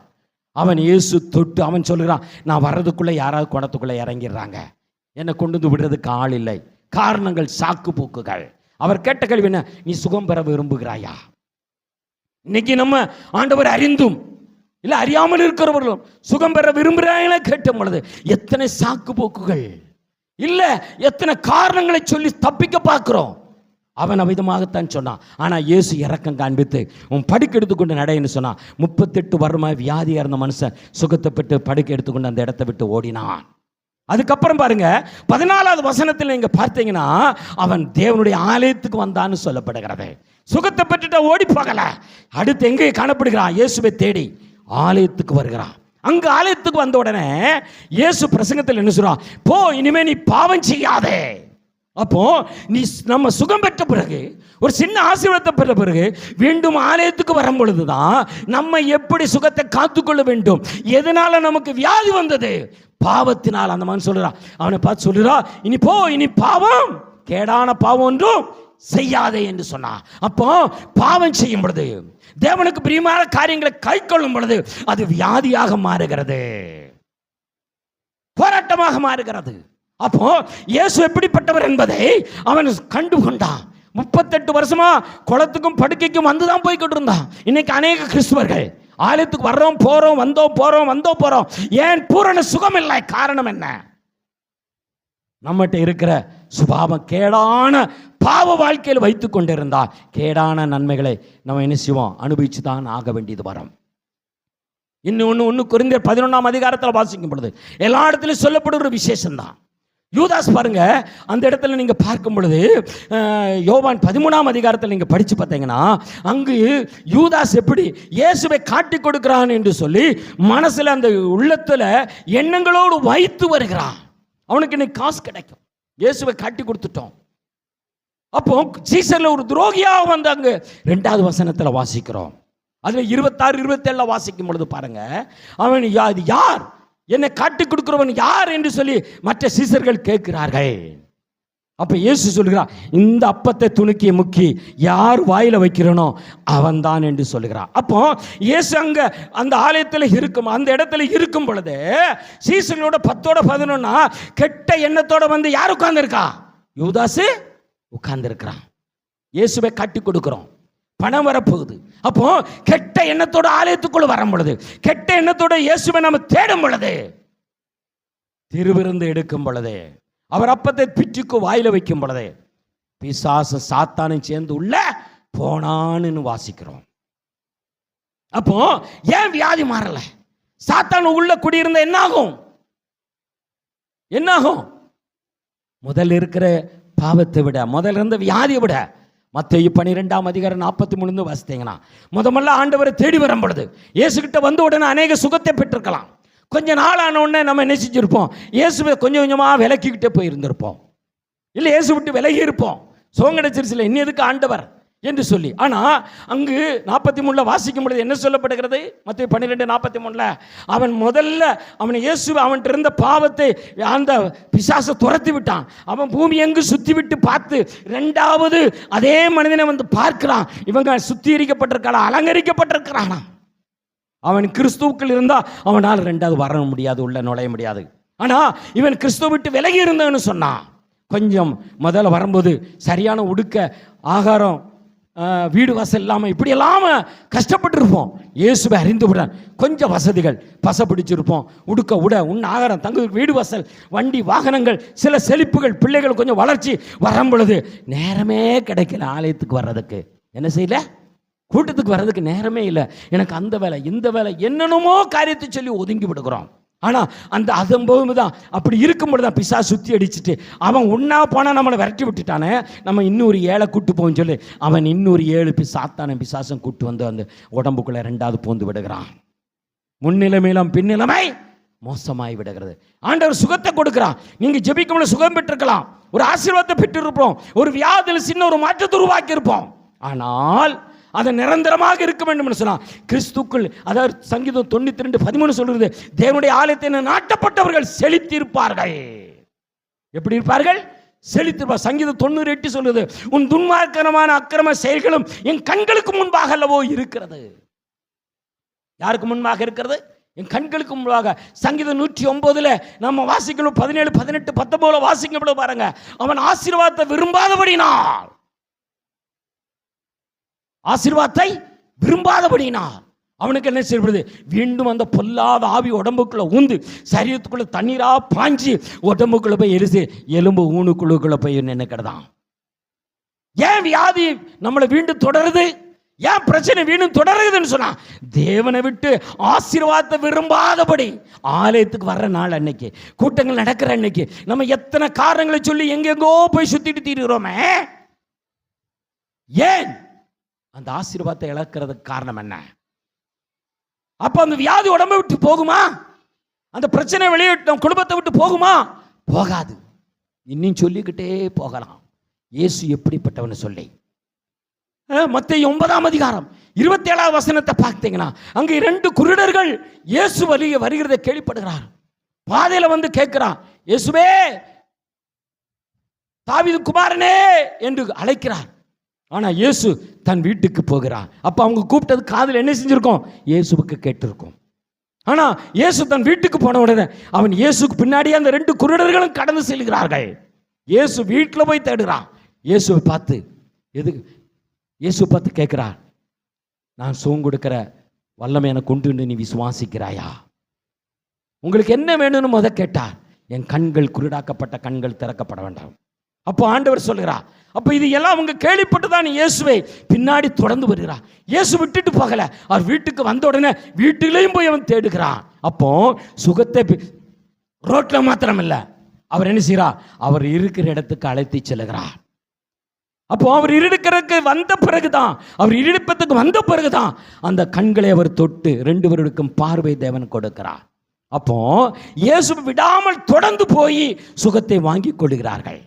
அவன் இயேசு தொட்டு அவன் சொல்கிறான், நான் வர்றதுக்குள்ளே யாராவது குளத்துக்குள்ளே இறங்கிடுறாங்க, என்னை கொண்டு வந்து விடுறதுக்கு ஆள் இல்லை, காரணங்கள் சாக்கு போக்குகள். அவர் கேட்ட கேள்வி என்ன, நீ சுகம் பெற விரும்புகிறாயா? இன்னைக்கு நம்ம ஆண்டவர் அறிந்தும் இல்லை அறியாமல் இருக்கிறவர்களும் சுகம் பெற விரும்புகிறாங்களே கேட்ட பொழுது எத்தனை சாக்கு போக்குகள், இல்லை எத்தனை காரணங்களை சொல்லி தப்பிக்க பார்க்கிறோம். அவன் அவிதமாகத்தான் சொன்னான். ஆனால் இயேசு இறக்கம் காண்பித்து உன் படுக்கை எடுத்துக்கொண்டு நடைன்னு சொன்னான். 38 வருடமாக வியாதியாக இருந்த மனுஷன் சுகத்தை பெற்று படுக்கை எடுத்துக்கொண்டு அந்த இடத்தை விட்டு ஓடினான். அதுக்கப்புறம் பாருங்க 14வது வசனத்தில் நீங்க பார்த்தீங்கன்னா அவன் தேவனுடைய ஆலயத்துக்கு வந்தான்னு சொல்லப்படுகிறது. சுகத்தை பெற்றுட்ட ஓடி போகல, அடுத்து எங்கே காணப்படுகிறான், இயேசுவை தேடி ஆலயத்துக்கு வருகிறான். அங்க ஆலயத்துக்கு வந்த உடனே இயேசு பிரசங்கத்தில் என்ன சொல்றான், போ இனிமே நீ பாவம் செய்யாதே. அப்போ நீ நம்ம சுகம் பெற்ற பிறகு ஒரு சின்ன ஆசீர்வாதத்தை பெற்ற பிறகு மீண்டும் ஆலயத்துக்கு வரும் பொழுதுதான் நம்ம எப்படி சுகத்தை காத்துக்கொள்ள வேண்டும். எதனால நமக்கு வியாதி வந்தது, பாவத்தினால். அந்த மகன் சொல்லுறான், அவனை பார்த்து சொல்லுறா, இனி போ, இனி பாவம் கேடான பாவம் ஒன்றும் செய்யாதே என்று சொன்னான். அப்போ பாவம் செய்யும் பொழுது தேவனுக்கு பிரியமான காரியங்களை கை கொள்ளும் பொழுது அது வியாதியாக மாறுகிறது, போராட்டமாக மாறுகிறது. அப்போ இயேசு எப்படிப்பட்டவர் என்பதை அவன் கண்டு கொண்டான். 38 வருஷமா குளத்துக்கும் படுக்கைக்கும் வந்துதான் போய்கிட்டு இருந்தான். இன்னைக்கு அநேக கிறிஸ்துவர்கள் ஆலயத்துக்கு வர்றோம் போறோம் வந்தோம் போறோம், ஏன் பூரண சுகம் இல்லை? காரணம் என்ன? நம்மகிட்ட இருக்கிற சுபாவம் கேடான பாவ வாழ்க்கையில் வைத்துக் கொண்டிருந்தா கேடான நன்மைகளை நம்ம என்ன செய்வோம், அனுபவிச்சு தான் ஆக வேண்டியது வரும். இன்னொன்று கொரிந்தியர் 11ஆம் அதிகாரத்தில் வாசிக்கும் பொழுது எல்லா இடத்துலையும் சொல்லப்படுற விசேஷம்தான். யூதாஸ் பாருங்க, அந்த இடத்துல நீங்க பார்க்கும் பொழுது யோவான் 13ஆம் அதிகாரத்தில் நீங்க படிச்சு பார்த்தீங்கன்னா, அங்கு யூதாஸ் எப்படி இயேசுவை காட்டி கொடுக்கிறான் என்று சொல்லி மனசுல அந்த உள்ளத்துல எண்ணங்களோடு வைத்து வருகிறான். அவனுக்கு இன்னைக்கு காசு கிடைக்கும், இயேசுவை காட்டி கொடுத்துட்டோம். அப்போ சீசர்ல ஒரு துரோகியாக வந்து அங்க 2வது வசனத்துல வாசிக்கிறோம். அதுல 26, 27 வாசிக்கும் பொழுது பாருங்க, அவன் அது யார், என்னை காட்டி கொடுக்கிறவன் யார் என்று சொல்லி மற்ற சீசர்கள் கேட்கிறார்கள். அப்ப இயேசு சொல்கிறார், இந்த அப்பத்தை துணுக்கி முக்கி யார் வாயில வைக்கிறனோ அவன் தான் என்று சொல்லுகிறார். அப்போ இயேசு அங்க அந்த ஆலயத்தில் இருக்கும், அந்த இடத்துல இருக்கும் பொழுது சீசர்களோட 10ஓட 11 கெட்ட எண்ணத்தோட வந்து யார் உட்கார்ந்து இருக்கா? யூதாசு உட்கார்ந்து இருக்கிறான். இயேசுவை காட்டி கொடுக்கிறோம், பணம் வரப்போகுது. அப்போ கெட்ட எண்ணத்தோட ஆலயத்துக்குள்ள வரும் பொழுது, கெட்ட எண்ணத்தோட இயேசுவை நம்ம தேடும் பொழுது, திருவிருந்து எடுக்கும் பொழுது, அவர் அப்பத்தை பிச்சுக்கு வாயில வைக்கும் பொழுது, பிசாசு சாத்தானும் சேர்ந்து உள்ள போனான்னு வாசிக்கிறோம். அப்போ ஏன் வியாதி மாறல? சாத்தானு உள்ள குடியிருந்த என்னாகும்? முதல்ல இருக்கிற பாவத்தை விட, முதல்ல இருந்த வியாதியை விட, மத்தேயு 12ஆம் அதிகாரம் 43 வாசித்தீங்கன்னா, முதல்ல ஆண்டவரை தேடி வரும் பொழுது இயேசுகிட்ட வந்த உடனே அநேக சுகத்தை பெற்றிருக்கலாம். கொஞ்ச நாள் ஆன உடனே நம்ம என்ன செஞ்சிருப்போம்? இயேசுவை கொஞ்சம் கொஞ்சமாக விலக்கிக்கிட்டே போயிருந்திருப்போம், இல்லை இயேசு விட்டு விலகி இருப்போம். சுகம் கிடைச்சிருச்சுல, இன்னும் எதுக்கு ஆண்டவர் என்று சொல்லி. ஆனால் அங்கு 43 வாசிக்கும் பொழுது என்ன சொல்லப்படுகிறது? மத்தேயு 12:43 அவன் முதல்ல அவன் இயேசுவை அவன்கிட்ட இருந்த பாவத்தை அந்த பிசாசை துரத்தி விட்டான். அவன் பூமி எங்கு சுத்தி விட்டு பார்த்து 2வது அதே மனிதனை வந்து பார்க்கிறான். இவங்க சுத்திகரிக்கப்பட்டிருக்கானா, அலங்கரிக்கப்பட்டிருக்கிறானா? அவன் கிறிஸ்துவுக்குள் இருந்தா அவனால் 2வது வர முடியாது, உள்ள நுழைய முடியாது. ஆனா இவன் கிறிஸ்துவ விட்டு விலகி இருந்தான்னு சொன்னான். கொஞ்சம் முதல்ல வரும்போது சரியான உடுக்க, ஆகாரம், வீடு வாசல் இல்லாமல் இப்படி இல்லாமல் கஷ்டப்பட்டு இருப்போம். இயேசுவை அறிந்து விட கொஞ்சம் வசதிகள், பசை பிடிச்சிருப்போம், உடுக்க உட, உன் ஆகாரம், தங்கு வீடு வாசல், வண்டி வாகனங்கள், சில செழிப்புகள், பிள்ளைகள் கொஞ்சம் வளர்ச்சி வரும் பொழுது நேரமே கிடைக்கல ஆலயத்துக்கு வர்றதுக்கு. என்ன செய்யல? கூட்டத்துக்கு வர்றதுக்கு நேரமே இல்லை. எனக்கு அந்த வேலை, இந்த வேலை, என்னென்னமோ காரியத்தை சொல்லி ஒதுங்கி விடுகிறோம். ஆனால் அந்த அதம்போது தான் அப்படி இருக்கும்போது தான் பிசா சுற்றி அடிச்சுட்டு அவன் ஒன்றா போனால் நம்மளை விரட்டி விட்டுட்டானே, நம்ம இன்னொரு 7 கூட்டு போன்னு சொல்லி அவன் இன்னொரு 7 சாத்தான பிசாசம் கூட்டு வந்து அந்த உடம்புக்குள்ளே 2வது பூந்து விடுகிறான். முன்னிலைமையிலும் பின்னிலைமை மோசமாய் விடுகிறது. ஆண்டவர் சுகத்தை கொடுக்கிறான். நீங்கள் ஜெபிக்கும்போது சுகம் பெற்றிருக்கலாம், ஒரு ஆசீர்வாதத்தை பெற்றிருப்போம், ஒரு வியாதியில் சின்ன ஒரு மாற்றத்தை உருவாக்கி இருப்போம். ஆனால் அது நிரந்தரமாக இருக்க வேண்டும் என்று சொன்னார் கிறிஸ்துக்குள். அதாவது சங்கீதம் 92:13 சொல்றது, தேவனுடைய ஆலயத்தை நாட்டப்பட்டவர்கள் செழித்திருப்பார்கள். எப்படி இருப்பார்கள்? செழித்திருப்பார். சங்கீதம் 98 சொல்றது, உன் துன்மார்க்கமான அக்கிரம செயல்களும் என் கண்களுக்கு முன்பாக அல்லவோ இருக்கிறது. யாருக்கு முன்பாக இருக்கிறது? என் கண்களுக்கு முன்பாக. சங்கீதம் 109 நம்ம வாசிக்கணும் 17, 18, 19 வாசிக்கப்படும் பாருங்க. அவன் ஆசீர்வாதத்தை விரும்பாதபடினார், ஆசீர்வாதத்தை விரும்பாதபடினார் அவனுக்கு என்ன செய்யப்படுது? மீண்டும் அந்த பொல்லாத ஆவி உடம்புக்குள்ள ஊந்து சரீரத்துக்குள்ள தண்ணீரா பாஞ்சி உடம்புக்குள்ள போய் எலும்பு ஊனுக்குள்ளுக்குள்ள போய் நினைக்கிறதான். ஏன் வியாதி நம்மளை மீண்டும் தொடருது? ஏன் பிரச்சனை வீணும் தொடருதுன்னு சொன்னா, தேவனை விட்டு ஆசீர்வாதத்தை விரும்பாதபடி ஆலயத்துக்கு வர்ற நாள் அன்னைக்கு, கூட்டங்கள் நடக்கிற அன்னைக்கு நம்ம எத்தனை காரணங்களை சொல்லி எங்கெங்கோ போய் சுத்திட்டு தீருகிறோமே. ஏன் அந்த ஆசீர்வாதத்தை இழக்கிறதுக்கு காரணம் என்ன? அப்ப அந்த வியாதி உடம்பை விட்டு போகுமா? அந்த பிரச்சனை வெளியே குடும்பத்தை விட்டு போகுமா? போகாது. இன்னும் சொல்லிக்கிட்டே போகலாம் இயேசு எப்படிப்பட்டவன்னு சொல்லி. மத்தேயு 9ஆம் அதிகாரம் 27ஆவது வசனத்தை பார்த்தீங்கன்னா, அங்க 2 குருடர்கள் இயேசு வருகிறதை கேள்விப்படுகிறார். பாதையில வந்து கேட்கிறான், இயேசுவே தாவீது குமாரனே என்று அழைக்கிறார். ஆனா இயேசு தன் வீட்டுக்கு போகிறார். அப்ப அவங்க கூப்பிட்டது காதுல என்ன செஞ்சிருக்கோம்? இயேசுவுக்கு கேட்டிருக்கும். ஆனா இயேசு தன் வீட்டுக்கு போன உடனே அவன் இயேசுக்கு பின்னாடியே அந்த 2 குருடர்களும் கடந்து செல்கிறார்கள். இயேசு வீட்டுல போய் தேடுறான். இயேசுவை பார்த்து கேட்கிறார், நான் சுகம் கொடுக்கிற வல்லமை எனக்கு கொண்டு நீ விசுவாசிக்கிறாயா? உங்களுக்கு என்ன வேணும்னு கேட்டார். என் கண்கள் குருடாக்கப்பட்ட கண்கள் திறக்கப்பட வேண்டாம். அப்போ ஆண்டவர் சொல்கிறார், அப்போ இது எல்லாம் அவங்க கேள்விப்பட்டு தான் இயேசுவை பின்னாடி தொடர்ந்து வருகிறார். இயேசு விட்டுட்டு போகல, அவர் வீட்டுக்கு வந்த உடனே வீட்டிலையும் போய் அவன் தேடுகிறான். அப்போ சுகத்தை ரோட்ல மாத்திரம் இல்லை, அவர் என்ன செய்கிறார், அவர் இருக்கிற இடத்துக்கு அழைத்து செல்கிறார். அப்போ அவர் இருக்கிறதுக்கு வந்த பிறகுதான், அவர் இடிப்பத்துக்கு வந்த பிறகுதான் அந்த கண்களை அவர் தொட்டு 2 பேருக்கும் பார்வை தேவன் கொடுக்கிறார். அப்போ இயேசு விடாமல் தொடர்ந்து போய் சுகத்தை வாங்கி கொள்கிறார்கள்,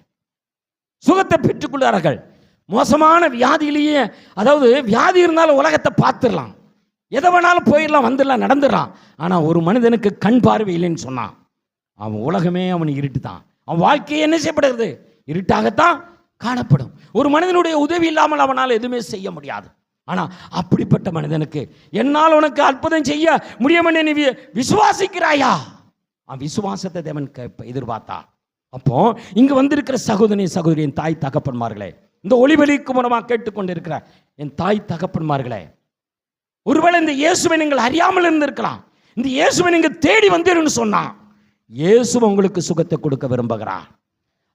சுகத்தை பெற்றுக்கொள்கிறார்கள். மோசமான வியாதியிலேயே, அதாவது வியாதி இருந்தாலும் உலகத்தை பார்த்துடலாம், எதை வேணாலும் போயிடலாம், வந்துடலாம், நடந்துடலாம். ஆனால் ஒரு மனிதனுக்கு கண் பார்வை இல்லைன்னு சொன்னான், அவன் உலகமே அவன் இருட்டு தான், அவன் வாழ்க்கையை என்ன செய்யப்படுகிறது, இருட்டாகத்தான் காணப்படும். ஒரு மனிதனுடைய உதவி இல்லாமல் அவனால் எதுவுமே செய்ய முடியாது. ஆனால் அப்படிப்பட்ட மனிதனுக்கு என்னால் உனக்கு அற்புதம் செய்ய முடியும் என்று நீ விசுவாசிக்கிறாயா? அவன் விசுவாசத்தை தேவன் எதிர்பார்த்தா. அப்போ இங்கு வந்திருக்கிற சகோதரியின் தாய் தகப்பன்மார்களே, இந்த ஒளிவெளிக்கு மூலமாக கேட்டுக்கொண்டிருக்கிற என் தாய் தகப்பன்மார்களே, ஒருவேளை இந்த இயேசுவை நீங்கள் அறியாமல் இருந்திருக்கலாம். இந்த இயேசுவை நீங்கள் தேடி வந்தீர்னு சொன்னா, இயேசு உங்களுக்கு சுகத்தை கொடுக்க விரும்புகிறார்.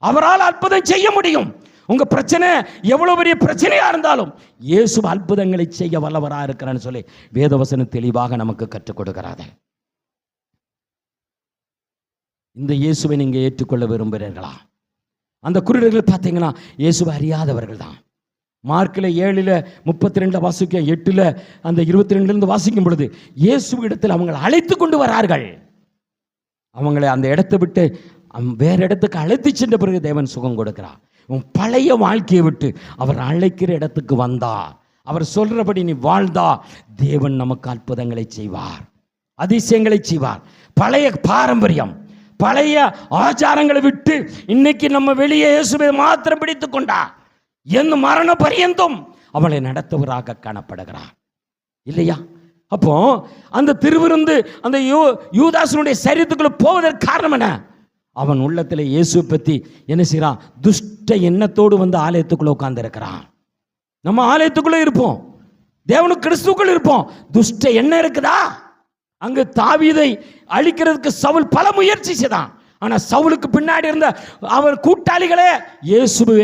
அவரால் அற்புதம் செய்ய முடியும். உங்க பிரச்சனை எவ்வளவு பெரிய பிரச்சனையா இருந்தாலும் இயேசு அற்புதங்களை செய்ய வல்லவரா இருக்கிறான்னு சொல்லி வேதவசனம் தெளிவாக நமக்கு கற்றுக் கொடுக்கிறார். இந்த இயேசுவை நீங்க ஏற்றுக்கொள்ள விரும்புகிறீர்களா? அந்த குருடர்கள் பார்த்தீங்கன்னா இயேசுவை அறியாதவர்கள் தான். மார்க்கில் 7:32 வாசிக்க, 8 அந்த 22 வாசிக்கும் பொழுது இயேசு இடத்தில் அவங்களை அழைத்து கொண்டு வரார்கள். அவங்களை அந்த இடத்தை விட்டு வேற இடத்துக்கு அழைத்து சென்ற பிறகு தேவன் சுகம் கொடுக்கிறார். உன் பழைய வாழ்க்கையை விட்டு அவர் அழைக்கிற இடத்துக்கு வந்தா, அவர் சொல்றபடி நீ வாழ்ந்தா, தேவன் நமக்கு அற்புதங்களை செய்வார், அதிசயங்களை செய்வார். பழைய பாரம்பரியம், பழைய ஆச்சாரங்களை விட்டு இன்னைக்கு நம்ம வெளியே இயேசுவை மாத்திரம் பிடித்து கொண்டா, எந்த மரண பரியந்தும் அவளை நடத்துவராக காணப்படுகிறார் இல்லையா? அப்போ அந்த திருவிருந்து அந்த யூதாசனுடைய சரீரத்துக்குள்ள போவதற்கு காரணம் என்ன? அவன் உள்ளத்தில் இயேசுவை பற்றி என்ன செய்யறான், துஷ்ட எண்ணத்தோடு வந்து ஆலயத்துக்குள்ள உட்கார்ந்து இருக்கிறான். நம்ம ஆலயத்துக்குள்ள இருப்போம், தேவனுக்கு கிறிஸ்துக்குள்ள இருப்போம், துஷ்ட எண்ணம் இருக்குதா? அங்கு தாவீதை அழிக்கிறதுக்கு சவுல் பல முயற்சி செய்தான். ஆனா சவுலுக்கு பின்னாடி இருந்த அவர் கூட்டாளிகளே இயேசுவை,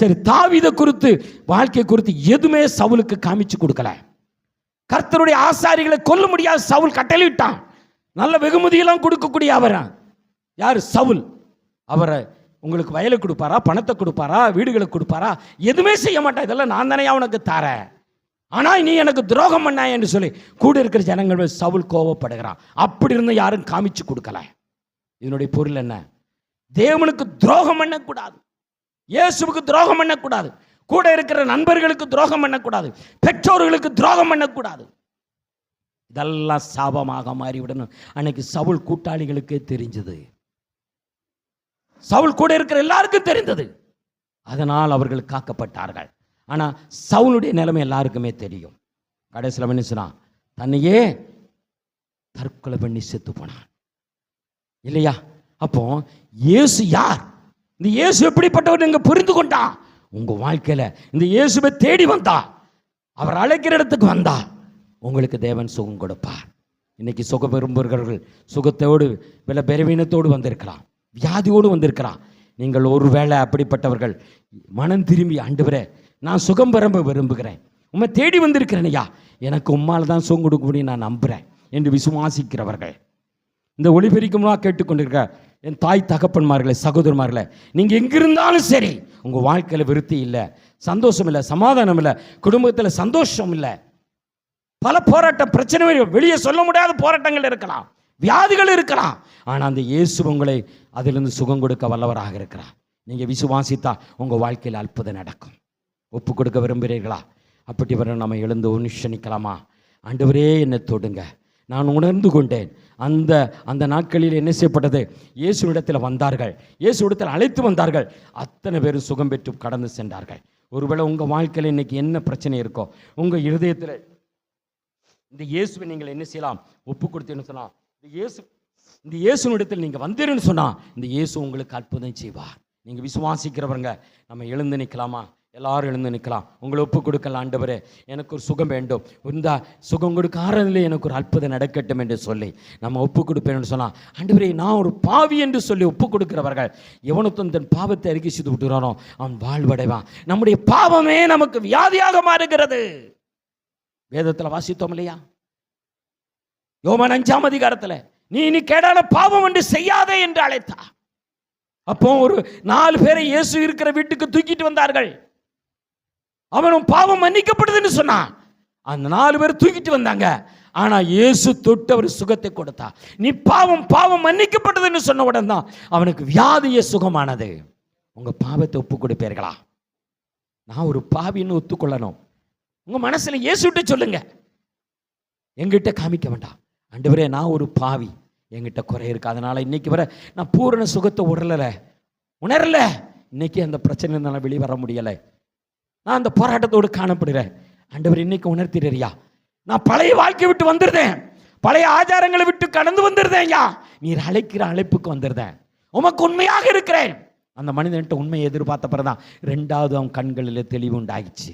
சரி தாவீதை குறித்து வாழ்க்கை குறித்து எதுவுமே சவுலுக்கு காமிச்சு கொடுக்கல. கர்த்தருடைய ஆசாரிகளை கொல்ல முடியாது சவுல் கட்டளையிட்டான். நல்ல வெகுமதியெல்லாம் கொடுக்கக்கூடிய அவர் யார்? சவுல். அவரை உங்களுக்கு வயலை கொடுப்பாரா, பணத்தை கொடுப்பாரா, வீடுகளை கொடுப்பாரா? எதுவுமே செய்ய மாட்டா. இதெல்லாம் நான் தானே அவனுக்கு தரேன், ஆனா நீ எனக்கு துரோகம் பண்ண என்று சொல்லி கூட இருக்கிற ஜனங்கள் சவுல் கோபப்படுகிறான். அப்படி இருந்து யாரும் காமிச்சு கொடுக்கல. இதனுடைய பொருள் என்ன? தேவனுக்கு துரோகம் பண்ணக்கூடாது, இயேசுவுக்கு துரோகம் பண்ணக்கூடாது, கூட இருக்கிற நண்பர்களுக்கு துரோகம் பண்ணக்கூடாது, பெற்றோர்களுக்கு துரோகம் பண்ணக்கூடாது. இதெல்லாம் சாபமாக மாறிவிடணும். அன்னைக்கு சவுல் கூட்டாளிகளுக்கே தெரிஞ்சது, சவுல் கூட இருக்கிற எல்லாருக்கும் தெரிந்தது. அதனால் அவர்கள் காக்கப்பட்டார்கள். ஆனா சவுலுடைய நிலைமை எல்லாருக்குமே தெரியும். கடைசியில் என்ன சொன்னான்? தன்னையே தற்கொலை பண்ணி செத்து போனான் இல்லையா? அப்போ இயேசு யார்? இந்த இயேசு எப்படிப்பட்டவர் நீங்க புரிந்து கொண்டா, உங்க வாழ்க்கையில இந்த இயேசுவை தேடி வந்தா, அவர் அழைக்கிற இடத்துக்கு வந்தா, உங்களுக்கு தேவன் சுகம் கொடுப்பார். இன்னைக்கு சுக விரும்புகிறவர்கள் சுகத்தோடு பலவீனத்தோடு வந்திருக்கலாம், வியாதியோடு வந்திருக்கிறான். நீங்கள் ஒருவேளை அப்படிப்பட்டவர்கள் மனம் திரும்பி, ஆண்டவரே நான் சுகம் பெற விரும்புகிறேன், உம்மை தேடி வந்திருக்கிறேன் ஐயா, எனக்கு உம்மால் தான் சுகம் கொடுக்க முடியும் நான் நம்புகிறேன் என்று விசுவாசிக்கிறவர்கள், இந்த ஒளிபெருக்கமாக கேட்டுக்கொண்டிருக்க என் தாய் தகப்பன்மார்களே, சகோதரமார்களே, நீங்கள் எங்கிருந்தாலும் சரி உங்கள் வாழ்க்கையில் விருத்தி இல்லை, சந்தோஷம் இல்லை, சமாதானம் இல்லை, குடும்பத்தில் சந்தோஷம் இல்லை, பல போராட்டம் பிரச்சனை, வெளியே சொல்ல முடியாத போராட்டங்கள் இருக்கலாம், வியாதிகள் இருக்கலாம். ஆனால் அந்த இயேசு உங்களை அதிலிருந்து சுகம் கொடுக்க வல்லவராக இருக்கிறார். நீங்கள் விசுவாசித்தா உங்கள் வாழ்க்கையில் அற்புதம் நடக்கும். ஒப்பு கொடுக்க விரும்புகிறீர்களா? அப்படி வர நம்ம எழுந்து ஒன்னிஷனிக்கலாமா? ஆண்டவரே என்னை தொடுங்க. நான் உணர்ந்து கொண்டேன். அந்த நாட்களில் என்ன செய்யப்பட்டது? இயேசுவிடத்தில் வந்தார்கள், இயேசுவிடத்தில் அழைத்து வந்தார்கள், அத்தனை பேரும் சுகம் பெற்று கடந்து சென்றார்கள். ஒருவேளை உங்கள் வாழ்க்கையில் இன்னைக்கு என்ன பிரச்சனை இருக்கோ, உங்கள் இருதயத்தில் இந்த இயேசுவை நீங்கள் என்ன செய்யலாம்? ஒப்பு கொடுத்தேன்னு சொன்னா, இந்த இயேசுவிடத்தில் நீங்கள் வந்தீர்னு சொன்னா, இந்த இயேசு உங்களுக்கு அற்புதம் செய்வார். நீங்கள் விசுவாசிக்கிறவங்க நம்ம எழுந்து நிற்கலாமா? எல்லாரும் எழுந்து நிற்கலாம். உங்களை ஒப்பு கொடுக்கலாம். ஆண்டவரே, எனக்கு ஒரு சுகம் வேண்டும், இந்த சுகம் கொடுக்க ஆறுதலே எனக்கு ஒரு அற்புதம் நடக்கட்டும் என்று சொல்லி நம்ம ஒப்பு கொடுப்பேன்னு சொன்னால், ஆண்டவரே நான் ஒரு பாவி என்று சொல்லி ஒப்பு கொடுக்கிறவர்கள் எவனுக்கும் தன் பாவத்தை அறிக்கை செய்து விட்டுறானோ அவன் வாழ்வடைவான். நம்முடைய பாவமே நமக்கு வியாதியாக மாறுகிறது. வேதத்தில் வாசித்தோம் இல்லையா? யோவான் 5ஆம் அதிகாரத்தில் நீ இனி கேடான பாவம் என்று செய்யாதே என்று அழைத்தா. அப்போ ஒரு 4 பேரை இயேசு இருக்கிற வீட்டுக்கு தூக்கிட்டு வந்தார்கள். அவனும் பாவம் மன்னிக்கப்படுதுன்னு சொன்னான். அந்த 4 பேர் தூக்கிட்டு வந்தாங்க. ஆனா இயேசு தொட்டு அவர் சுகத்தை கொடுத்தா. நீ பாவம் மன்னிக்கப்பட்டதுன்னு சொன்ன உடனே தான் அவனுக்கு வியாதிய சுகமானது. உங்க பாவத்தை ஒப்பு கொடுப்பீர்களா? நான் ஒரு பாவின்னு ஒத்துக்கொள்ளணும். உங்க மனசுல இயேசுட்ட சொல்லுங்க, எங்கிட்ட காமிக்க வேண்டாம். ஆண்டவரே நான் ஒரு பாவி, என்கிட்ட குறை இருக்கு, அதனால இன்னைக்கு வர நான் பூரண சுகத்தை உணரல. இன்னைக்கு அந்த பிரச்சனை என்னால் வெளியே வர முடியலை, நான் அந்த போராட்டத்தோடு காணப்படுறேன். ஆண்டவர் இன்னைக்கு உணர்த்திடுறியா? நான் பழைய வாழ்க்கை விட்டு வந்துருந்தேன், பழைய ஆச்சாரங்களை விட்டு கடந்து வந்துருந்தேன். ஐயா நீர் அழைக்கிற அழைப்புக்கு வந்துருந்தேன், உமக்கு உண்மையாக இருக்கிறேன். அந்த மனிதன்ட்ட உண்மையை எதிர்பார்த்த பிறகுதான் 2வது அவன் கண்களில் தெளிவு உண்டாயிடுச்சு.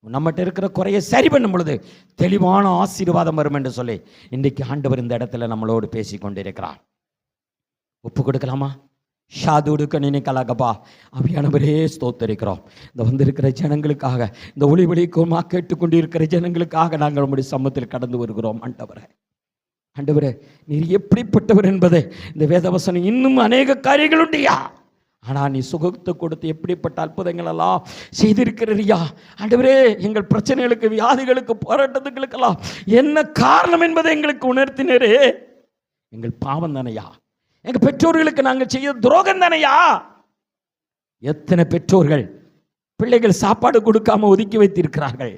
நம்மகிட்ட இருக்கிற குறையை சரி பண்ணும் பொழுது தெளிவான ஆசீர்வாதம் வரும் என்று சொல்லி இன்றைக்கு ஆண்டவர் இந்த இடத்துல நம்மளோடு பேசி கொண்டிருக்கிறார். ஒப்பு கொடுக்கலாமா? ஷாதுடுக்க நினைக்கலாகப்பா. அவையானவரே ஸ்தோத்தரிக்கிறோம். இந்த வந்திருக்கிற ஜனங்களுக்காக, இந்த ஒளிவெளிக்குமா கேட்டுக்கொண்டிருக்கிற ஜனங்களுக்காக நாங்கள் நம்முடைய சமூகத்தில் கடந்து வருகிறோம். ஆண்டவரே நீர் எப்படிப்பட்டவர் என்பதை இந்த வேதவசனம் இன்னும் அநேக காரியங்கள் உண்டியா. ஆனால் நீ சுகத்தை கொடுத்து எப்படிப்பட்ட அற்புதங்கள் எல்லாம் செய்திருக்கிறியா. ஆண்டவரே எங்கள் பிரச்சனைகளுக்கு, வியாதிகளுக்கு, போராட்டத்துகளுக்கெல்லாம் என்ன காரணம் என்பதை எங்களுக்கு உணர்த்தினரே. எங்கள் பாவம் தானையா, எங்கள் பெற்றோர்களுக்கு நாங்கள் செய்ய துரோகம் தானையா. எத்தனை பெற்றோர்கள் பிள்ளைகள் சாப்பாடு கொடுக்காம ஒதுக்கி வைத்திருக்கிறார்கள்.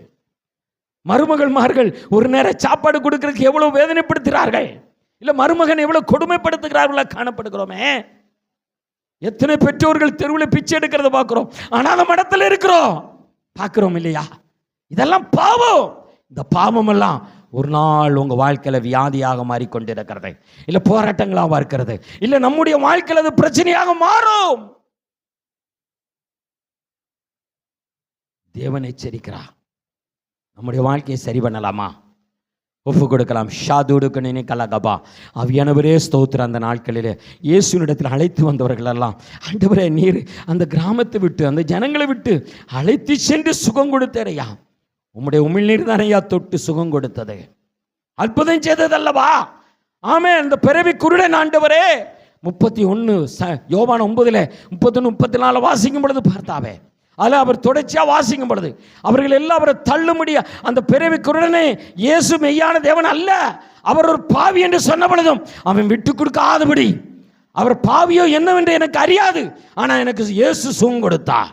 மருமகள்மார்கள் ஒரு நேரம் சாப்பாடு கொடுக்கறதுக்கு எவ்வளவு வேதனைப்படுத்துகிறார்கள். இல்லை மருமகன் எவ்வளவு கொடுமைப்படுத்துகிறார்களா காணப்படுகிறோமே. எத்தனை பெற்றோர்கள் தெருவில் பிச்சை எடுக்கிறத பார்க்கிறோம், அனாத மடத்தில் இருக்கிறோம், பார்க்கிறோம் இல்லையா? இதெல்லாம் பாவம். இந்த பாவம் எல்லாம் ஒரு நாள் உங்க வாழ்க்கையில வியாதியாக மாறிக்கொண்டிருக்கிறது, இல்ல போராட்டங்களாக இருக்கிறது, இல்ல நம்முடைய வாழ்க்கையில அது பிரச்சனையாக மாறும். தேவன் எச்சரிக்கிறார். நம்முடைய வாழ்க்கையை சரி பண்ணலாமா? ஒப்பு கொடுக்கலாம். ஷாதுடுக்கு நினைக்கலாகப்பா. அவையானவரே ஸ்தோத்திரம். அந்த நாட்களில் இயேசுனிடத்தில் அழைத்து வந்தவர்கள் எல்லாம், ஆண்டவரே நீர் அந்த கிராமத்தை விட்டு, அந்த ஜனங்களை விட்டு அழைத்து சென்று சுகம் கொடுத்தேரையா. உம்முடைய உமிழ்நீர் தானையா தொட்டு சுகம் கொடுத்தது, அற்புதம் செய்ததல்லவா? ஆமே. அந்த பிறவி குருடன் ஆண்டவரே 31 யோவான் 9:31-34 வாசிக்கும் பொழுது பார்த்தாவே, அதில் அவர் தொடர்ச்சியாக வாசிக்கும் பொழுது அவர்கள் எல்லாம் அவரை தள்ளும்படியா, அந்த பிறவி குருடனே இயேசு மெய்யான தேவன் அல்ல, அவர் ஒரு பாவி என்று சொன்ன பொழுதும் அவன் விட்டு கொடுக்காதபடி, அவர் பாவியோ என்னவென்று எனக்கு அறியாது, ஆனால் எனக்கு இயேசு சுகம் கொடுத்தார்.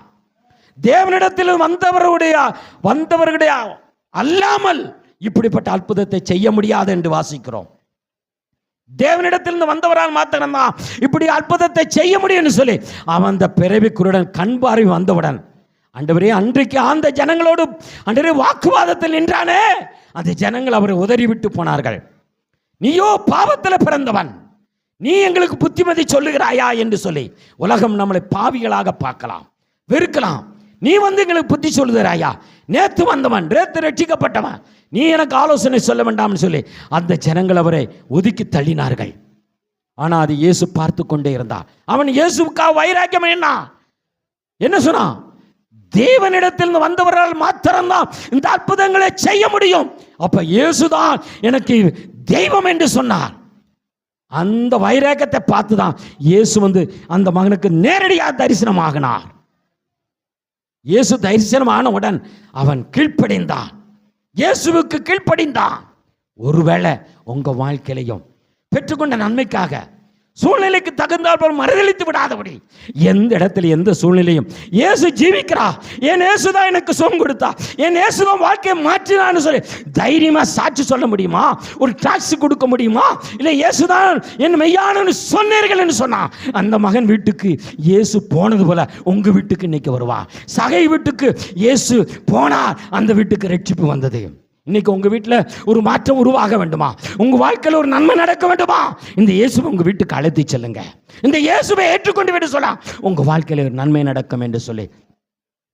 தேவனிடத்தில் வந்தவர்களுடைய அல்லாமல் இப்படிப்பட்ட அற்புதத்தை செய்ய முடியாது என்று வாசிக்கிறோம். தேவனிடத்திலிருந்து வந்தவரால் மாத்திரம்தான் இப்படி அற்புதத்தை செய்ய முடியும்னு சொல்லி அவன் அந்த பிறவி குருடன் கண் பார்வை வந்தவுடன், ஆண்டவரே அன்றைக்கு அந்த ஜனங்களோடு ஆண்டவரே வாக்குவாதத்தில் நின்றானே, அந்த ஜனங்கள் அவரை உதறிவிட்டு போனார்கள். நீயோ பாவத்தில் பிறந்தவன், நீ எங்களுக்கு புத்திமதி சொல்லுகிறாயா என்று சொல்லி உலகம் நம்மளை பாவிகளாக பார்க்கலாம், வெறுக்கலாம். நீ வந்து எங்களுக்கு புத்தி சொல்லுகிறாயா? நேற்று வந்தவன், நேற்று ரட்சிக்கப்பட்டவன், நீ எனக்கு ஆலோசனை சொல்ல வேண்டாம்னு சொல்லி அந்த ஜனங்கள் அவரை ஒதுக்கி தள்ளினார்கள். ஆனால் அது இயேசு பார்த்து கொண்டே இருந்தார். அவன் இயேசுக்காக வைராக்கியம் என்ன சொன்னான்? தேவனிடத்தில் வந்தவரால் மாத்திரம்தான் இந்த அற்புதங்களை செய்ய முடியும். அப்ப இயேசுதான் எனக்கு தெய்வம் என்று சொன்னார். அந்த வைராக்கியத்தை பார்த்துதான் இயேசு வந்து அந்த மகனுக்கு நேரடியாக தரிசனமாகினார். இயேசு தரிசனமானவுடன் அவன் கீழ்ப்படிந்தான், இயேசுவுக்கு கீழ்ப்படிந்தான். ஒருவேளை உங்க வாழ்க்கையிலையும் பெற்றுக்கொண்ட நன்மைக்காக சூழ்நிலைக்கு தகுந்தால் மறுதளித்து விடாதபடி, எந்த இடத்துல எந்த சூழ்நிலையும் இயேசு ஜீவிக்கிறா, என் இயேசுதான் எனக்கு சுகம் கொடுத்தா, என் இயேசுதான் வாழ்க்கையை மாற்றினான்னு சொல்லி தைரியமா சாட்சி சொல்ல முடியுமா? ஒரு டாக்ஸி கொடுக்க முடியுமா? இல்லை இயேசுதான் என் மெய்யானு சொன்னீர்கள் என்று சொன்னா, அந்த மகன் வீட்டுக்கு இயேசு போனது போல உங்க வீட்டுக்கு இன்னைக்கு வருவா. சகை வீட்டுக்கு இயேசு போனார், அந்த வீட்டுக்கு ரட்சிப்பு வந்தது. இன்னைக்கு உங்க வீட்டில் ஒரு மாற்றம் உருவாக வேண்டுமா? உங்க வாழ்க்கையில் ஒரு நன்மை நடக்க வேண்டுமா? இந்த இயேசுவை உங்க வீட்டுக்கு அழைத்து செல்லுங்க. இந்த இயேசுவை ஏற்றுக்கொண்டு விட்டு சொல்லலாம், உங்க வாழ்க்கையில் ஒரு நன்மை நடக்கும் என்று சொல்லி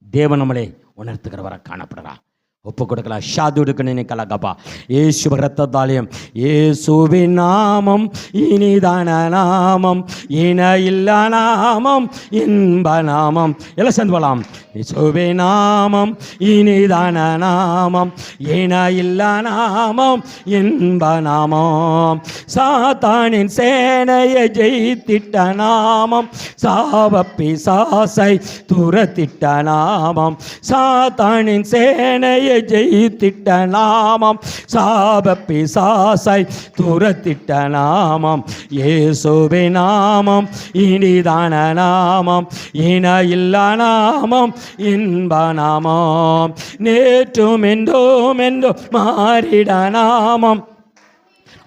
தேவன் நம்மளை உணர்த்துகிறவரை காணப்படுறார். ஒப்பு கொடுக்கலாம். ஷாதுடுக்கு கலகப்பா. இயேசு ரத்தத்தாலயம், இயேசுவின் நாமம் இனிதான நாமம், இன இல்லா நாமம், இன்ப நாமம். எல்லாம் சேர்ந்து போலாம். இயேசுவின் நாமம் இனிதான நாமம், இன இல்லா நாமம், இன்ப நாமம். சாத்தானின் சேனையை ஜெயித்திட்ட நாமம், சாவப்பிசாசை துரத்திட்ட நாமம். சாத்தானின் சேனையை ஜெயித்திட்ட நாமம், சாவப்பிசாசை துரத்திட்ட நாமம். இயேசுவின் நாமம் இனிதான நாமம், இன இல்லா நாமம், இன்ப நாமம். நேற்றும் என்றும் என்றும் மாறிட நாமம்,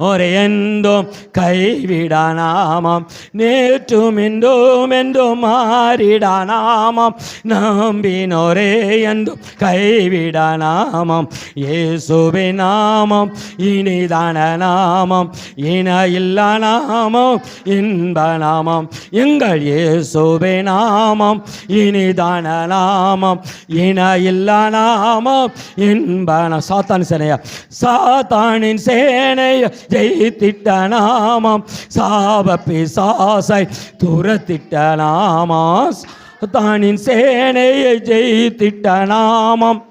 ஒரே என்றும் கைவிட நாமம். நேற்றும் என்றும் என்றும் மாறிட நாமம், நம்பினோரே என்றும் கைவிட நாமம். இயேசுவின் நாமம் இனிதான நாமம், இன இல்லா நாமம், இன்ப நாமம். எங்கள் இயேசுவின் நாமம் இனிதான நாமம், இன இல்லா நாமம், இன்ப நாமம். சாத்தான் சேனையா, சாத்தானின் சேனைய ஜெயித்திட்ட நாமம், சாவப்பிசாசை துரத்திட்ட நாமம். சாத்தானின் சேனையை ஜெயித்திட்ட நாமம்,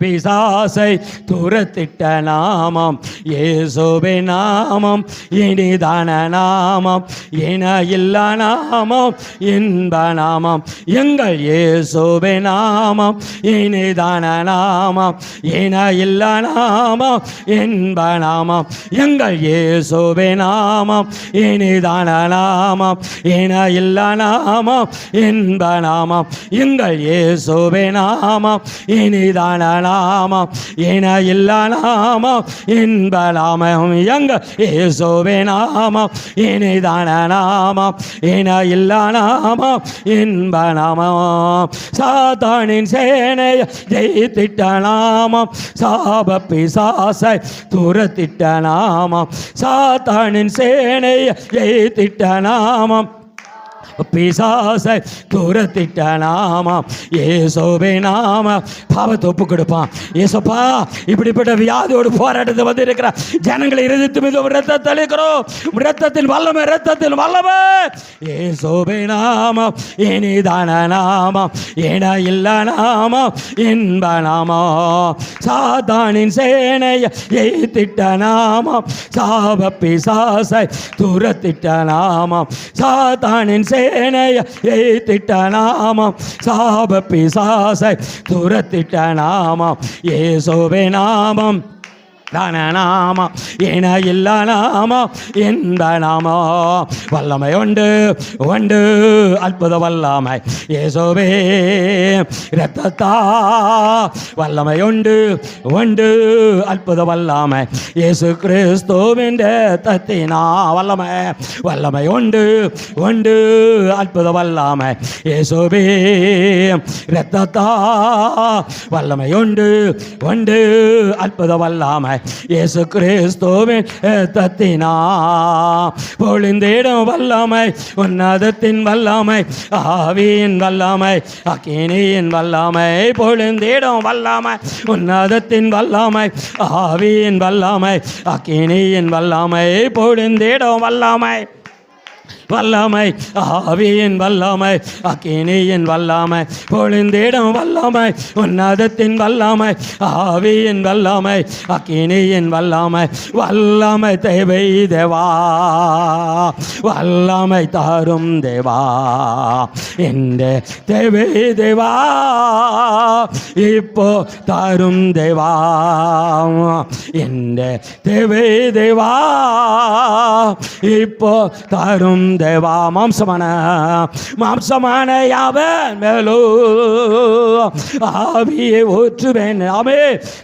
பிசாசை துரத்திட்ட நாமம். இயேசுவின் நாமம் இனிதான நாமம், இன இல்லா நாமம், இன்ப நாமம். எங்கள் இயேசுவின் நாமம் இனிதான நாமம், இன இல்லா நாமம், இன்ப நாமம். எங்கள் இயேசுவின் நாமம் இனிதான நாமம், இன இல்லா நாமம், இன்ப நாமம். எங்கள் இயேசுவின் நாமம் இனிதான நாமம், இன இல்லா நாமம், இன்ப நாமம். எங்கள் இயேசுவின் நாமம் இனிதான நாமம், இன இல்லா நாமம், இன்ப நாமம். சாத்தானின் சேனையை ஜெயித்திட்ட நாமம், சாவப்பிசாசை துரத்திட்ட நாமம். சாத்தானின் சேனையை ஜெயித்திட்ட நாமம், பிசாசை துரத்திட்ட நாமம். இயேசுவின் நாமம். பாவத்தை ஒப்பு கொடுப்பான். இயேசுப்பா, இப்படிப்பட்ட வியாதியோடு போராட்டத்தை வந்து இருக்கிற ஜனங்களை இருதயத்து மீது ரத்தத்தை அளிக்கிறோம். ரத்தத்தின் வல்லமை, ரத்தத்தின் வல்லமை. இயேசுவின் நாமம் இனிதான நாமம், இன இல்லா நாமம், இன்ப நாமம். சாத்தானின் சேனையை ஜெயித்திட்ட நாமம், சாவப்பிசாசை துரத்திட்ட நாமம். சாத்தானின் சேனையை ஜெயித்திட்ட நாமம், சாவப்பிசாசை துரத்திட்ட நாமம். இயேசுவின் நாமம் தான நாமம், இன இல்லா நாமம், இன்ப நாமம். வல்லமை உண்டு உண்டு, அற்புத வல்லமை இயேசுவே இரத்தத்தா. வல்லமை உண்டு உண்டு, அற்புத வல்லமை இயேசு கிறிஸ்துவின் இரத்தத்தினா. வல்லமை வல்லமை உண்டு உண்டு, அற்புத வல்லமை இயேசுவே இரத்தத்தா. வல்லமை உண்டு உண்டு, அற்புத வல்லமை இயேசு கிறிஸ்துவின் இரத்தத்தினா. பொழிந்திடும் வல்லமை, உன்னதத்தின் வல்லமை, ஆவியின் வல்லமை, அக்கினியின் வல்லமை. பொழிந்திடும் வல்லமை, உன்னதத்தின் வல்லமை, ஆவியின் வல்லமை, அக்கினியின் வல்லமை. பொழிந்திடும் வல்லமை, வல்லமை, ஆவியின் வல்லமை, அக்கினியின் வல்லமை. பொழிந்திடும் வல்லமை, உன்னதத்தின் வல்லமை, ஆவியின் வல்லமை, அக்கினியின் வல்லமை. வல்லமை தேவை தேவா, வல்லமை தாரும் தேவா, இந்த தேவை தேவா, இப்போ தாரும் தேவா, இந்த தேவை தேவா, இப்போ தாரும் தேவா. மாம்சமான யாவன் மேலோ ஆவியை ஊற்றுவேன். ஆமே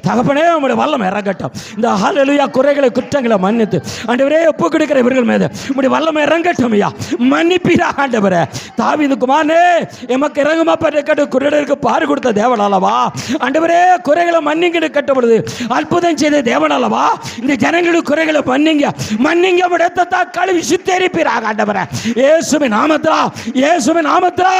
தகப்பனே, உம்முடைய வல்லமை இறங்கட்டும். இந்த ஹல்லேலூயா குறைகளை குற்றங்களை மன்னித்து ஆண்டவரே ஒப்பு கொடுக்கிற இவர்கள் மீது உம்முடைய வல்லமை இறங்கட்டும். ஐயா மன்னிப்பீரா ஆண்டவரே. தாவீது குமாரனே, எமக்கு இறங்குமா பட்ட குருடருக்கு பாரு கொடுத்த தேவன் அல்லவா ஆண்டவரே. குறைகளை மன்னிங்க கட்டப்படுது, அற்புதம் செய்த தேவன் அல்லவா. இந்த ஜனங்களுக்கு குறைகளை மன்னிங்க, மன்னிங்க, ரத்தத்தை கழுவி சுத்தரிப்பீராக ஆண்டவரே. இயேசுவின் நாமத்திலா, இயேசுவின் நாமத்திலா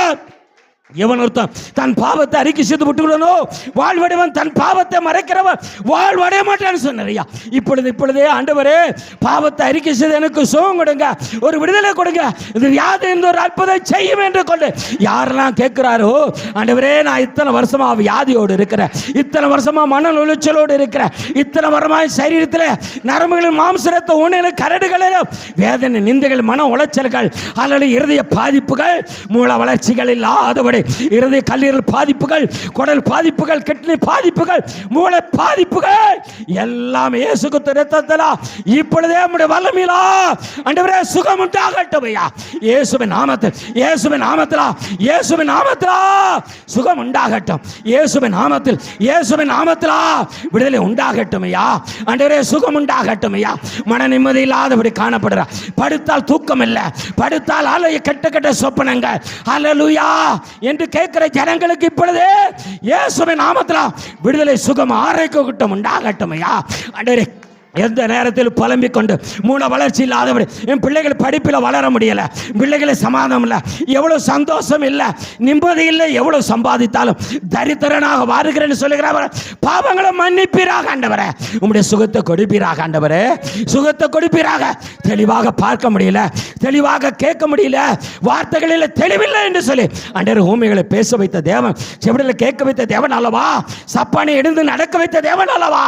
எவன் ஒருத்தன் தன் பாவத்தை அறிக்கை செய்து விட்டுவிடனோ வாழ்வடைவன், தன் பாவத்தை மறைக்கிறவன் வாழ்வடைய மாட்டான்னு சொன்னாரியா. இப்பொழுதே ஆண்டவரே பாவத்தை அறிக்கை செய்து எனக்கு சுகம் கொடுங்க, ஒரு விடுதலை கொடுங்க, இது வியாதி என்ற ஒரு அற்புதம் செய்யும் என்று கொண்டு யாரெல்லாம் கேட்கிறாரோ, ஆண்டவரே நான் இத்தனை வருஷமா வியாதியோடு இருக்கிறேன், இத்தனை வருஷமா மன உளைச்சலோடு இருக்கிறேன், இத்தனை வருமாய் சரீரத்தில் நரம்புகளில் மாம்சரத்தை உணவு கரடுகளிலும் வேதனை நிந்தைகள் மன உளைச்சல்கள் அல்லது இருதய பாதிப்புகள் மூல வளர்ச்சிகள் இல்லாதபடி இருதய கல்லீரல் பாதிப்புகள், குடல் பாதிப்புகள், கிட்னி பாதிப்புகள், மூளை பாதிப்புகள் எல்லாம் இயேசு கிறிஸ்து இரத்தத்திலா இப்பொழுதே நம்முடைய வல்லமையிலா ஆண்டவரே சுகம் உண்டாகட்டும் ஐயா. இயேசுவின் நாமத்தில், இயேசுவின் நாமத்திலா, இயேசுவின் நாமத்திலா சுகம் உண்டாகட்டும். இயேசுவின் நாமத்தில், இயேசுவின் நாமத்திலா விடுதலை உண்டாகட்டும் ஐயா. ஆண்டவரே சுகம் உண்டாகட்டும் ஐயா. மன நிம்மதி இல்லாதபடி காணப்படுற, படுத்தால் தூக்கம் இல்லை, படுத்தால் ஆலய கெட்ட கெட்ட சொப்பனங்கள் ஹல்லேலூயா என்று கேட்கிற ஜனங்களுக்கு இப்பொழுது இயேசுவின் நாமத்தில் விடுதலை சுகம் ஆரோக்கியம் உண்டாகட்டும் ஐயா. ஆண்டவரே எந்த நேரத்தில் புலம்பிக் கொண்டு மூண வளர்ச்சி இல்லாதபடி என் பிள்ளைகள் படிப்பில் வளர முடியலை, பிள்ளைகளை சமாதானம் இல்லை, எவ்வளோ சந்தோஷம் இல்லை, நிம்மதி இல்லை, எவ்வளோ சம்பாதித்தாலும் தரித்திரனாக வாருகிறேன்னு சொல்லுகிறவர் பாவங்களை மன்னிப்பீராக ஆண்டவரே, உங்களுடைய சுகத்தை கொடுப்பீராக ஆண்டவரே, சுகத்தை கொடுப்பீராக. தெளிவாக பார்க்க முடியல, தெளிவாக கேட்க முடியல, வார்த்தைகளில் தெளிவில்லை என்று சொல்லி ஆண்டவர் ஊமைகளை பேச வைத்த தேவன், செவிடலை கேட்க வைத்த தேவன் அல்லவா, சப்பானை எடுத்து நடக்க வைத்த தேவன் அல்லவா.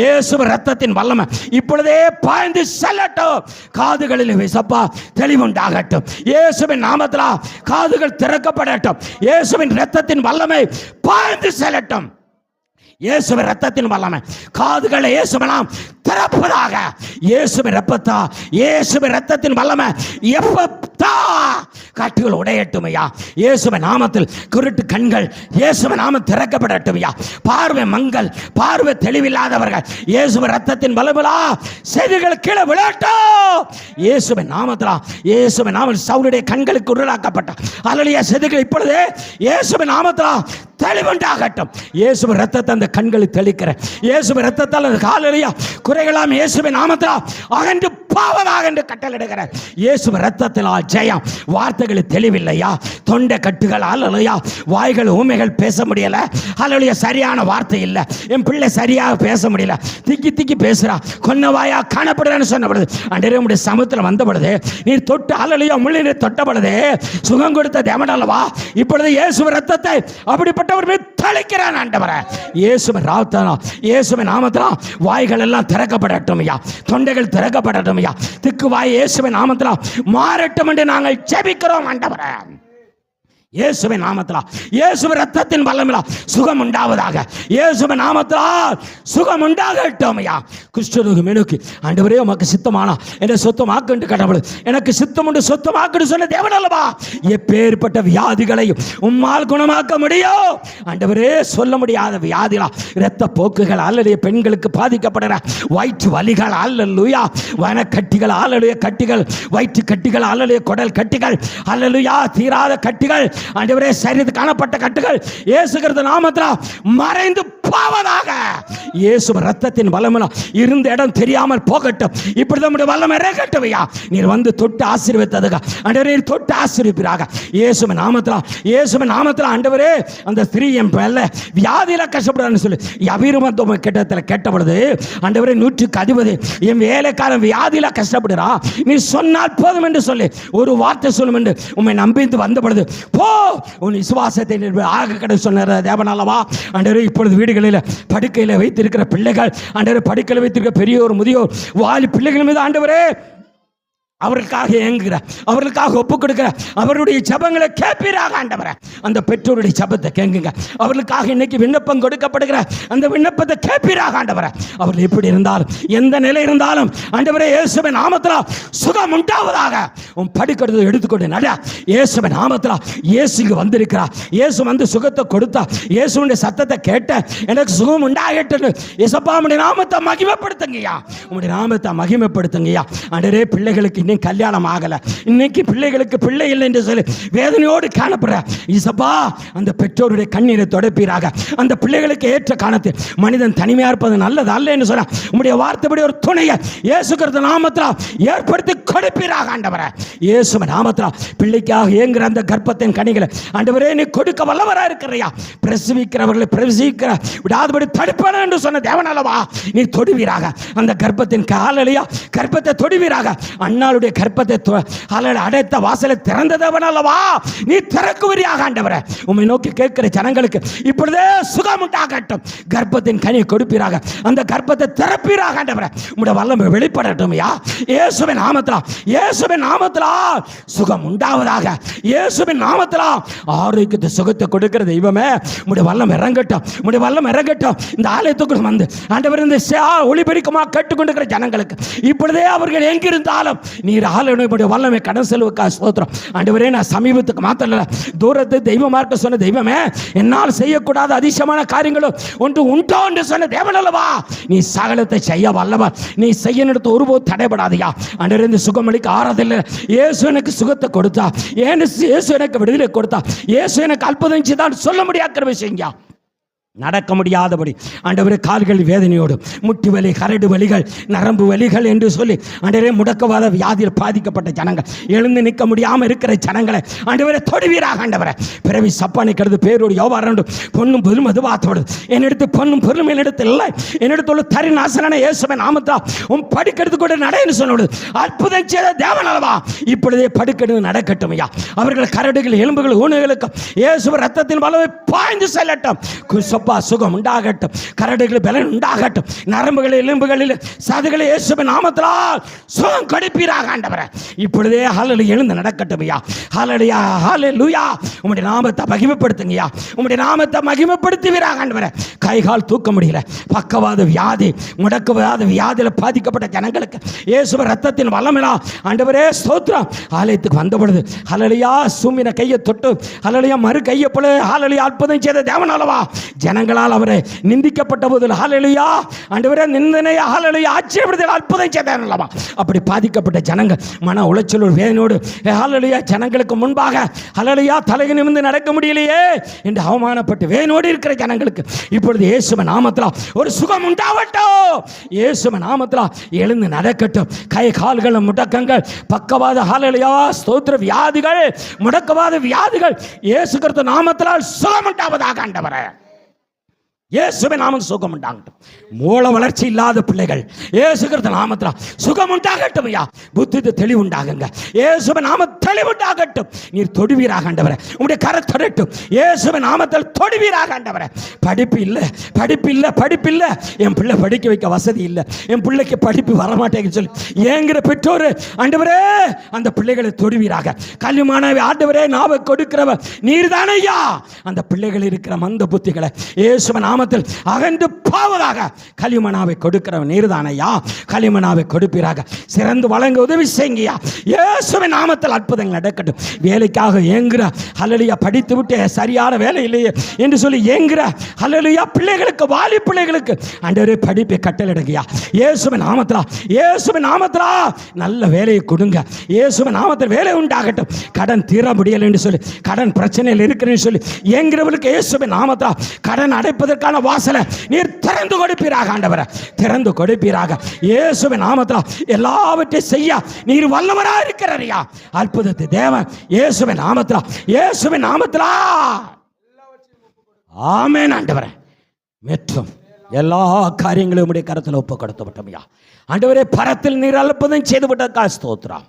இயேசு ரத்தத்தின் வல்லமை இப்பொழுதே பாய்ந்து செல்லட்டும், காதுகளில் விசப்பா தெளிவுண்டாகட்டும். இயேசுவின் நாமத்திலா காதுகள் திறக்கப்படட்டும். இயேசுவின் இரத்தத்தின் வல்லமை பாய்ந்து செல்லட்டும். இயேசுவின் இரத்தத்தின் வல்லமை காதுகளை இயேசுவின் திறப்பதாக. இயேசுவின் இரத்தத்தா, இயேசுவின் இரத்தத்தின் வல்லமை எப்பத்தா கட்டுகள் உடையட்டும் ஐயா. இயேசுவின் நாமத்தில் குருட்டு கண்கள் இயேசுவின் நாமம் திறக்கப்படட்டும் ஐயா. பார்வை மங்கள், பார்வை தெளிவில்லாதவர்கள் இயேசுவின் இரத்தத்தின் வல்லமையா செய்திகள் கீழே விழட்டும். இயேசுவின் நாமத்திலா, இயேசுவின் நாமத்தில் சவுலுடைய கண்களுக்கு உருளாக்கப்பட்ட அல்லலியா செய்திகள் இப்பொழுது இயேசுவின் நாமத்திலா தெளிவுண்டாகட்டும். இயேசுவின் இரத்தத்தை அந்த கண்களை தெளிக்கிற, இயேசுவின் இரத்தத்தால் அந்த காலையா குறைகளாம் இயேசுவின் நாமத்திலா அகன்று பாவதாக என்று கட்டளையிடுகிற இயேசுவின் இரத்தத்திலா ஜெயம். வார்த்தைகள் தெளிவில்லையா, தொண்டை கட்டுகள் அல்லலையா, வாய்கள் ஊமைகள் பேச முடியல அல்லலையா, சரியான வார்த்தை இல்லை, என் பிள்ளை சரியாக பேச முடியல, திக்கி திக்கி பேசுறா, கொன்ன வாயா காணப்படுறேன்னு சொன்னபடுது அன்றே உடைய சமூகத்தில் வந்த பொழுது நீர் தொட்டு அல்லலையா முள்ளினை தொட்ட பொழுது சுகம் கொடுத்த தேவன் அல்லவா. இப்பொழுது இயேசுவின் இரத்தத்தை அப்படிப்பட்டவர் மீது தளிக்கிறான் ஆண்டவரே. இயேசுவின் ராவத்தானா, இயேசுவின் நாமத்திலா வாய்கள் எல்லாம் திறக்கப்படட்டும் ஐயா, தொண்டைகள் திறக்கப்படட்டும் ஐயா, திக்கு வாய் இயேசுவின் நாமத்திலா மாறட்டும் என்று நாங்கள் ஜெபிக்கிறோம் ஆண்டவரே. இயேசுவின் நாமத்திலா, இயேசுவின் இரத்தத்தின் வல்லமையிலா சுகம் உண்டாவதாக. இயேசுவின் நாமத்திலா சுகம் உண்டாகட்டும் ஐயா. குஷ்டரோகி மேலுக்கு ஆண்டவரே உமக்கு சித்தமானா என்னை சொத்தமாக்கு என்று கடவுள் எனக்கு சித்தம் உண்டு சொத்தமாக்குன்னு சொன்ன தேவன் அல்லவா. எப்பேற்பட்ட வியாதிகளையும் உம்மால் குணமாக்க முடியும் ஆண்டவரே. சொல்ல முடியாத வியாதிகளா, இரத்த போக்குகள் அல்லது பெண்களுக்கு பாதிக்கப்படுற வயிற்று வலிகள் அல்லலுயா, வனக்கட்டிகள் அல்லலுய கட்டிகள், வயிற்று கட்டிகள் அல்லலுய குடல் கட்டிகள் அல்லலுயா, தீராத கட்டிகள் ஆண்டவரே, சரீரத்தில் காணப்பட்ட கட்டுகள் இயேசு கிறிஸ்து நாமத்தில் மறைந்து போவதாக. இயேசு இரத்தத்தின் வல்லமை இருந்த இடம் தெரியாமல் போகட்டும். இப்படி நம்முடைய வல்லமை இறங்கட்டும் ஐயா. நீர் வந்து தொட்டு ஆசீர்வதித்ததுக ஆண்டவரே, நீர் தொட்டு ஆசீர்வதிப்பீராக இயேசுவின் நாமத்தில். இயேசுவின் நாமத்தில் ஆண்டவரே, அந்த ஸ்திரீ என் பிள்ளை வியாதியில கஷ்டப்படுறான்னு சொல்லி அபிரமத்துவ கிட்டத்தில் கேட்ட பொழுது ஆண்டவரே 100க்கு அதிபதி என் வேலைக்காரன் வியாதியில கஷ்டப்படுறா, நீ சொன்னால் போதும் என்று சொல்லி ஒரு வார்த்தை சொல்லும் என்று உண்மை நம்பிந்து வந்த பொழுது போ உன் விசுவாசத்தை ஆக கடை சொன்ன தேவன் அல்லவா. ஆண்டவரே, இப்பொழுது வீடுகளில் படுக்கையில் வைத்திருக்கிற பிள்ளைகள் ஆண்டவரே, படுக்கையில் வைத்திருக்கிற பெரியோர் முதியோர் வாலி பிள்ளைகள் மீது ஆண்டவரே அவர்களுக்காக ஏங்குகிற, அவர்களுக்காக ஒப்புக் கொடுக்கிற அவருடைய ஜெபங்களை கேட்பீராக ஆண்டவரே. அந்த பெற்றோருடைய ஜெபத்தை கேங்குங்க. அவர்களுக்காக இன்னைக்கு விண்ணப்பம் கொடுக்கப்படுகிற அந்த விண்ணப்பத்தை கேட்பீராக ஆண்டவரே. அவர்கள் எப்படி இருந்தாலும் எந்த நிலை இருந்தாலும் ஆண்டவரே, இயேசுவின் நாமத்தில் சுகம் உண்டாவதாக. உன் படுக்கிறது எடுத்துக்கொண்டு நட. இயேசுவின் நாமத்தில் இயேசு இங்கு வந்திருக்கிறார். இயேசு வந்து சுகத்தை கொடுத்தா, இயேசுடைய சத்தத்தை கேட்ட எனக்கு சுகம் உண்டாகட்டு. இயேசப்பா உம்முடைய நாமத்தை மகிமைப்படுத்துங்கய்யா, உம்முடைய நாமத்தை மகிமைப்படுத்துங்கய்யா. ஆண்டவரே, பிள்ளைகளுக்கு இன்னும் கல்யாணம் ஆகலை, இன்னைக்கு பிள்ளைகளுக்கு பிள்ளை இல்லை என்று சொல்லி வேதனையோடு காணப்படுற இசப்பா, அந்த பெற்றோருடைய கண்ணீரை தொடப்பீராக. அந்த பிள்ளைகளுக்கு ஏற்ற காலத்தில் மனிதன் தனிமையாக இருப்பது நல்லது அல்ல என்று சொன்ன உங்களுடைய வார்த்தைப்படி ஒரு துணையை இயேசு கிறிஸ்து நாமத்தில் ஏற்படுத்தி கொடுப்பீராக ஆண்டவரே. இயேசு நாமத்தில் பிள்ளைக்காக ஏங்குற அந்த கர்ப்பத்தின் கனிகளை ஆண்டவரே நீ கொடுக்க வல்லவராக இருக்கிறையா. பிரசவிக்கிறவர்களை பிரசவிக்கிற விடாதபடி தடுப்பன என்று சொன்ன தேவனல்லவா, நீ தொடுவீராக. அந்த கர்ப்பத்தின் காலையா கர்ப்பத்தை தொடுவீராக. அண்ணாளுடைய கர்ப்பத்தை அடைத்த வாசலை திறந்த தேவனல்லவா, நீ திறக்குவீராக ஆண்டவரே. உம்மை நோக்கி கேட்கிற ஜனங்களுக்கு இப்பொழுதே சுகம் உண்டாகட்டும். கர்ப்பத்தின் கனியை கொடுப்பீராக. அந்த கர்ப்பத்தை திறப்பீராக ஆண்டவரே. உம்முடைய வல்லமை வெளிப்படட்டும் ஐயா. இயேசுவின் நாமத்தில், இயேசுவின் நாமத்தில் சுகம் உண்டாவதாக. இயேசுவின் நாமத்தில் ஆரோக்கியத்தை சுகத்தை கொடுக்கிற தெய்வமே, உம்முடைய வல்லம் இறங்கட்டும், உம்முடைய வல்லம் இறங்கட்டும். இந்த ஆலயத்துக்குள் வந்து ஆண்டவர் இந்த ஒளிபெருக்கமாக கேட்டுக்கொண்டிருக்கிற ஜனங்களுக்கு இப்பொழுதே அவர்கள் எங்கிருந்தாலும் நீர் ஆலயனுடைய வல்லமை கடன் செல்வக்காக ஸ்தோத்திரம் ஆண்டவரே. நான் சமீபத்துக்கு மாத்திர தூரத்து தெய்வமாக சொன்ன தெய்வமே, என்னால் செய்யக்கூடாத அதிசயமான காரியங்களும் ஒன்று உண்டோ என்று சொன்ன தேவனல்லவா, நீ சகலத்தை செய்ய வல்லவர். நீ செய்ய நடத்த ஒருபோது தடைபடாதையா ஆண்டவரே. இந்த சுகமளிக்க ஆறாதில்லை. இயேசு எனக்கு சுகத்தை கொடுத்தா, இயேசு எனக்கு விடுதலை கொடுத்தா, இயேசு எனக்கு அற்புதம் செய்தான் சொல்ல முடியாத விஷயங்க. நடக்க முடியாதபடி ஆண்டவரே கால்கள் வேதனையோடு, முட்டி வலி, கரடு வலிகள், நரம்பு வலிகள் என்று சொல்லி ஆண்டவரே முடக்கவாத வியாதியில் பாதிக்கப்பட்ட ஜனங்கள், எழுந்து நிற்க முடியாமல் இருக்கிற ஜனங்களை ஆண்டவரே தொடுவீராக ஆண்டவரே. பிறவி சப்பானை கருது பேரோடு யோவாரண்டு பொண்ணும் பொருளும் அதுவாத்தோடு என்னிடத்து பொண்ணும் பொருளும் என்னிடத்து இல்லை, என்னிடத்துள்ள தரி நாசனான இயேசுவின் நாமத்தா உன் படுக்கிறது கூட நடைன்னு சொன்னோடு அற்புதம் செய்த தேவனல்லவா, இப்பொழுதே படுக்கிறது நடக்கட்டும் ஐயா. அவர்கள் கரடுகள் எலும்புகள் ஊனங்களுக்கு இயேசு ரத்தத்தின் வலவை பாய்ந்து செல்லட்டும். சுகம் உண்டாகட்டும், கரடுகள் பலன் உண்டாகட்டும், நரம்புகள் எலும்புகளில் சதுகளை இயேசுவின் நாமத்தினால் சுகம் கொடுப்பீராக ஆண்டவரே. இப்பொழுதே ஹல்லேலூயா எழுந்து நடக்கட்டும் ஐயா. ஹல்லேலூயா ஹல்லேலூயா. உம்முடைய நாமத்தை மகிமைப்படுத்துங்க ஐயா. உம்முடைய நாமத்தை மகிமைப்படுத்துவீராக ஆண்டவரே. கைகால் தூக்க முடியல, பக்கவாத வியாதி, முடக்கவாத வியாதியில் பாதிக்கப்பட்ட ஜனங்களுக்கு இயேசுவின் ரத்தத்தின் வல்லமையா ஆண்டவரே ஸ்தோத்திரம். ஆலயத்துக்கு வந்த பொழுது ஹல்லேலூயா சூமின கையை தொட்டு ஹல்லேலூயா மறு கையை போல ஹல்லேலூயா அற்புதம் செய்த தேவனல்லவா. ஜனங்களால் அவரை நிந்திக்கப்பட்ட போது ஹல்லேலூயா ஆண்டவரே நிந்தனையா ஹல்லேலூயா ஆச்சரியப்படுதல் அற்புதம் செய்தானல்லவா. அப்படி பாதிக்கப்பட்ட ஜனங்கள் மன உளைச்சலோடு வேதனையோடு ஹல்லேலூயா ஜனங்களுக்கு முன்பாக ஹல்லேலூயா தலையை நிமிர்ந்து நடக்க முடியலையே என்று அவமானப்பட்டு வேதனையோடு இருக்கிற ஜனங்களுக்கு இப்பொழுது இயேசுவின் நாமத்தில் ஒரு சுகம் உண்டாகட்டும். இயேசுவின் நாமத்தில் எழுந்து நடக்கட்டும். கை கால்கள் முடக்கங்கள் பக்கவாத ஹல்லேலூயா ஸ்தோத்திர வியாதிகள் முடக்கவாத வியாதிகள் இயேசு கிறிஸ்து நாமத்தில் சுகம் உண்டாவதாக ஆண்டவரே. இயேசுவின் நாமத்தில் சுகம் உண்டாகட்டும். மூல வளர்ச்சி இல்லாத பிள்ளைகள் இயேசு கிறிஸ்து நாமத்தில் சுகம் உண்டாகட்டும் ஐயா. புத்தி தெளிவு உண்டாகுங்க. இயேசுவின் நாமத்தில் தெளிவு உண்டாகட்டும். நீர் தொடுவீராக ஆண்டவரே. உம்முடைய கரை தொடட்டும். இயேசுவின் நாமத்தில் தொடுவீராக ஆண்டவரே. படிப்பு இல்லை, படிப்பு இல்லை, படிப்பு இல்லை, என் பிள்ளை படிக்க வைக்க வசதி இல்லை, என் பிள்ளைக்கு படிப்பு வரமாட்டேங்குன்னு சொல்லி ஏங்கிற பெற்றோர் ஆண்டவரே அந்த பிள்ளைகளை தொடுவீராக. கல்விமானவை ஆண்டவரே நாவை கொடுக்கிறவர் நீர் தானே ஐயா. அந்த பிள்ளைகள் இருக்கிற மந்த புத்திகளை இயேசுவின் நாமத்தில் அகன்று போவதாக. களிமனாவை கொடுக்கிறவன் நீர்தானையா. களிமனாவை கொடுப்பீராக. சிறந்து வழங்க உதவி செய்யுங்கய்யா. இயேசுவின் நாமத்தில் அற்புதங்கள் நடக்கட்டும். வேலைக்காக ஏங்குற ஹல்லேலூயா படித்து விட்டு சரியான வேலை இல்லையே என்று சொல்லி ஏங்குற ஹல்லேலூயா பிள்ளைகளுக்கு வாலி பிள்ளைகளுக்கு ஆண்டவரே படிப்பை கட்டளையிடுங்கய்யா. இயேசுவின் நாமத்தில், இயேசுவின் நாமத்தில் நல்ல வேலையை கொடுங்க. இயேசுவின் நாமத்தில் வேலை உண்டாகட்டும். கடன் தீர முடியலை என்று சொல்லி கடன் பிரச்சனையில் இருக்கிறேன்னு சொல்லி ஏங்குறவர்களுக்கு இயேசுவின் நாமத்தில் கடன் அடைப்பதற்கான வாசலை நீர் திறந்து கொடுப்பீராக ஆண்டவரே. திறந்து கொடுப்பீராக. இயேசுவின் நாமத்தில் எல்லாவற்றையும் செய்ய நீர் வல்லவராக இருக்கிறாரியா. அற்புதத்தை தேவன் இயேசுவின் நாமத்தில், இயேசுவின் நாமத்தில் ஆமென் ஆண்டவரே. மற்றும் எல்லா காரியங்களும் உடைய கரத்தில் ஒப்பு கொடுத்துவிட்டோம்யா ஆண்டவரே. பரத்தில் நீர் அற்புதம் செய்து விட்டதற்காக ஸ்தோத்திரம்.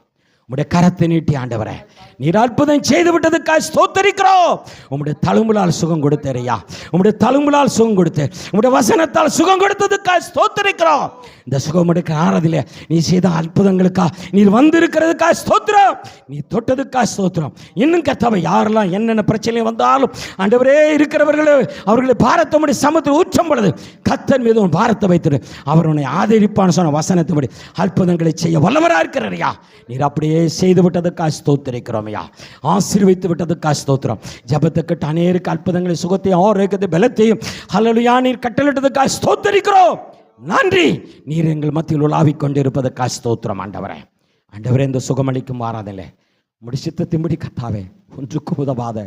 உம்முடைய கரத்தை நீட்டி ஆண்டவரே நீர் அற்புதம் செய்து விட்டதுக்காக ஸ்தோத்திரிக்கிறோம். உம்முடைய தழும்புலால் சுகம் கொடுத்தேரையா. உம்முடைய தழும்புலால் சுகம் கொடுத்து உம்முடைய வசனத்தால் சுகம் கொடுத்ததுக்காக ஸ்தோத்திரிக்கிறோம். இந்த சுகம் எடுக்க ஆறதில்லை. நீ செய்த அற்புதங்களுக்கா நீர் வந்திருக்கிறதுக்காக ஸ்தோத்திரம். நீ தொட்டதுக்காக ஸ்தோத்திரம். இன்னும் கர்த்தாவே யாரெல்லாம் என்னென்ன பிரச்சனை வந்தாலும் ஆண்டவரே இருக்கிறவர்களே அவர்களை பாரத்தை முடி சமத்தில் ஊற்றம் பொழுது கர்த்தர் மீது உன் பாரத்தை வைத்திரு. அவர் உன்னை ஆதரிப்பான்னு சொன்ன வசனத்தின்படி அற்புதங்களை செய்ய வல்லவராக இருக்கிறாரியா. நீர் அப்படியே செய்து விட்டதுக்காக ஸ்தோத்திரிக்கிறோம் ஐயா. ஆசீர்வதித்து விட்டதுக்காக ஸ்தோத்திரம். ஜெபத்துக்கு அநேருக்கு அற்புதங்களை சுகத்தையும் ஆரோக்கியத்தை பலத்தையும் ஹல்லேலூயா நீர் கட்டளையிட்டதுக்காக ஸ்தோத்திரிக்கிறோம். நன்றி. நீர் எங்கள் மத்தியில் உலாவிக் கொண்டிருப்பதற்காக ஸ்தோத்திரம் ஆண்டவரே. ஆண்டவரே இந்த சுகமளிக்கும் மாறாதல்ல முடிச்சித்தத்தின்படி கத்தாவே ஒன்றுக்கும் உதவாத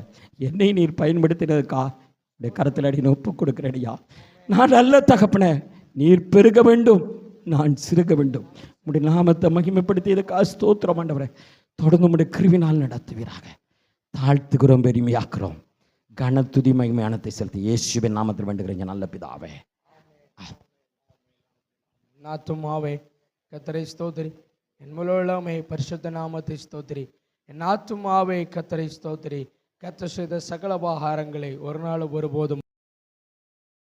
என்னை நீர் பயன்படுத்தினதுக்கா இந்த கருத்தில் அடி ஒப்பு கொடுக்கிறடியா. நான் நல்ல தகப்பனே, நீர் பெருக வேண்டும், நான் சிறுக வேண்டும். உடைய நாமத்தை மகிமைப்படுத்தியதுக்கா ஸ்தோத்திரம் ஆண்டவரே. தொடர்ந்து உடைய கிருவினால் நடத்துவீராக. தாழ்த்துகிறோம், பெருமையாக்குறோம். கனத்துதி மகிமையானத்தை செலுத்தி இயேசுவின் நாமத்தில் வேண்டுகிறீங்க நல்ல பிதாவே. ஆத்துமாவே கர்த்தரை ஸ்தோத்திரி, என் முழுவதுமே பரிசுத்த நாமத்தை ஸ்தோத்திரி. என் ஆத்துமாவே கர்த்தரை ஸ்தோத்திரி. கர்த்தர் செய்த சகல உபகாரங்களை ஒரு நாள் ஒருபோதும்